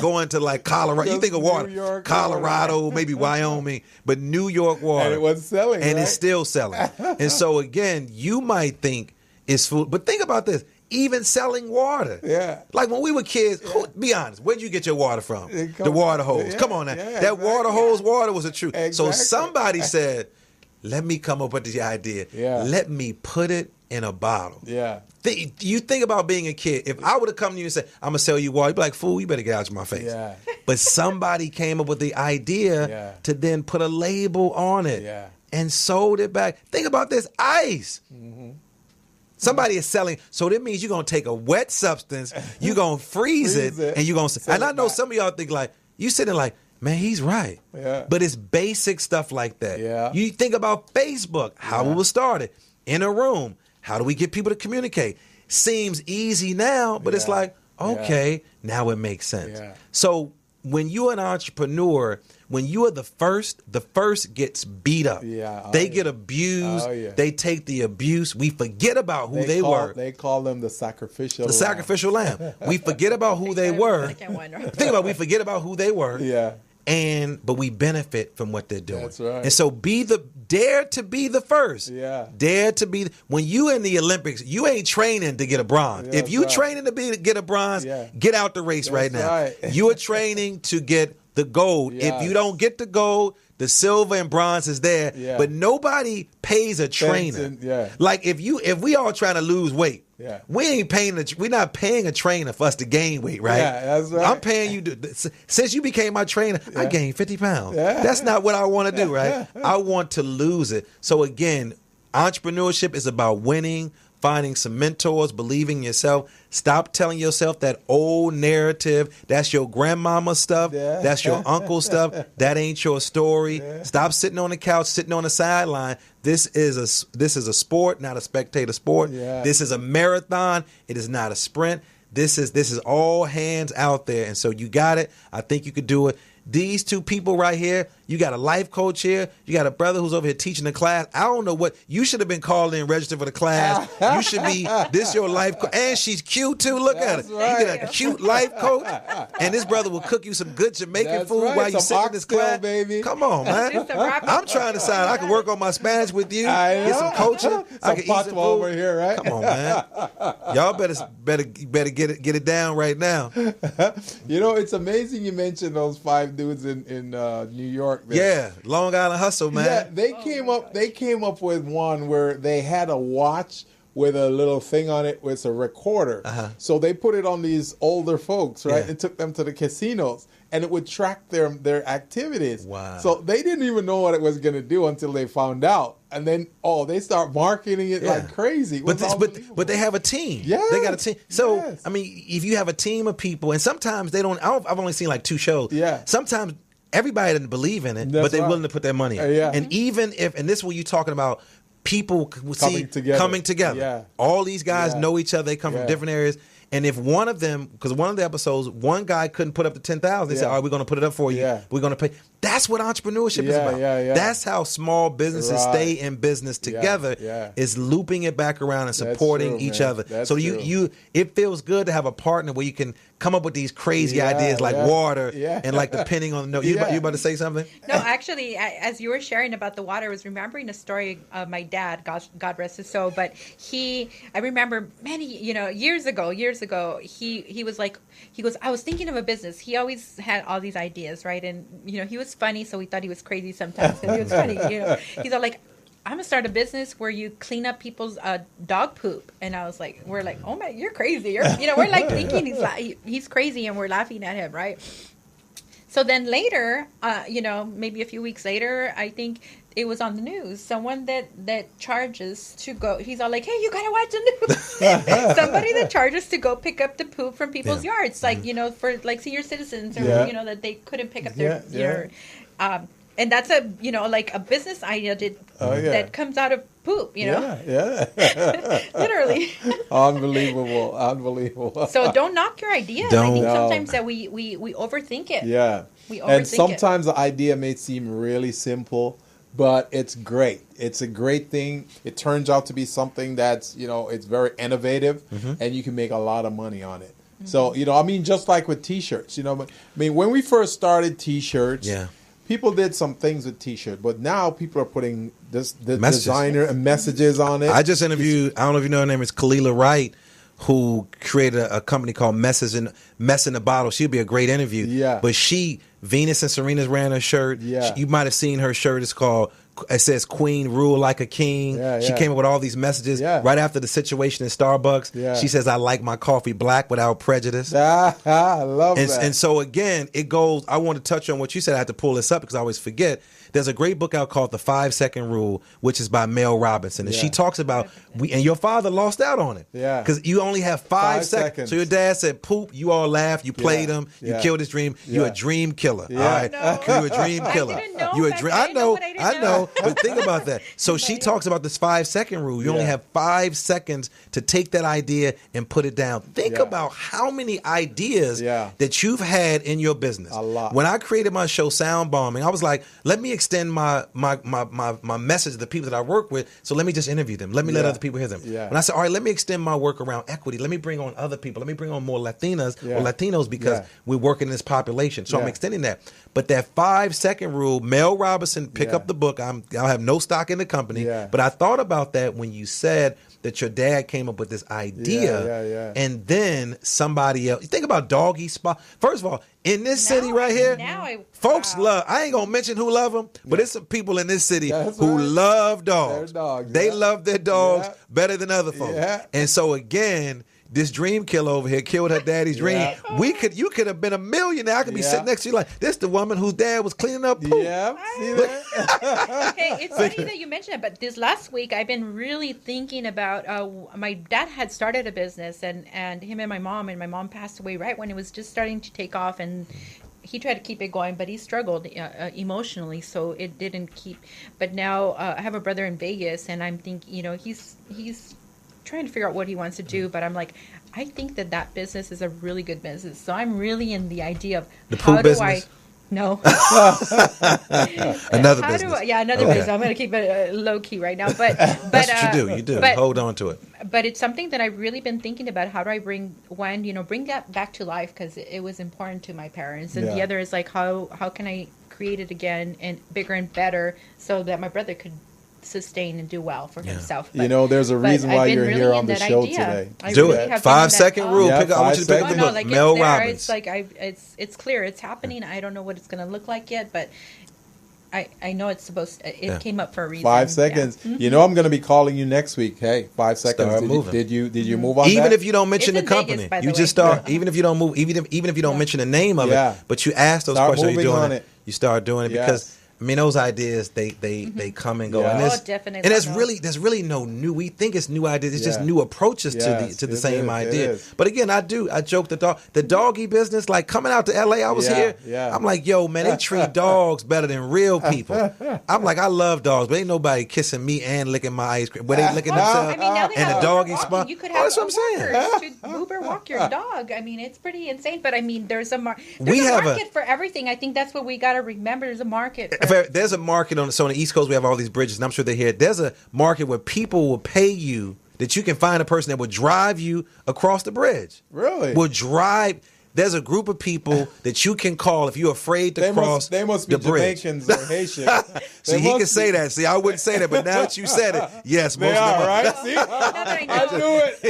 going to like Colorado. You think of water, York, Colorado, maybe Wyoming, but New York water. And it was selling, and right? It's still selling. And so again, you might think it's food, but think about this: even selling water. Like when we were kids, be honest, where'd you get your water from? The water hose. Come on now, that water hose water was a truth. So somebody said, "Let me come up with the idea. Let me put it in a bottle. Yeah. You think about being a kid. If I would have come to you and said, I'm going to sell you water, you'd be like, fool, you better get out of my face. Yeah. But somebody came up with the idea to then put a label on it and sold it back. Think about this, ice. Somebody is selling, so that means you're going to take a wet substance, you're going to freeze it, and you're going to sell it. And I know some of y'all think like, you sitting like, man, he's right. Yeah. But it's basic stuff like that. Yeah. You think about Facebook, how it was started. In a room, how do we get people to communicate? Seems easy now, but it's like, okay, now it makes sense. Yeah. So when you're an entrepreneur, when you are the first gets beat up. Yeah. They get abused. They take the abuse. We forget about who they were. They call them the sacrificial lamb. Sacrificial lamb. We forget about who they were. Think about it, we forget about who they were. Yeah. But we benefit from what they're doing. That's right. And so dare to be the first. Yeah. Dare to be when you in the Olympics, you ain't training to get a bronze. Yeah, if you training to get a bronze, get out the race right now. Right. You are training to get the gold. Yes. If you don't get the gold, the silver and bronze is there. Yeah. But nobody pays a trainer. Like if we all trying to lose weight. Yeah. We're not paying a trainer for us to gain weight, right? Yeah, that's right. I'm paying you since you became my trainer, I gained 50 pounds. Yeah. That's not what I want to do, right? I want to lose it. So again, entrepreneurship is about winning, finding some mentors, believing in yourself. Stop telling yourself that old narrative. That's your grandmama stuff. Yeah. That's your uncle stuff. That ain't your story. Yeah. Stop sitting on the couch, sitting on the sideline. This is a sport, not a spectator sport. Yeah. This is a marathon. It is not a sprint. This is all hands out there. And so you got it. I think you could do it. These two people right here, you got a life coach here, you got a brother who's over here teaching the class. I don't know what, you should have been called in, registered for the class. You should be, this your life coach. And she's cute too, look at her. Right. You get a cute life coach, and this brother will cook you some good Jamaican food while you sit in this class. Baby. Come on, man. I'm trying to decide I can work on my Spanish with you, get some coaching. I can eat some food. Over here, right? Come on, man. Y'all better get it down right now. You know, it's amazing you mentioned those 5 dudes in New York. There. Yeah, Long Island Hustle, man. Yeah, they came up with one where they had a watch with a little thing on it with a recorder. So they put it on these older folks, right? And took them to the casinos, and it would track their activities. Wow. So they didn't even know what it was going to do until they found out. And then, they start marketing it like crazy. But they have a team. Yeah, they got a team. So, I mean, if you have a team of people, and sometimes they don't, I've only seen like 2 shows. Yeah. Sometimes everybody doesn't believe in it, but they're willing to put their money in. And even if, and this is what you're talking about, people coming together. Yeah. All these guys know each other. They come from different areas. And if one of them, because one of the episodes, one guy couldn't put up the 10,000, they said, all right, we're going to put it up for you. Yeah. We're going to pay. That's what entrepreneurship is about. That's how small businesses stay in business together, is looping it back around and supporting each other. That's so it feels good to have a partner where you can come up with these crazy ideas like water and like depending on the note. You about to say something? No, actually, as you were sharing about the water, I was remembering a story of my dad, God rest his soul, but I remember many, years ago, he was like, I was thinking of a business. He always had all these ideas, right? And, he was funny, so we thought he was crazy sometimes. He was funny, He's all like, I'm gonna start a business where you clean up people's dog poop, and we're like, oh my, you're crazy. We're like thinking he's crazy, and we're laughing at him, right? So then later, maybe a few weeks later, I think it was on the news. Someone that charges to go. He's all like, hey, you gotta watch the news. Somebody that charges to go pick up the poop from people's yards, like for like senior citizens, or that they couldn't pick up their. And that's a like a business idea that comes out of poop, literally. Unbelievable. So don't knock your ideas. I think sometimes that we overthink it. Yeah, and sometimes the idea may seem really simple, but it's great. It's a great thing. It turns out to be something that's it's very innovative, and you can make a lot of money on it. So just like with T-shirts, when we first started T-shirts, people did some things with T-shirt, but now people are putting the designer and messages on it. I just interviewed, I don't know if you know her name, is Kalila Wright, who created a company called Mess in the Bottle. She'd be a great interview. Yeah. But Venus and Serena's ran her shirt. Yeah. You might have seen her shirt. It's called it says "Queen rule like a king." She came up with all these messages right after the situation in Starbucks. She says, "I like my coffee black without prejudice." I love that. And so again, it goes. I want to touch on what you said. I had to pull this up because I always forget. There's a great book out called The 5-Second Rule, which is by Mel Robinson. And she talks about, and your father lost out on it. Yeah. Because you only have 5 seconds. So your dad said, poop, you all laughed, you played him, you killed his dream. You're a dream killer. All right. You're a dream killer. I didn't know. You're a I know, what I didn't know. But think about that. So she talks about this 5-second rule. You only have 5 seconds to take that idea and put it down. Think about how many ideas that you've had in your business. A lot. When I created my show, Sound Bombing, I was like, let me extend my message to the people that I work with. So let me just interview them. Let me let other people hear them. When I said, all right, let me extend my work around equity. Let me bring on other people. Let me bring on more Latinas or Latinos because we're working in this population. So I'm extending that. But that 5-second rule, Mel Robinson, pick up the book. I'll have no stock in the company. But I thought about that when you said that your dad came up with this idea and then somebody else. You think about doggy spa. First of all, in this city right here, folks love, I ain't going to mention who love them, but there's some people in this city who love dogs. They love their dogs better than other folks. And so again, this dream killer over here killed her daddy's dream. You could have been a millionaire. I could be sitting next to you like, this the woman whose dad was cleaning up poop. See that? Hey, it's funny that you mentioned it, but this last week I've been really thinking about, my dad had started a business and him and my mom passed away right when it was just starting to take off, and he tried to keep it going, but he struggled emotionally, so it didn't keep. But now I have a brother in Vegas, and I'm thinking, he's trying to figure out what he wants to do, but I'm like, I think that business is a really good business. So I'm really in the idea of the poop business. No. Another business. Another business. I'm going to keep it low key right now, but that's what you do. Hold on to it. But it's something that I've really been thinking about. How do I bring that back to life, because it was important to my parents, and the other is like how can I create it again and bigger and better so that my brother could sustain and do well for himself. But, there's a reason why you're here on the show today. Do it. 5-second rule. I want you to pick up the book. Mel Robbins. It's like it's clear. It's happening. I don't know what it's going to look like yet, but I know it's supposed to, it came up for a reason. 5 seconds. I'm going to be calling you next week. Hey, 5 seconds. Start moving. Did you move on? Even that? if you don't mention the company, you just start. Even if you don't move, even if you don't mention the name of it, but you ask those questions. Are you doing it? You start doing it because. I mean, those ideas they come and go, and definitely. And there's really no new. We think it's new ideas. It's just new approaches to the same idea. But again, I joke the doggy business. Like coming out to LA, I was here. I'm like, yo, man, they treat dogs better than real people. I'm like, I love dogs, but ain't nobody kissing me and licking my ice cream. Where they licking themselves in a doggy spot. You could have that's what I'm saying. To Uber walk your dog. I mean, it's pretty insane. But I mean, there's a market for everything. I think that's what we got to remember. There's a market. There's a market on the East Coast. We have all these bridges, and I'm sure they're here. There's a market where people will pay you that you can find a person that will drive you across the bridge. Really? Will drive. There's a group of people that you can call if you're afraid to cross the bridge. They must be Jamaicans or Haitians. See, he can say that. See, I wouldn't say that, but now that you said it, yes, most they of them are. Right? See?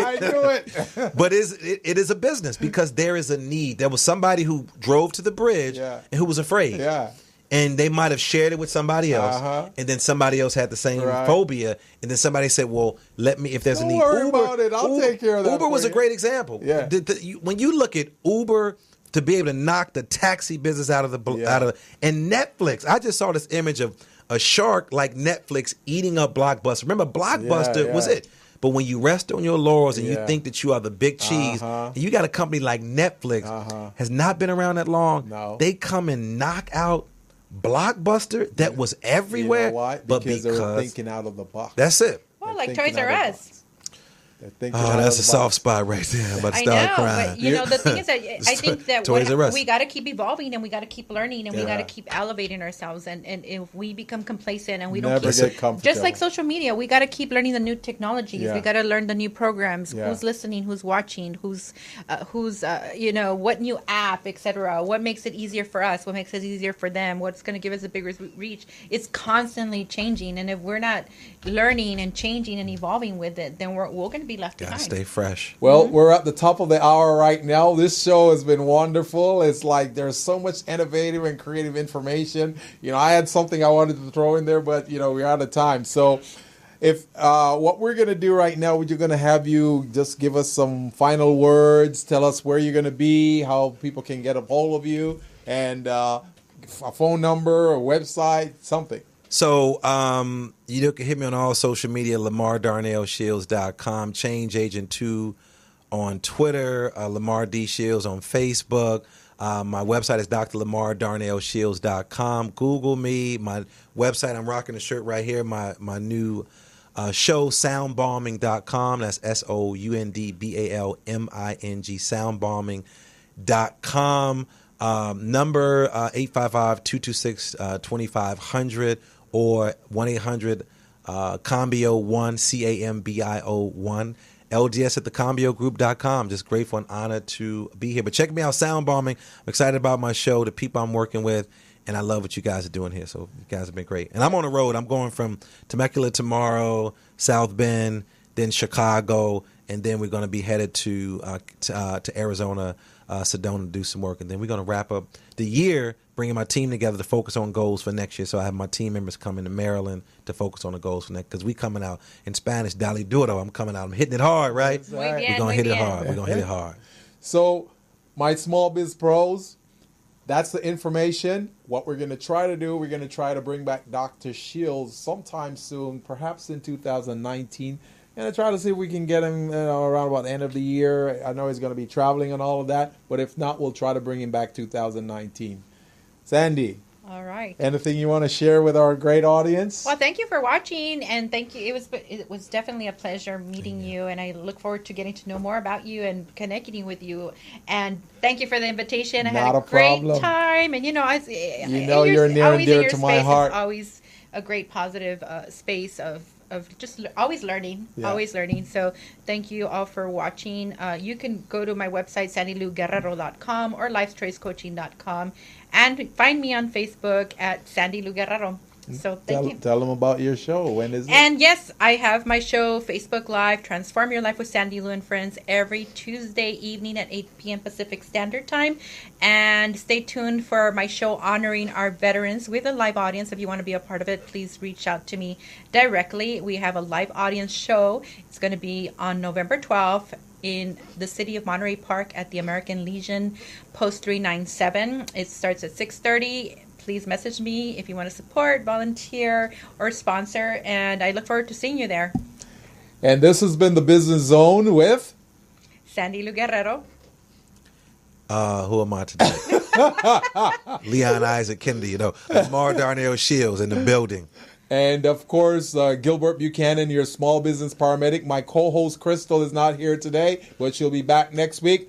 I do it. But it is a business because there is a need. There was somebody who drove to the bridge and who was afraid. Yeah. And they might have shared it with somebody else, and then somebody else had the same phobia, and then somebody said, "Well, if there's a need." Don't worry about it. I'll take care of that. Uber was a great example. Yeah. When you look at Uber to be able to knock the taxi business out of and Netflix, I just saw this image of a shark like Netflix eating up Blockbuster. Remember, Blockbuster was it. But when you rest on your laurels and you think that you are the big cheese, and you got a company like Netflix, has not been around that long. No. They come and knock out Blockbuster that was everywhere. You know why? Because they were thinking out of the box. That's it. Well, like Toys R Us. That's a soft spot right there. I'm about to start crying. But the thing is that I think that we got to keep evolving and we got to keep learning and we got to keep elevating ourselves. And if we become complacent and we don't get comfortable, just like social media, we got to keep learning the new technologies. We got to learn the new programs. Who's listening? Who's watching? Who's what new app, etc. What makes it easier for us? What makes it easier for them? What's going to give us a bigger reach? It's constantly changing, and if we're not learning and changing and evolving with it, then we're going to be be left Gotta behind. stay fresh. Well, we're at the top of the hour right now. This show has been wonderful. It's like there's so much innovative and creative information. I had something I wanted to throw in there, but we're out of time. So if what we're going to do right now, we're going to have you just give us some final words, tell us where you're going to be, how people can get a hold of you, and a phone number, a website, something. So you can hit me on all social media, LamarDarnellShields.com, Change Agent 2 on Twitter, Lamar D. Shields on Facebook. My website is drlamardarnellshields.com. Google me. My website, I'm rocking the shirt right here, my new show, soundbombing.com. That's SOUNDBALMING, soundbombing.com. Number 855-226-2500 or 1-800-CAMBIO1, CAMBIO1. LDS at thecambiogroup.com. Just grateful and honored to be here. But check me out, Soundbombing. I'm excited about my show, the people I'm working with, and I love what you guys are doing here. So you guys have been great. And I'm on the road. I'm going from Temecula tomorrow, South Bend, then Chicago, and then we're going to be headed to Arizona, Sedona, to do some work. And then we're going to wrap up the year bringing my team together to focus on goals for next year. So I have my team members coming to Maryland to focus on the goals for next, because we coming out in Spanish, Dale Duro. I'm coming out. I'm hitting it hard, right? Right. We're going to hit it hard. We're going to hit it hard. So, my Small Biz Pros, that's the information. What we're going to try to do, we're going to try to bring back Dr. Shields sometime soon, perhaps in 2019. And try to see if we can get him around about the end of the year. I know he's going to be traveling and all of that, but if not, we'll try to bring him back 2019. Sandy. All right. Anything you want to share with our great audience? Well, thank you for watching, and thank you. It was definitely a pleasure meeting you, and I look forward to getting to know more about you and connecting with you. And thank you for the invitation. I had a great time, and you're near and dear to my heart. It's always a great positive space of just always learning. So thank you all for watching. You can go to my website, sandylouguerrero.com or lifestracecoaching.com, and find me on Facebook at Sandy Lou Guerrero. So thank you. Tell them about your show. When is it? And yes, I have my show, Facebook Live, Transform Your Life with Sandy Lou and Friends, every Tuesday evening at 8 p.m. Pacific Standard Time. And stay tuned for my show honoring our veterans with a live audience. If you want to be a part of it, please reach out to me directly. We have a live audience show. It's going to be on November 12th in the city of Monterey Park at the American Legion, Post 397. It starts at 6:30. Please message me if you want to support, volunteer, or sponsor, and I look forward to seeing you there. And this has been the Business Zone with Sandy Lou Guerrero. Who am I today? Leon Isaac Kennedy, Lamar Darnell Shields in the building. And, of course, Gilbert Buchanan, your small business paramedic. My co-host, Crystal, is not here today, but she'll be back next week.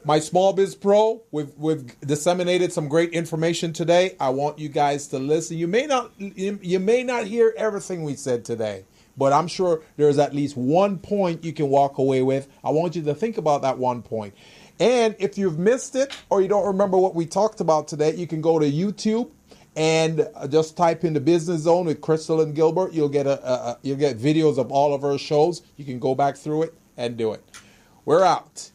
My Small Biz Pro, we've disseminated some great information today. I want you guys to listen. You may not hear everything we said today, but I'm sure there's at least one point you can walk away with. I want you to think about that one point. And if you've missed it or you don't remember what we talked about today, you can go to YouTube and just type in the Business Zone with Crystal and Gilbert. You'll get you'll get videos of all of our shows. You can go back through it and do it. We're out.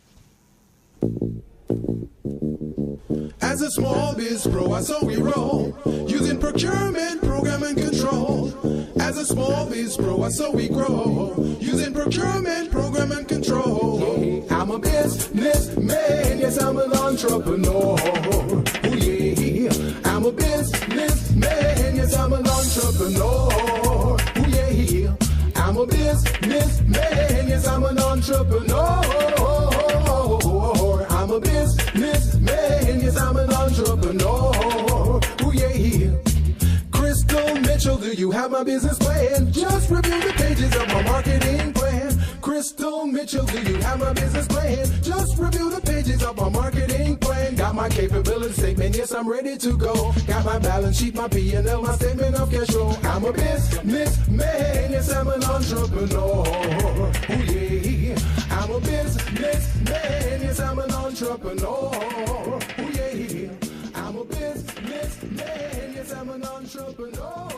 As a small biz pro, I saw we roll, using procurement, program, and control. As a small biz pro, I saw we grow, using procurement, program, and control. I'm a businessman, yes, I'm an entrepreneur. Oh yeah, I'm a businessman, yes, I'm an entrepreneur. Oh yeah, I'm a businessman, yes, I'm an entrepreneur. I'm a businessman, yes, I'm an entrepreneur. Ooh, yeah. Crystal Mitchell, do you have my business plan? Just review the pages of my marketing plan. Crystal Mitchell, do you have my business plan? Just review the pages of my marketing plan. Got my capability statement, yes, I'm ready to go. Got my balance sheet, my P&L, my statement of cash flow. I'm a businessman, yes, I'm an entrepreneur. Ooh, yeah. I'm a businessman, yes, I'm an entrepreneur. Ooh, yeah. I'm a businessman, yes, I'm an entrepreneur.